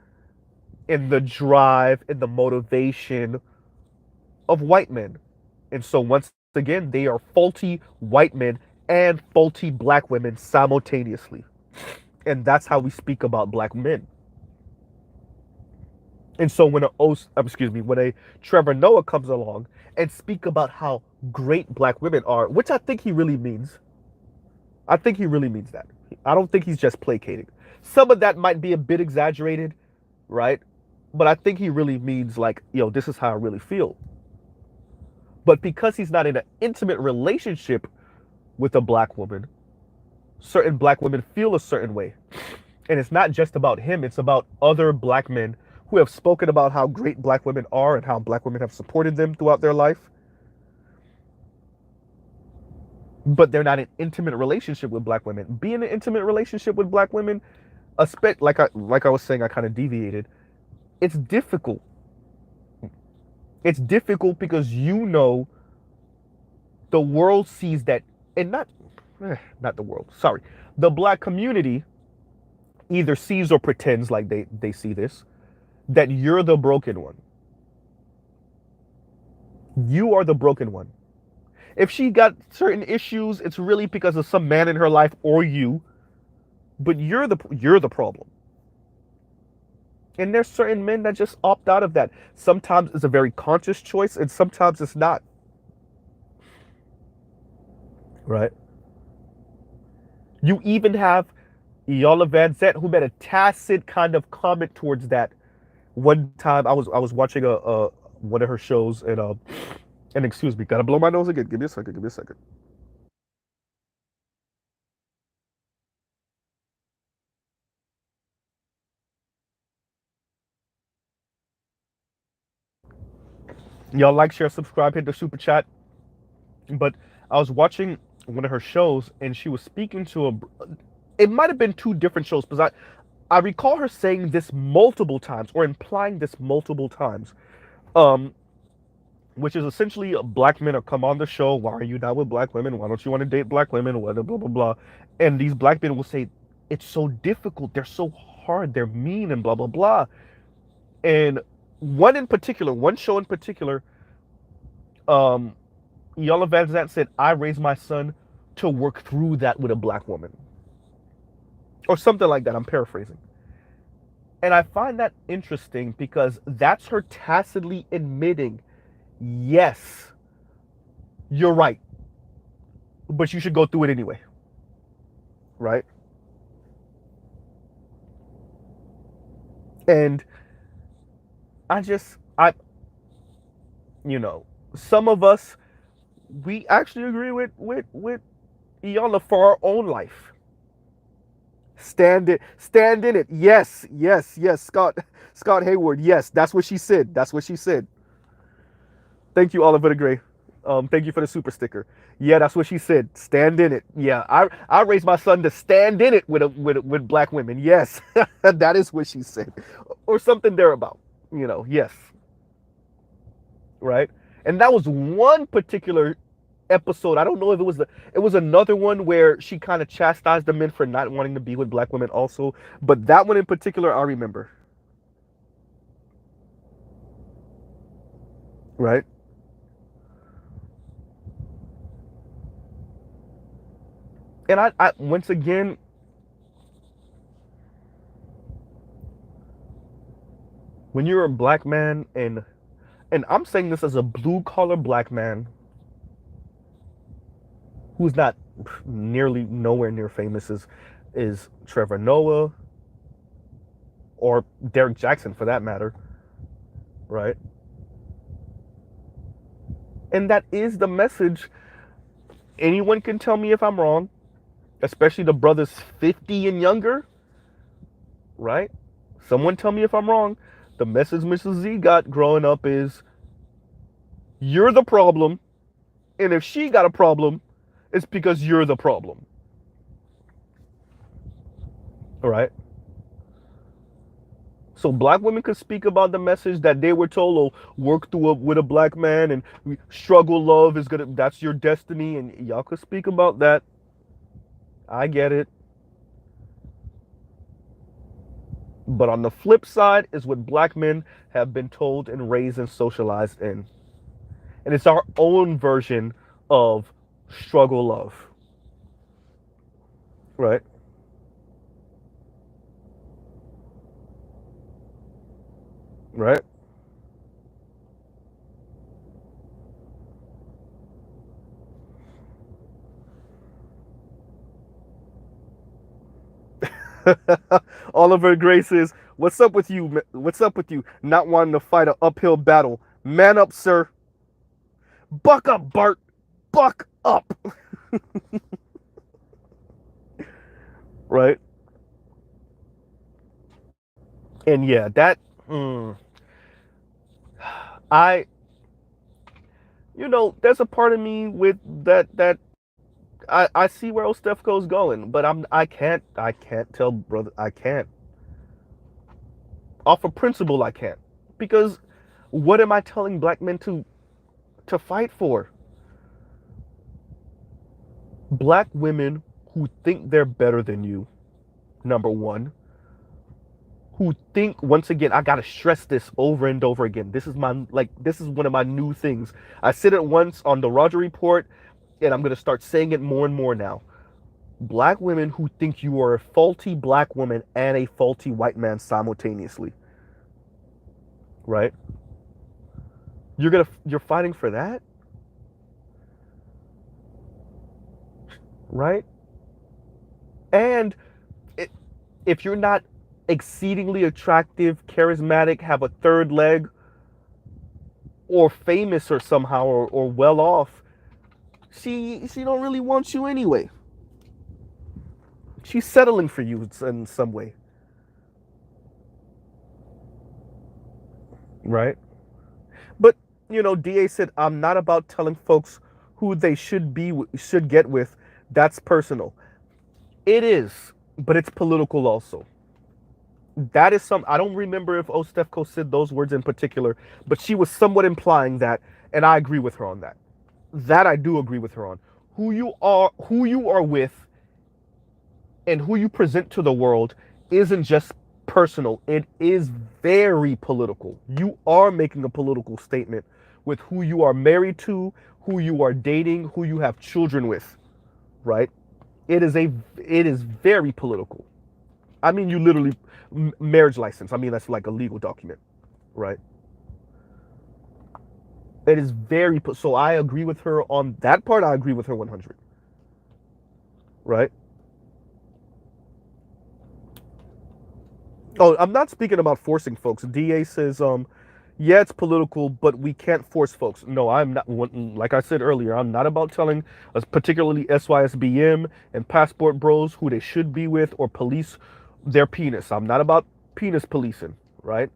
and the drive and the motivation of white men. And so once again, they are faulty white men and faulty black women simultaneously. And that's how we speak about black men. And so when a Trevor Noah comes along and speak about how great black women are, which I think he really means. I think he really means that. I don't think he's just placating. Some of that might be a bit exaggerated, right? But I think he really means like, this is how I really feel. But because he's not in an intimate relationship with a black woman, certain black women feel a certain way. And it's not just about him, it's about other black men who have spoken about how great black women are and how black women have supported them throughout their life. But they're not in an intimate relationship with black women. Being in an intimate relationship with black women, like I was saying, I kind of deviated. It's difficult. It's difficult because the world sees that, and not the world. Sorry, the black community either sees or pretends like they see this, that you're the broken one. You are the broken one. If she got certain issues, it's really because of some man in her life or you, but you're the problem. And there's certain men that just opt out of that. Sometimes it's a very conscious choice, and sometimes it's not. Right? You even have Iyanla Vanzant who made a tacit kind of comment towards that. One time I was watching a one of her shows and excuse me, gotta blow my nose again. Give me a second. Y'all like, share, subscribe, hit the super chat. But I was watching one of her shows, and she was speaking to a. It might have been two different shows, because I recall her saying this multiple times or implying this multiple times. Um, which is essentially black men are come on the show. Why are you not with black women? Why don't you want to date black women? Blah blah blah blah. And these black men will say, "It's so difficult. They're so hard. They're mean and blah blah blah." And one show in particular, um, Yola Van Zant said, "I raised my son to work through that with a black woman," or something like that. I'm paraphrasing. And I find that interesting because that's her tacitly admitting, yes, you're right, but you should go through it anyway, right? And I just, I, you know, some of us, we actually agree with Iyanla for our own life. Stand in it. Yes, yes, yes. Scott Hayward. Yes, that's what she said. That's what she said. Thank you, Oliver the Gray. Thank you for the super sticker. Yeah, that's what she said. Stand in it. Yeah, I raised my son to stand in it with black women. Yes, that is what she said, or something thereabout. Yes, right. And that was one particular episode. I don't know if it was another one where she kind of chastised the men for not wanting to be with black women also, but that one in particular I remember. Right. And I once again, when you're a black man, and I'm saying this as a blue collar black man who's not nearly nowhere near famous is Trevor Noah or Derek Jackson for that matter, right? And that is the message. Anyone can tell me if I'm wrong, especially the brothers 50 and younger, right? Someone tell me if I'm wrong. The message Mrs. Z got growing up is, you're the problem, and if she got a problem, it's because you're the problem. All right? So black women could speak about the message that they were told, oh, work with a black man and struggle love is gonna, that's your destiny, and y'all could speak about that. I get it. But on the flip side is what black men have been told and raised and socialized in. And it's our own version of struggle love. Right? Right? Oliver Gray says, "What's up with you? What's up with you? Not wanting to fight an uphill battle. Man up, sir. Buck up, Bart. Buck up." Right? And yeah, that I there's a part of me with that I see where old Stefko's going, but I can't tell brother, I can't. Off of principle I can't. Because what am I telling black men to fight for? Black women who think they're better than you, number one, who think, once again, I gotta stress this over and over again. This is one of my new things. I said it once on the Roger Report, and I'm gonna start saying it more and more now. Black women who think you are a faulty black woman and a faulty white man simultaneously. Right? You're fighting for that? Right? And if you're not exceedingly attractive, charismatic, have a third leg, or famous or somehow or well off, she don't really want you anyway. She's settling for you in some way. Right? But DA said, I'm not about telling folks who they should get with. That's personal. It is, but it's political also. That is some. I don't remember if Ostefko said those words in particular, but she was somewhat implying that, and I agree with her on that. That I do agree with her on. Who you are with, and who you present to the world isn't just personal. It is very political. You are making a political statement with who you are married to, who you are dating, who you have children with, right? It is very political. I mean, you literally marriage license. I mean, that's like a legal document, right? It is very so. I agree with her on that part. I agree with her 100, right? Oh, I'm not speaking about forcing folks. DA says, yeah, it's political, but we can't force folks. No, I'm not. Like I said earlier, I'm not about telling us, particularly SYSBM and passport bros, who they should be with or police their penis. I'm not about penis policing, right?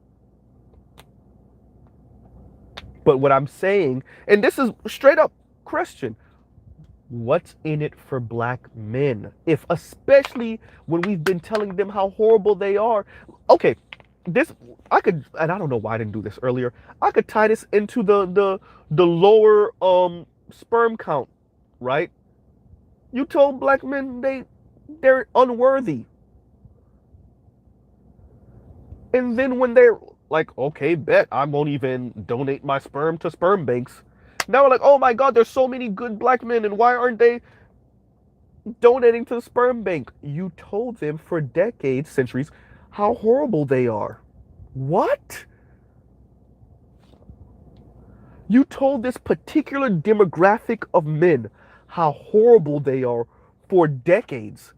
But what I'm saying, and this is straight up Christian, what's in it for black men? If especially when we've been telling them how horrible they are. Okay, this I could, and I don't know why I didn't do this earlier. I could tie this into the lower sperm count, right? You told black men they're unworthy. And then when they're like, okay, bet I won't even donate my sperm to sperm banks. Now we're like, oh my god, there's so many good black men, and why aren't they donating to the sperm bank? You told them for decades, centuries, how horrible they are. What? You told this particular demographic of men how horrible they are for decades.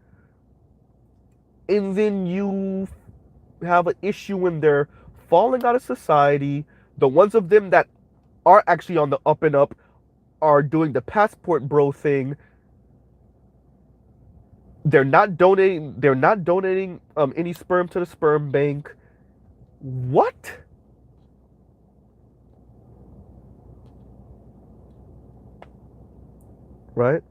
And then you have an issue when they're falling out of society. The ones of them that are actually on the up and up are doing the passport bro thing. They're not donating any sperm to the sperm bank. What? Right?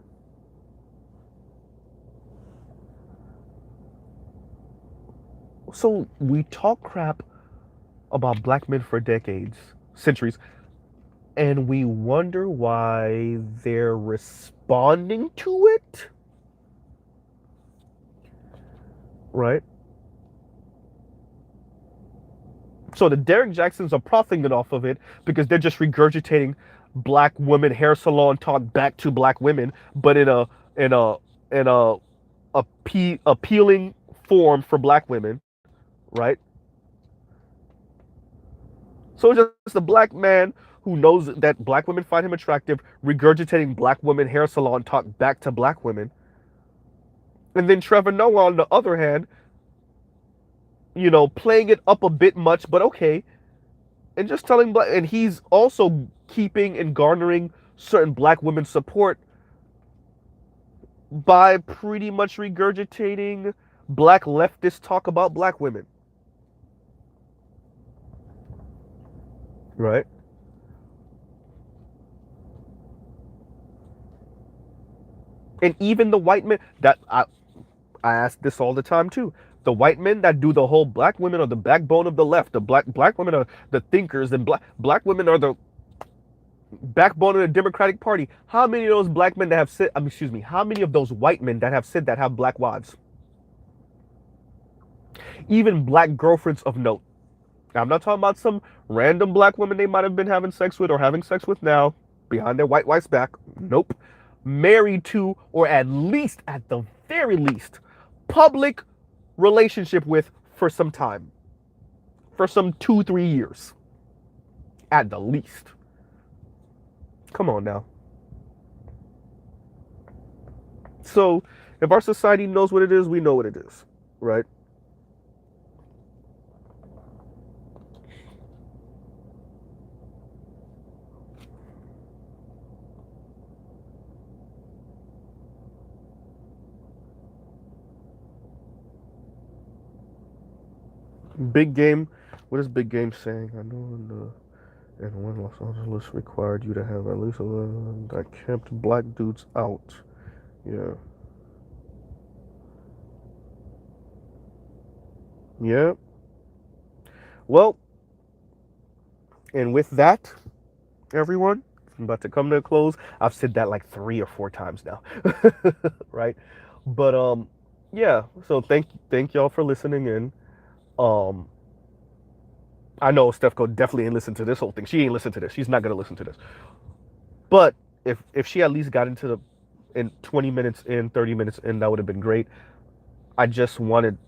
So we talk crap about black men for decades, centuries, and we wonder why they're responding to it, right? So the Derek Jacksons are profiting off of it because they're just regurgitating black women hair salon talk back to black women, but in a in appealing form for black women, right? So just a black man who knows that black women find him attractive, regurgitating black women hair salon talk back to black women. And then Trevor Noah, on the other hand, playing it up a bit much, but okay, and just telling black, and he's also keeping and garnering certain black women's support by pretty much regurgitating black leftist talk about black women, right? And even the white men that I ask this all the time too. The white men that do the whole black women are the backbone of the left. The black women are the thinkers, and black women are the backbone of the Democratic Party. How many of those black men that have said, excuse me, how many of those white men that have said that have black wives? Even black girlfriends of note. Now, I'm not talking about some random black woman they might have been having sex with or having sex with now behind their white wife's back. Nope. Married to, or at the very least, public relationship with for some time. For some 2-3 years. At the least. Come on now. So, if our society knows what it is, we know what it is, right? Big game. What is Big Game saying? I know And when Los Angeles required you to have at least 11 that kept black dudes out. Yeah. Yeah. Well, and with that, everyone, I'm about to come to a close. I've said that like 3 or 4 times now. Right? But yeah, so thank y'all for listening in. Um I know Stefco definitely ain't listen to this whole thing. She ain't listen to this. She's not gonna listen to this. But if she at least got into the in 20 minutes in, 30 minutes in, that would have been great. I just wanted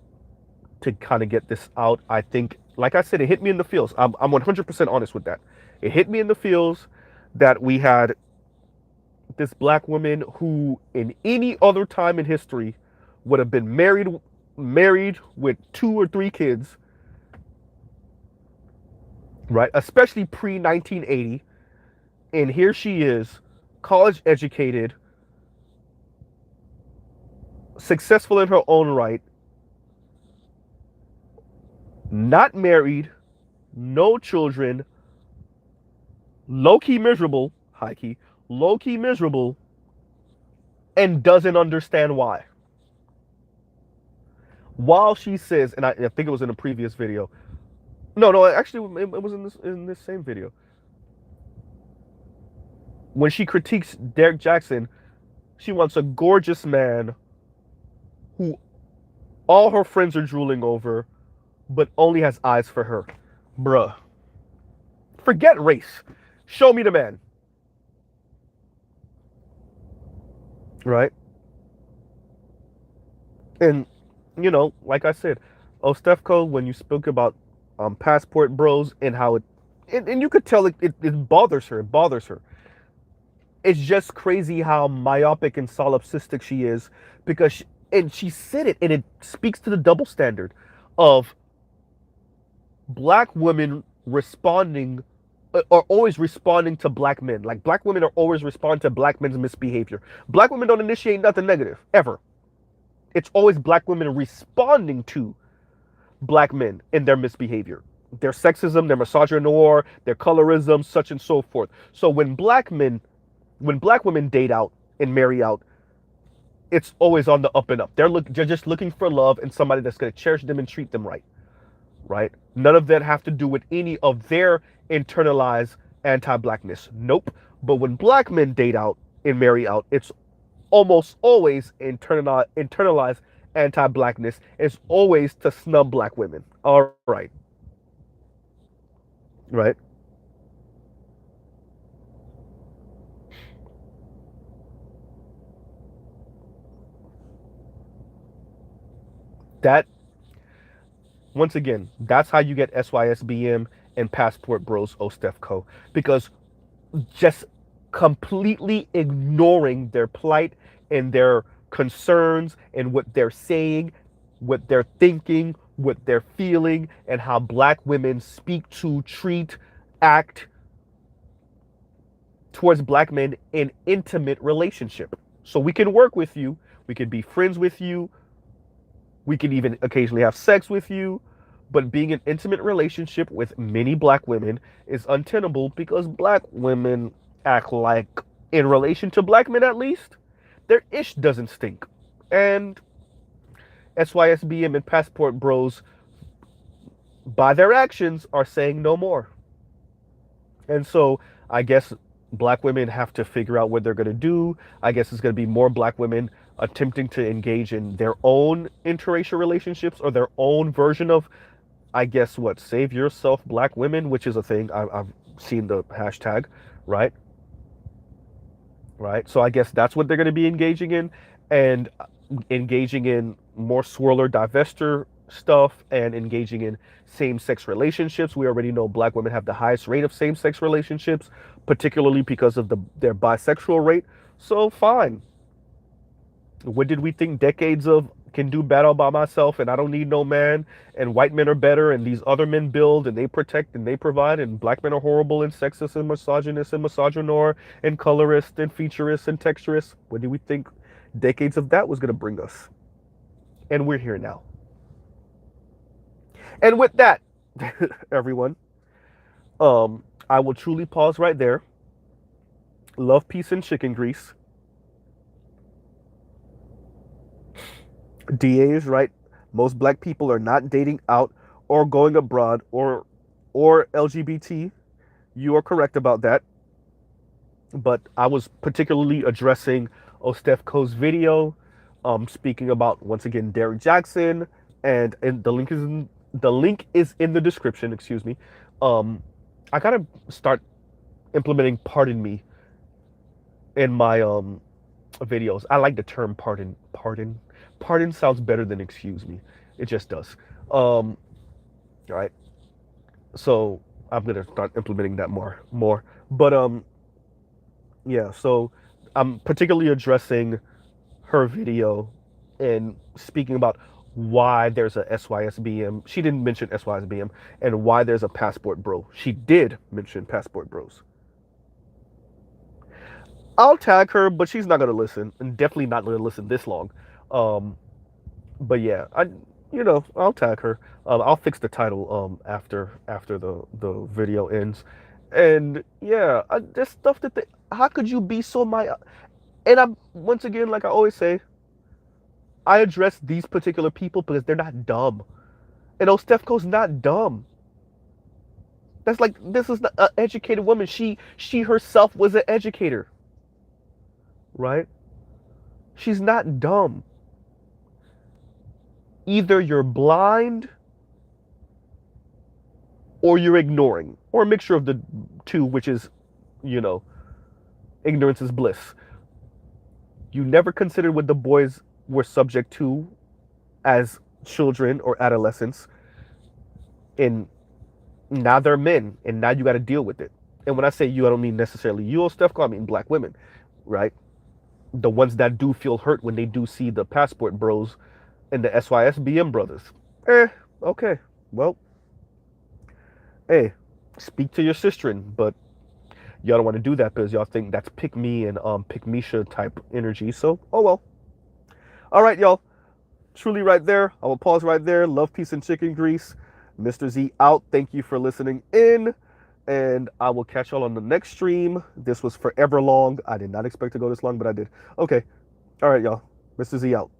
to kind of get this out. I think, like I said, it hit me in the feels. I'm 100% honest with that. It hit me in the feels that we had this black woman who, in any other time in history, would have been married with 2 or 3 kids, right? Especially pre 1980. And here she is, college educated, successful in her own right, not married, no children, low key miserable, high key, low key miserable, and doesn't understand why. While she says, and I think it was in a previous video. No, actually, it was in this same video. When she critiques Derek Jackson, she wants a gorgeous man who all her friends are drooling over, but only has eyes for her. Bruh. Forget race. Show me the man. Right? And, like I said, Stefco, when you spoke about Passport Bros and how and you could tell it bothers her. It bothers her. It's just crazy how myopic and solipsistic she is because and she said it, and it speaks to the double standard of black women responding are always responding to black men. Like black women are always responding to black men's misbehavior. Black women don't initiate nothing negative ever. It's always black women responding to black men in their misbehavior, their sexism, their misogynoir, their colorism, such and so forth. So when black women date out and marry out, it's always on the up and up. They're just looking for love and somebody that's going to cherish them and treat them right. Right? None of that have to do with any of their internalized anti-blackness. Nope. But when black men date out and marry out, it's almost always internalized anti-blackness. It's always to snub black women. All right. Right? That, once again, that's how you get SYSBM and Passport Bros Ostefco. Because just completely ignoring their plight and their concerns and what they're saying, what they're thinking, what they're feeling, and how black women speak to, treat, act towards black men in intimate relationship. So we can work with you, we can be friends with you, we can even occasionally have sex with you, but being in intimate relationship with many black women is untenable because black women act like, in relation to black men at least, their ish doesn't stink. And SYSBM and Passport Bros, by their actions, are saying no more. And so I guess black women have to figure out what they're going to do. I guess it's going to be more black women attempting to engage in their own interracial relationships or their own version of, I guess, what, save yourself black women, which is a thing. I've seen the hashtag, right? Right. So I guess that's what they're going to be engaging in, and engaging in more swirler divester stuff and engaging in same-sex relationships. We already know black women have the highest rate of same-sex relationships, particularly because of their bisexual rate. So fine. What did we think decades of can do battle by myself and I don't need no man, and white men are better and these other men build and they protect and they provide, and black men are horrible and sexist and misogynist and misogynoir and colorist and featurist and texturist? What do we think decades of that was going to bring us? And we're here now. And with that, everyone, I will truly pause right there. Love, peace, and chicken grease. DA is right. Most black people are not dating out or going abroad or LGBT. You are correct about that. But I was particularly addressing Ostefko's video, speaking about once again Derrick Jackson, and the link is in the description. Excuse me. I gotta start implementing "pardon me" in my videos. I like the term pardon sounds better than excuse me. It just does. All right. So I'm gonna start implementing that more. But yeah. So I'm particularly addressing her video and speaking about why there's a SYSBM. She didn't mention SYSBM and why there's a passport bro. She did mention passport bros. I'll tag her, but she's not gonna listen, and definitely not gonna listen this long. Um, but yeah, I'll tag her. I'll fix the title after the video ends, and yeah, there's stuff that how could you be so my? And I'm once again, like I always say, I address these particular people because they're not dumb, and Ostefko's not dumb. That's like this is an educated woman. She herself was an educator, right? She's not dumb. Either you're blind or you're ignoring, or a mixture of the two, which is, you know, ignorance is bliss. You never considered what the boys were subject to as children or adolescents, and now they're men, and now you got to deal with it. And when I say you, I don't mean necessarily you or Stefko, I mean black women, right? The ones that do feel hurt when they do see the passport bros and the SYSBM brothers. Okay. Well, hey, speak to your sisterin, but y'all don't want to do that because y'all think that's pick me and pick Misha type energy. So, oh well. All right, y'all. Truly right there. I will pause right there. Love, peace, and chicken grease. Mr. Z out. Thank you for listening in. And I will catch y'all on the next stream. This was forever long. I did not expect to go this long, but I did. Okay. All right, y'all. Mr. Z out.